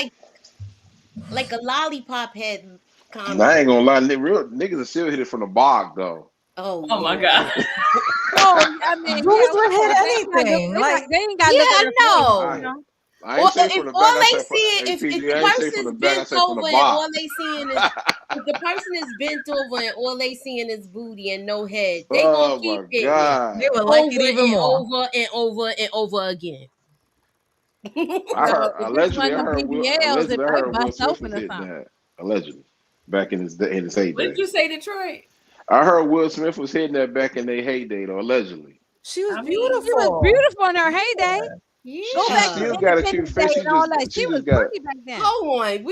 like a lollipop head kind I of. ain't gonna lie, real niggas will still hit it from the bog though. Oh my god. Oh, I mean, Dudes would hit anything. Like they ain't got Yeah, no. I ain't say from the back. All I they said from see if APG, the I ain't say person from the is back. I bent said from over the and bog. all they seeing is if the person is bent over and all they seeing is booty and no head, they gonna Oh keep my hitting God. it They would like it even and more. over and over and over again. I heard If this allegedly. one I of heard them Will, BBLs, allegedly. I they heard Will bust Smith open was or hitting something. that allegedly back in his What heyday. did you say, Detroit? I heard Will Smith was hitting that back in their heyday though, allegedly. She was Beautiful. She was beautiful in her heyday. Yeah. Go back Still to got a cute Independence face. Day She and all just that. She was got. pretty back then. Hold on, let me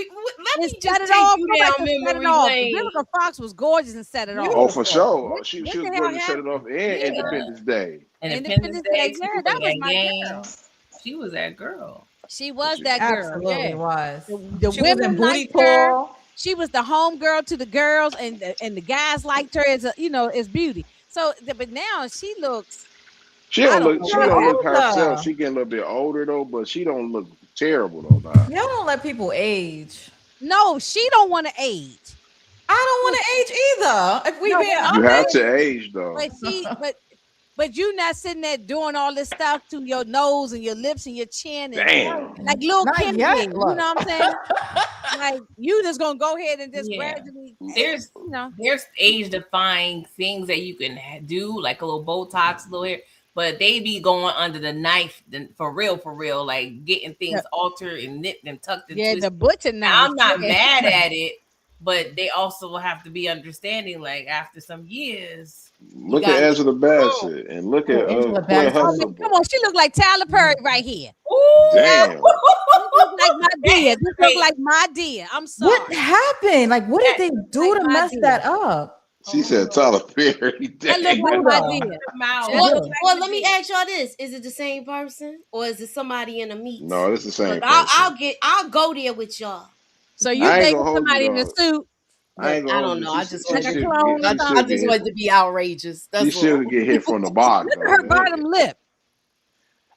just Set it take off. you Go back down to Set It memory Off. lane. Vivica Fox was gorgeous and Set It Off. Oh, for sure. What She the was hell going to set it off and Independence Day. Independence Day, yeah, that was my game. girl. She was that girl. She was that girl. Absolutely Yeah. was. The She was in women Booty liked her. Call. She was the home girl to the girls, and the guys liked her as as beauty. So, but now she looks. She don't look. She don't look older. herself. She getting a little bit older though, but she don't look terrible though. Now. Y'all don't let people age. No, she don't want to age. I don't want to age either. If we being You honest. have to age though. But you not sitting there doing all this stuff to your nose and your lips and your chin and Damn. like Lil Not Kim yet, did. You know look. what I'm saying? Like you just gonna go ahead and just gradually. There's age defying things that you can do, like a little Botox, a little hair, but they be going under the knife for real, like getting things altered and nipped and tucked and twisted. The butcher knife. I'm not mad at it, but they also have to be understanding, like after some years. Look at Angela Bassett and look at Claire Huxtable. Come on, she look like Tyler Perry right here. Damn. This look like my dear. This look like my dear. I'm sorry. What happened? Like, what did they do to mess that up? She said Tyler Perry. That look like my dear. Well, let me ask y'all this: is it the same person or is it somebody in a meet? No, it's the same. Look, I'll go there with y'all. So you think somebody in a suit? I don't know. I just wanted to be outrageous. That's she should get hit from the bottom. Look at her bottom lip.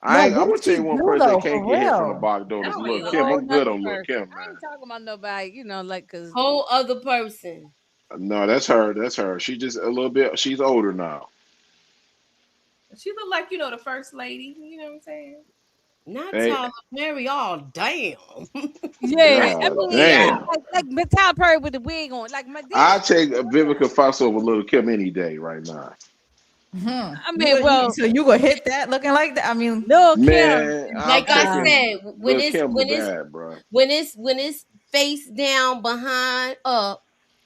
I'm gonna tell you one person that can't get hit from the bottom though. Is Lil' Kim. I'm good on Lil' Kim, I man. ain't talking about nobody, like cause whole other person. No, that's her. That's her. She just a little bit. She's older now. She look like the first lady. You know what I'm saying? Not Tyler Perry. Oh damn. Yeah, God, I mean, damn. like Tyler Perry with the wig on, like my. I take Vivica Fox over Lil' Kim any day right now. I mean, so you gonna hit that looking like that? I mean, Lil' Kim. Man, Like I said, when it's face down, behind up,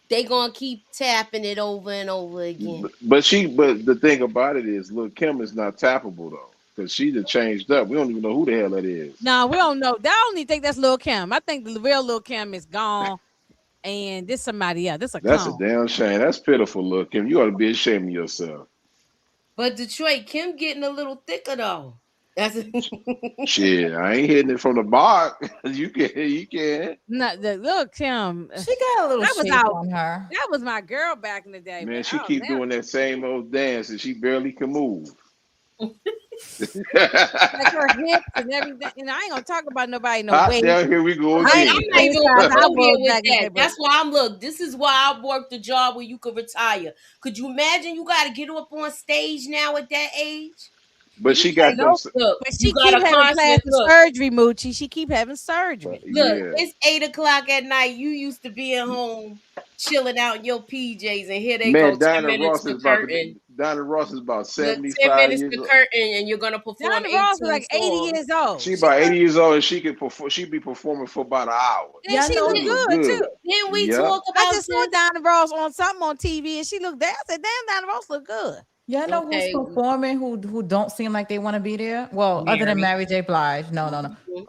they gonna keep tapping it over and over again. But the thing about it is, Lil' Kim is not tappable though, because she done changed up. We don't even know who the hell that is. No, we don't know. I only think that's Lil' Kim. I think the real Lil' Kim is gone, and this somebody else. That's a damn shame. That's pitiful, Lil' Kim. You ought to be ashamed of yourself. But Detroit, Kim getting a little thicker though. That's Shit, I ain't hitting it from the box. You can. No, look, Kim. She got a little that was shape on her. That was my girl back in the day. Man, but she oh, keep now- doing that same old dance and she barely can move. like her hips and everything. And I ain't gonna talk about nobody no Hot weight. down, here we go I again. ain't I'm not even I gonna go was here with back in the day, that. That's why I'm look. This is why I worked a job where you could retire. Could you imagine you got to get up on stage now at that age? But she got them. Look, But she you keep got a having plastic look. surgery, Moochie. She keep having surgery. Look, Yeah. it's 8:00 at night. You used to be at home chilling out in your PJs, and here they Man, go 10 Dinah minutes Ross to is about to curtain. be. Dinah Ross is about Look, 10 75 minutes years to old. curtain, and you're gonna perform Donna 18 Ross is like 80 songs. years old. She about 80 years old and she could perform. She be performing for about an hour. And she look She good, too. Then we Yep. talk I about just saw Donna Ross on something on TV, and she looked there. I said, "Damn, Donna Ross look good." Y'all know who's performing who don't seem like they want to be there? Well, other than Mary J. Blige. No.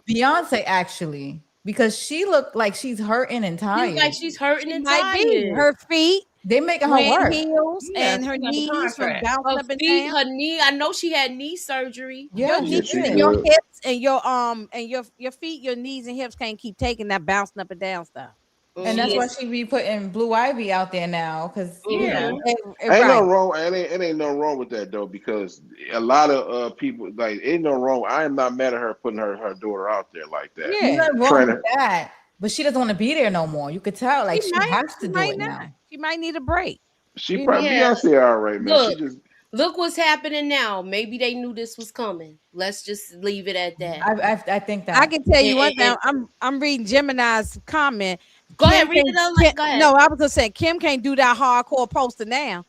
Beyonce, actually, because she looked like she's hurting and tired. like she's hurting and Might be tired. her feet. They making her wearing work. heels Yeah, and her she got the knees from contract. bouncing Her up and feet, down. her knee. I know she had knee surgery. Your Yeah, knees she and your good. hips and your feet, your knees and hips can't keep taking that bouncing up and down stuff. And that's why she be putting Blue Ivy out there now, because you know. Ain't no wrong. It ain't no wrong with that though, because a lot of people like ain't no wrong. I am not mad at her putting her daughter out there like that. There's nothing wrong Trying with that. But she doesn't want to be there no more. You could tell, like she has to do it now. She might need a break. She probably Beyonce all right, man. Look, She just look what's happening now. Maybe they knew this was coming. Let's just leave it at that. I think that I can tell you And- one and- thing. I'm reading Gemini's comment. Go ahead, Kim read can't- it out. Kim- Go ahead. No, I was gonna say Kim can't do that hardcore poster now.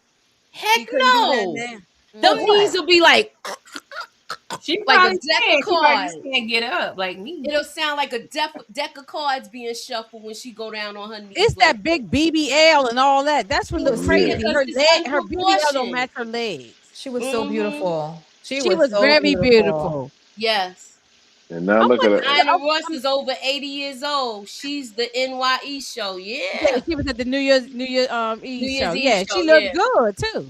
Heck couldn't do that no. now. Them knees will be like She like a probably deck can. of She probably cards. just can't get up like me. It'll sound like a deck of cards being shuffled when she go down on her knees. It's that big BBL and all that. That's what looks Yeah. crazy. Because Her it's leg, her in BBL don't proportion. match her legs. She was so beautiful. She was so very beautiful. Yes. and now look at her. Dinah Ross is over 80 years old. She's the NYE show. Yeah. Yeah, she was at the New Year's Eve Year's show. Eve Yeah, show, she looked yeah. good too.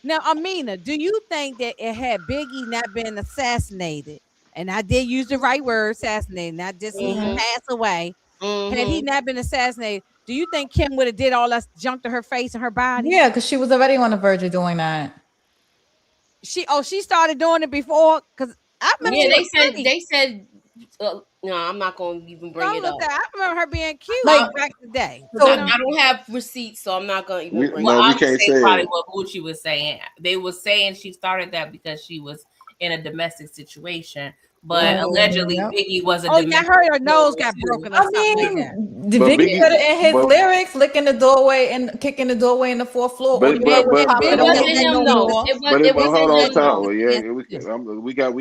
Now, Amina, do you think that it had Biggie not been assassinated, and I did use the right word, assassinated, not just he passed away. Had he not been assassinated, do you think Kim would have did all that junk to her face and her body? Yeah, because she was already on the verge of doing that. She started doing it before, because I remember Yeah, she they was said pretty. they said no, I'm not gonna even bring it up. I remember her being cute Like- back in the day. I don't have receipts, so I'm not gonna even bring it Well, up. I would say probably what Gucci was saying. They were saying she started that because she was in a domestic situation, but allegedly Biggie was a domestic. I heard her nose got broken or I something mean, like that. the But Biggie Biggie- put it in his but- lyrics, licking the doorway and kicking the doorway in the fourth floor. But- All you but- heard was but- popping but- It on wasn't the him window though. door. It But wasn't hold on, him time. though. Well, yeah, we got.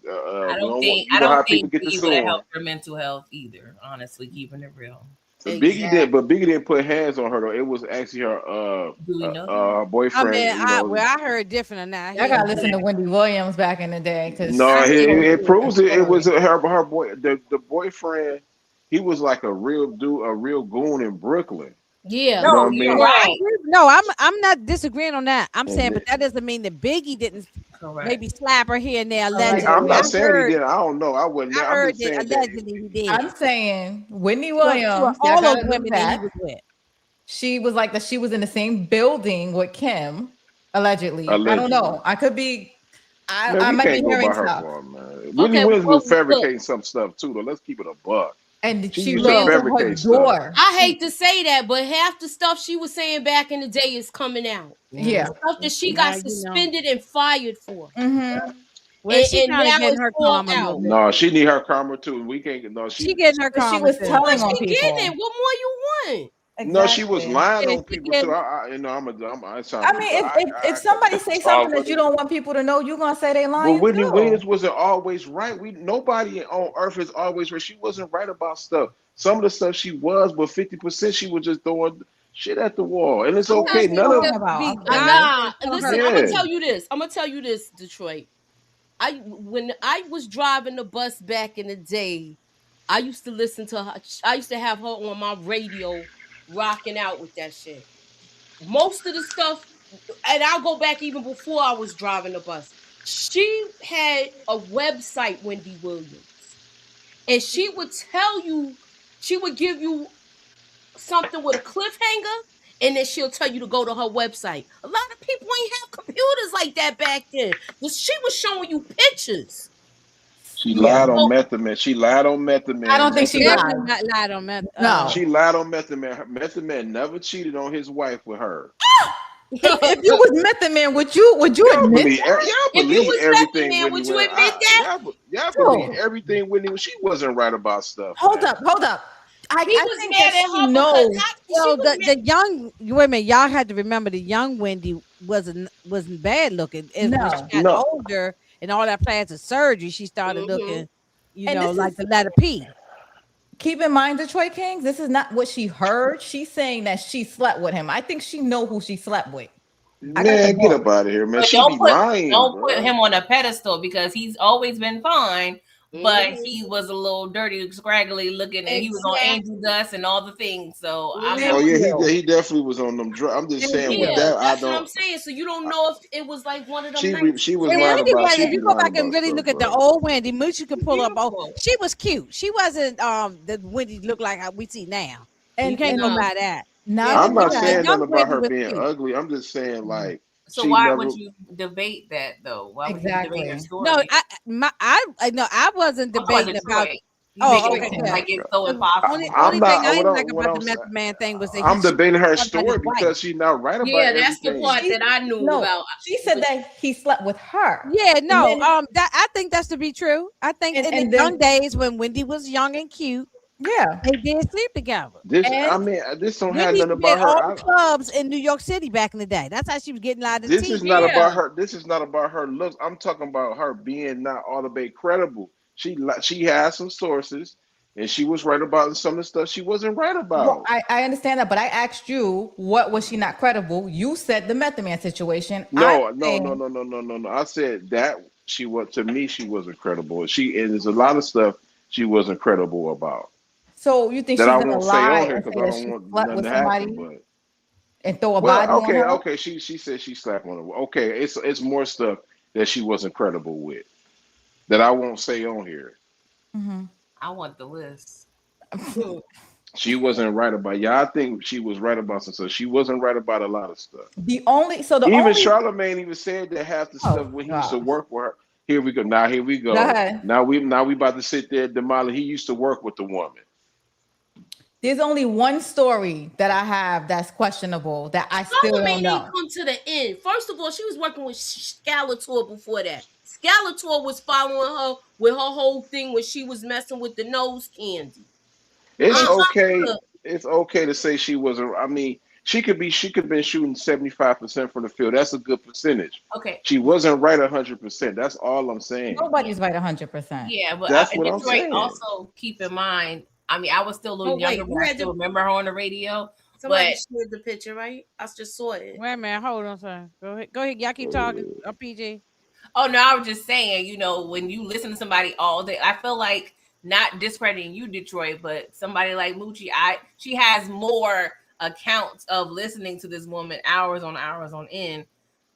I don't want- think you I know how don't people think get to Biggie would have suing. helped her mental health either. Honestly, keeping it real. So Biggie did, but Biggie didn't put hands on her though. It was actually her Do we know I boyfriend. mean, you know, I heard different than that. I gotta listen to Wendy Williams back in the day because no, it proves it. It was her boy. The boyfriend. He was like a real dude, a real goon in Brooklyn. Yeah. You know what I mean? Right. No, I'm not disagreeing on that. I'm saying, but that doesn't mean that Biggie didn't maybe slap her here and there. Allegedly. I'm not saying heard, he did. I don't know. I wouldn't. I I'm heard just saying that that. allegedly he did. I'm saying Whitney To Williams, all y'all those gotta know women that he that. was with. She was like that. She was in the same building with Kim, allegedly. I don't know. I could be. Man, I we might be can't go hearing by her stuff. fault, man. Whitney Williams was fabricating some stuff too, though. Let's keep it a buck. And she used to raised her fabricate door. stuff. I hate to say that, but half the stuff she was saying back in the day is coming out. Yeah. Stuff that she Yeah, got you know. suspended and fired for. Well, she And kinda now getting it's her all karma a little out. bit. No, she need her karma too. We can't. No, She getting her karma. She was too. telling on She people. getting it. What more you want? No, she was lying Yeah, on she people getting- too. I know. I'm I mean, if somebody say something that you don't want people to know, you're gonna say they lying But Whitney too. Williams wasn't always right. Nobody on earth is always right. She wasn't right about stuff. Some of the stuff she was, but 50% she was just throwing shit at the wall, and it's okay. None of Nah, listen, I'm Yeah. gonna tell you this. Detroit. When I was driving the bus back in the day, I used to listen to her. I used to have her on my radio, rocking out with that shit. Most of the stuff, and I'll go back even before I was driving the bus. She had a website, Wendy Williams, and she would tell you, she would give you something with a cliffhanger, and then she'll tell you to go to her website. A lot of people ain't have computers like that back then. She was showing you pictures. She lied on Method Man. She lied on Method Man. I don't think she Definitely lied. not lied on Method. No. She lied on Method Man. Method Man never cheated on his wife with her. If you was Method Man, would you admit that? Y'all If you believe was everything Method Man, would you Whitney admit that? Y'all Sure. believe everything Whitney. She wasn't right about stuff. Hold man. up. I was think mad that at her she knows. So the young women, y'all had to remember the young Wendy wasn't bad looking. And when she got older and all that plastic surgery, she started looking, And this like is- the letter P. Keep in mind, Detroit Kings, this is not what she heard. She's saying that she slept with him. I think she know who she slept with. Man, get up out of here, man. But She be lying. don't bro. put him on a pedestal because he's always been fine. But he was a little dirty, scraggly looking, and he was on angel dust and all the things. So Oh yeah, he definitely was on them drugs. I'm just saying with that, I That's what I'm don't. saying. So you don't know if it was like one of them. She was And lying Wendy about. was, She if be you go lying back and about really stuff, look at bro. the old Wendy, Mooch, you can pull up. Oh, she was cute. She wasn't the Wendy look like how we see now. And you can't go by that. I'm not saying young nothing about her Wendy was being cute. ugly. I'm just saying like So she why never. would you debate that though? Why would you debate her story? No, I wasn't I'm talking debating about. Detroit. You Oh, making okay, it seem good. like it's so The impossible. only I'm thing not. I didn't What like I'm about the saying- Method Man thing was that I'm debating her about his story wife. because she's not right about Yeah, that's the everything. part that I knew about. She said that he slept with her. Yeah, no, And then- that I think that's to be true. I think in and the then- young days when Wendy was young and cute, yeah, they did sleep together. This, And I mean, this don't have Wendy used nothing to be at about her. all the clubs in New York City back in the day. That's how she was getting a lot of This tea. is not about her. This is not about her looks. I'm talking about her being not all the way credible. She has some sources, and she was right about some of the stuff she wasn't right about. Well, I understand that, but I asked you, what was she not credible? You said the Method Man situation. No. I said that she was, to me, she wasn't credible. And there's a lot of stuff she wasn't credible about. So you think That she's I gonna won't say lie on here and because say I that don't she want slept nothing with to somebody happen. But and throw a body on her? okay. She said she slapped on her. Okay, it's more stuff that she wasn't credible with that I won't say on here. I want the list. She wasn't right about. Yeah, I think she was right about some stuff. She wasn't right about a lot of stuff. Even Charlemagne even said that half the stuff when he used to work with her. Here we go. Now here we go. Go ahead. Now we about to sit there demolish. He used to work with the woman. There's only one story that I have that's questionable that I still don't Charlemagne know. didn't come to the end. First of all, she was working with Skeletor before that. Skeletor was following her with her whole thing when she was messing with the nose candy. It's okay. It's okay to say she wasn't. I mean, she could been shooting 75% from the field. That's a good percentage. Okay. She wasn't right 100%. That's all I'm saying. Nobody's right 100%. Yeah, but That's what I'm Detroit saying. also keep in mind. I mean, I was still a little younger, but I still remember her on the radio. Somebody shared the picture, right? I just saw it. Wait a minute, hold on, sir. Go ahead. Y'all keep talking. PG. Oh no, I was just saying, when you listen to somebody all day, I feel like not discrediting you, Detroit, but somebody like Moochie, she has more accounts of listening to this woman hours on end.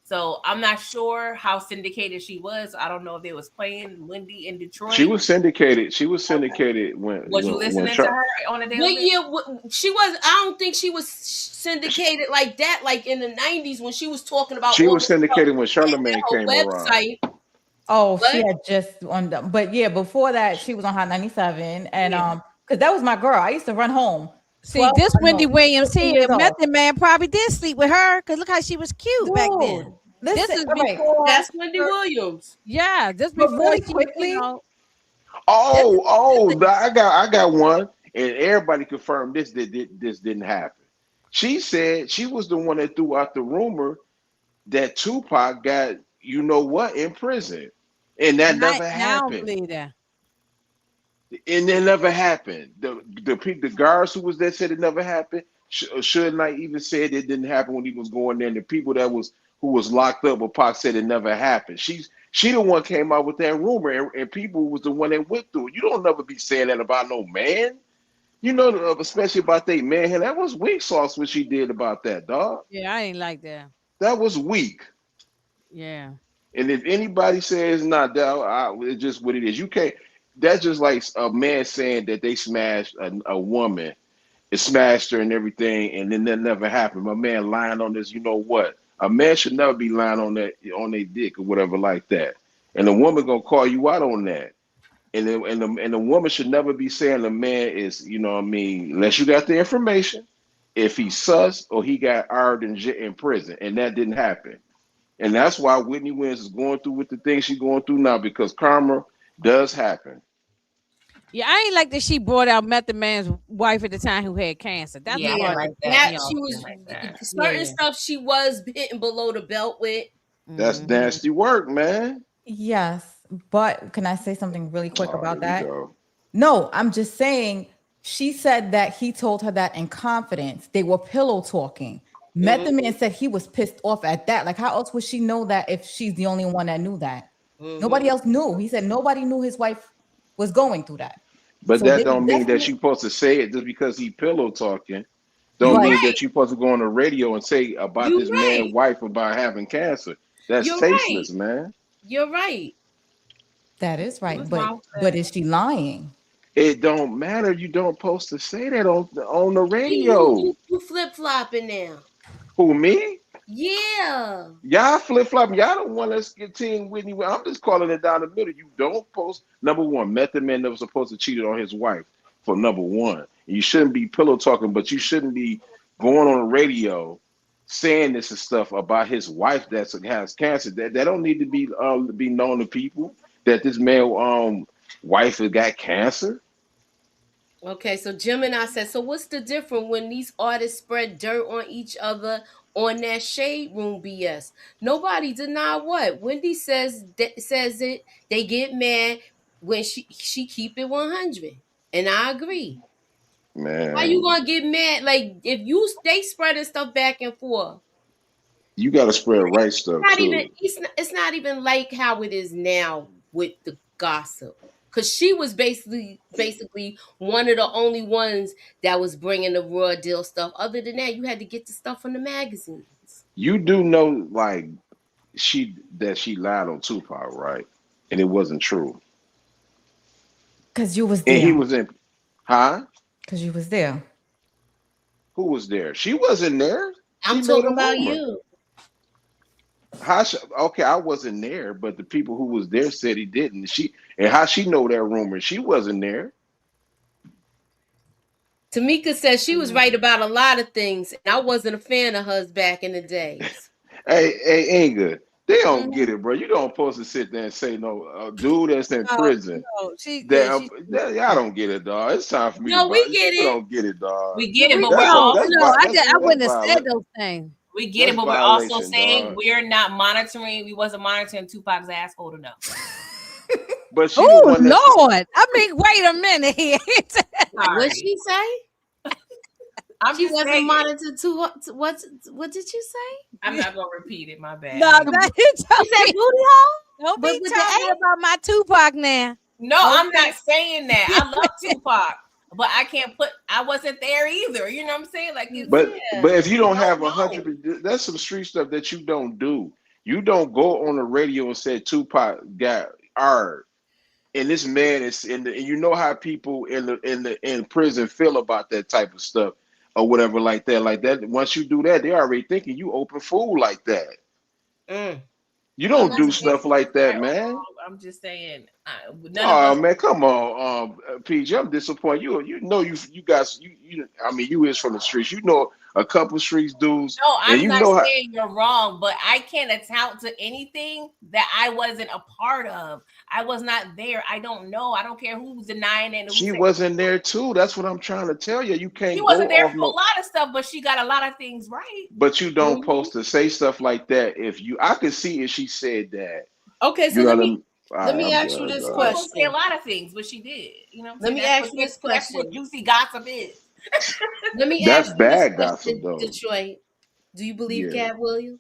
So I'm not sure how syndicated she was. I don't know if they was playing Wendy in Detroit. She was syndicated. when Was you listening to her on a daily basis? Yeah, she was. I don't think she was syndicated like that. Like in the 90s when she was talking about. She was syndicated when Charlemagne came website. around. Oh, she had just on the, but yeah, before that she was on Hot 97, and because that was my girl. I used to run home. See, this Wendy Williams here, Method Man probably did sleep with her because look how she was cute back then. This is before. That's Wendy Williams. Yeah, this before really she, quickly. I got one, and everybody confirmed this didn't happen. She said she was the one that threw out the rumor that Tupac got in prison, and that never happened. I don't believe that. And it never happened. The guards who was there said it never happened. Should not even said it didn't happen when he was going there. And the people who was locked up with Pac said it never happened. She the one came out with that rumor, and people was the one that went through it. You don't never be saying that about no man. Especially about they man. That was weak sauce what she did about that, dog. Yeah, I ain't like that. That was weak. Yeah. And if anybody says not that, it's just what it is. You can't. That's just like a man saying that they smashed a woman, it smashed her and everything, and then that never happened. My man lying on this. You know what? A man should never be lying on their dick or whatever like that. And the woman gonna call you out on that. And the woman should never be saying the man is, you know what I mean, unless you got the information, if he's sus or he got arred in prison, and that didn't happen. And that's why Whitney Williams is going through with the things she's going through now, because karma does happen. Yeah, I ain't like that she brought out Method Man's wife at the time who had cancer. That's Yeah, what like that. that. She was certain stuff she was hitting below the belt with. That's nasty work, man. Yes, but can I say something really quick about Here we that? go. No, I'm just saying she said that he told her that in confidence. They were pillow talking. Method Man said he was pissed off at that. Like, how else would she know that if she's the only one that knew that? Nobody else knew. He said nobody knew his wife was going through that. But So that they don't mean that definitely- you're supposed to say it just because he pillow talking. Don't mean that you're supposed to go on the radio and say about this man's wife about having cancer. That's tasteless, man. You're right. That is right. But is she lying? It don't matter. You don't supposed to say that on the radio. You flip flopping now. Who, me? Yeah. Y'all flip flopping. Y'all don't want us to get Team Whitney. I'm just calling it down the middle. You don't post. Number one, Method Man never supposed to cheat on his wife. For number one, you shouldn't be pillow talking, but you shouldn't be going on the radio saying this and stuff about his wife that has cancer. That don't need to be known to people that this man wife has got cancer. Okay, so Gemini said, so what's the difference when these artists spread dirt on each other on that shade room BS? Nobody deny what Wendy says it. They get mad when she keep it 100, and I agree. Man, why you gonna get mad? Like if they spreading stuff back and forth. You got to spread right stuff too. It's not even like how it is now with the gossip. Because she was basically one of the only ones that was bringing the raw deal stuff. Other than that, you had to get the stuff from the magazines. You do know, like, she lied on Tupac, right? And it wasn't true. Because you was there. And he was in, huh? Because you was there. Who was there? She wasn't there. I'm talking about you. Okay, I wasn't there, but the people who was there said he didn't. How she know that rumor? She wasn't there. Tamika says she was right about a lot of things, and I wasn't a fan of hers back in the days. Hey, Inga, they don't get it, bro. You don't supposed to sit there and say no, dude that's in prison. Y'all don't get it, dog. It's time for me. No, to we get it. Don't get it, dog. We get it, but I wouldn't have said those things. We get it, but we're also saying we're not monitoring. We wasn't monitoring Tupac's asshole enough. But she oh Lord! I mean, wait a minute here. What she say? She wasn't monitored to what did you say? I'm not gonna repeat it. My bad. No, you said booty hole. Don't be talking about my Tupac now. No, I'm not saying that. I love Tupac. But I wasn't there either. You know what I'm saying? Like, but if you don't have 100, that's some street stuff that you don't do. You don't go on the radio and say Tupac got art, and this man is and you know how people in prison feel about that type of stuff or whatever like that. Like that, once you do that, they're already thinking you open fool like that. You don't do stuff like that, man. I'm just saying. Man, come on, PG. I'm disappointed. You know you guys. I mean, you is from the streets. You know a couple streets dudes. No, I'm and not saying you're wrong, but I can't account to anything that I wasn't a part of. I was not there. I don't know. I don't care who's denying it. She wasn't there too. That's what I'm trying to tell you. You can't. She wasn't there for a lot of stuff, but she got a lot of things right. But you don't supposed to say stuff like that. I could see if she said that. Okay, so let me ask you this question. She say a lot of things, but she did. You know. Let me ask you this question. That's what juicy gossip is. Let me That's ask bad you this gossip, question, though. Detroit. Do you believe Cat Williams?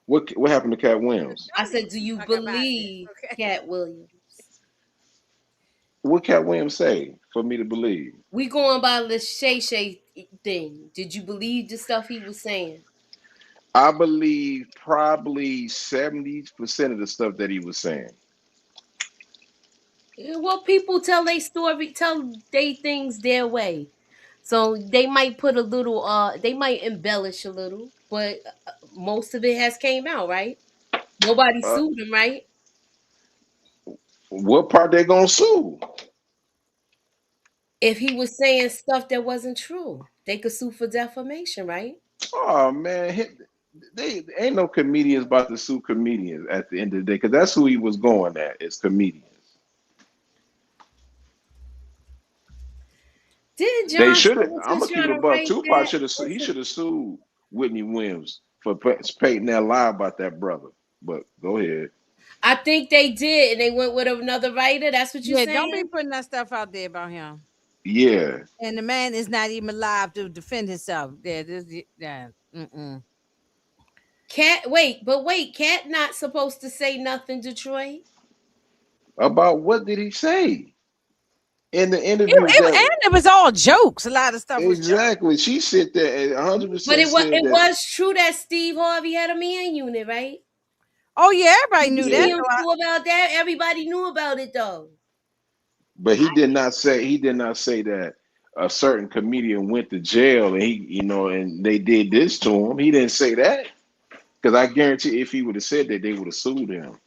What happened to Cat Williams? I said, do you believe Cat Williams? What Cat Williams say for me to believe? We going by the Shay thing. Did you believe the stuff he was saying? I believe probably 70% of the stuff that he was saying. Yeah, well, people tell they story, tell they things their way. So they might put a little, they might embellish a little, but most of it has came out, right? Nobody Uh, sued him, right? what part they gonna sue? If he was saying stuff that wasn't true, they could sue for defamation, right? Oh man, they ain't no comedians about to sue comedians at the end of the day because that's who he was going at. Is comedians. Didn't They John should have. Stewart I'm was gonna keep trying it to above. write Tupac that? should have. He should have sued Whitney Williams for painting that lie about that brother. But go ahead. I think they did, and they went with another writer. That's what you're Yeah, don't be saying? putting that stuff out there about him. Yeah. And the man is not even alive to defend himself. Wait, Cat not supposed to say nothing, Detroit. About what did he say in the interview? And it was all jokes. A lot of stuff was jokes. Exactly. She said that and But 100% it was said it that. was true that Steve Harvey had a man unit, right? Oh yeah, everybody knew that. He knew about that. Everybody knew about it though. But he did not say that a certain comedian went to jail and and they did this to him. He didn't say that. Because I guarantee if he would have said that, they would have sued him.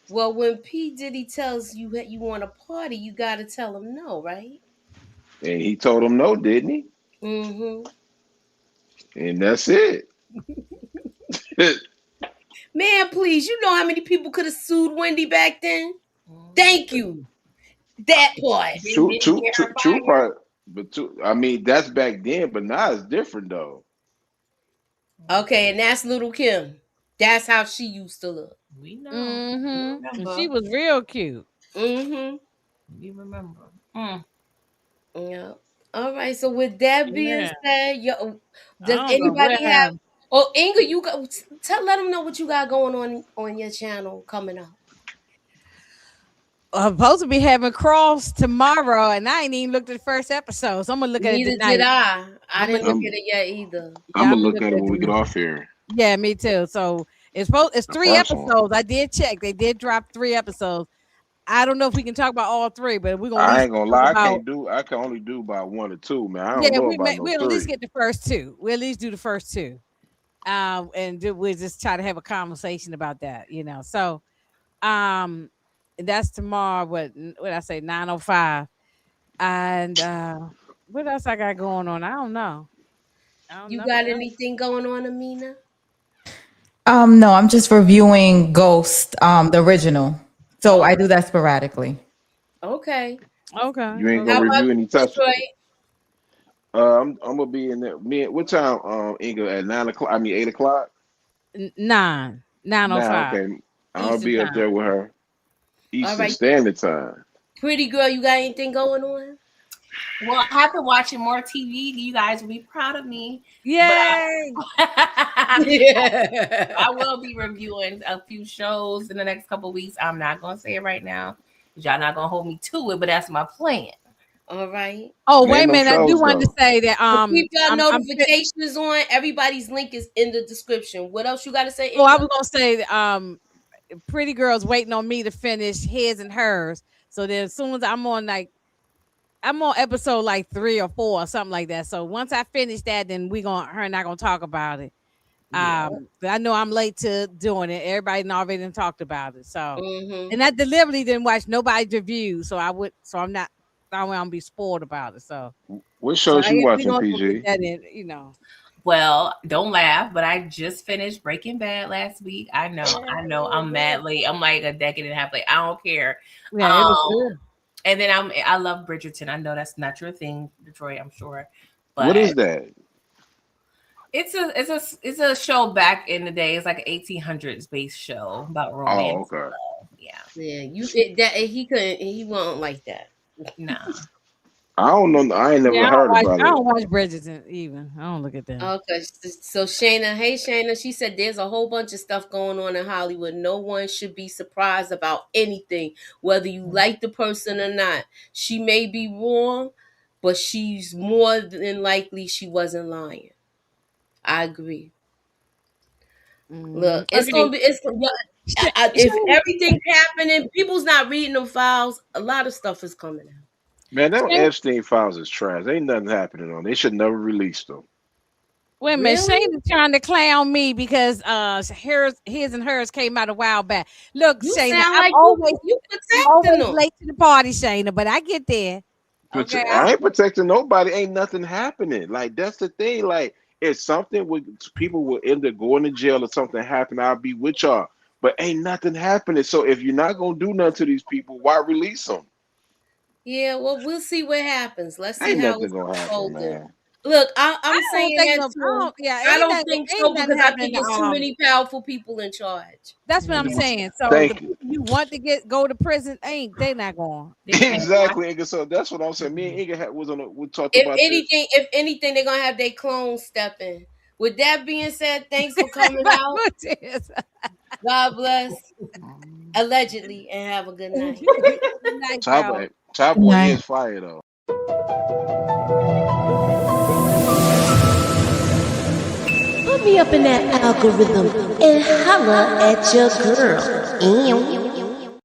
Well, when P. Diddy tells you that you want a party, you gotta tell him no, right? And he told him no, didn't he? Mm-hmm. And that's it. Man, please, you know how many people could have sued Wendy back then? Thank you. That part. Two part, but I mean that's back then, but now it's different though. Okay, and that's Little Kim. That's how she used to look. We know. Mm-hmm. She was real cute. Mm-hmm. We remember. Yeah. All right. So with that being said, does I don't know what anybody have? Oh, Inga, you got let them know what you got going on your channel coming up. I'm supposed to be having Cross tomorrow, and I ain't even looked at the first episode, so I'm gonna look at it Neither tonight. did I. I didn't look at it yet either. I'm gonna look at it when we get off here. Yeah, me too. So it's 3 Awesome. episodes. I did check. They did drop 3 episodes. I don't know if we can talk about all 3, but we're gonna. I ain't gonna lie. I can only do about 1 or 2, man. I don't know about no 3. We'll at least get the first 2. We'll at least do the first 2, and we'll just try to have a conversation about that. So, that's tomorrow. What I say? 9:05. And what else I got going on? I don't know. You got anything going on, Amina? No, I'm just reviewing Ghost, the original. So I do that sporadically. Okay. You ain't gonna review any touch. I'm gonna be in there. What time? Inga at 9 o'clock. I mean 8 o'clock. 9:05. Okay. I'll be up there with her. Eastern Standard Time. Pretty girl, you got anything going on? Well, I have been watching more TV. You guys will be proud of me. Yay! I will be reviewing a few shows in the next couple of weeks. I'm not going to say it right now. Y'all not going to hold me to it, but that's my plan. All right. Oh, wait a minute. I do want to say that keep your notifications on. Everybody's link is in the description. What else you got to say? Oh, I was going to say Pretty Girl's waiting on me to finish His and Hers. So then as soon as I'm on episode like 3 or 4 or something like that. So once I finish that, then her and I gonna talk about it. But I know I'm late to doing it. Everybody already talked about it. So and I deliberately didn't watch nobody's review. So I don't want to be spoiled about it. So what shows you watching, PG? Well, don't laugh, but I just finished Breaking Bad last week. I know, I'm mad late. I'm like a decade and a half late. I don't care. Yeah, it was good. And then I love Bridgerton. I know that's not your thing, Detroit, I'm sure. But what is that? It's a show back in the day. It's like an 1800s based show about romance. Oh, okay. Yeah, he won't like that. Nah. I don't know. I ain't never heard about it. I don't watch Bridgerton even. I don't look at them. Okay, so Shayna, hey Shayna, she said there's a whole bunch of stuff going on in Hollywood. No one should be surprised about anything, whether you like the person or not. She may be wrong, but she's more than likely she wasn't lying. I agree. Look, it's Okay. gonna be. If everything's happening, people's not reading the files. A lot of stuff is coming out. Man, them Shane- Epstein files is trash. Ain't nothing happening on. They should never release them. Wait a minute, Really? Shane is trying to clown me because his and hers came out a while back. Look, You Shayna, sound I'm like always you protecting them. late to the party, Shayna, but I get there. But Okay, I ain't protecting nobody. Ain't nothing happening. Like that's the thing. Like if something would people will end up going to jail or something happen, I'll be with y'all. But ain't nothing happening. So if you're not gonna do nothing to these people, why release them? Yeah, well, we'll see what happens. Let's see Ain't how nothing it's gonna happen, unfolding. man. Look, I'm don't saying think that too. yeah, I ain't don't nothing- think ain't so nothing because I happening think it's to, too many powerful people in charge. That's what I'm saying. So Thank the you. people you want to go to prison, they not going. Exactly, Inga. So that's what I'm saying. Me and Inga we talked about this. If anything, they're gonna have their clones step in. With that being said, thanks for coming out. God bless. Allegedly, and have a good night. Top boy is fire though. Put me up in that algorithm and holla at your girl. Ew.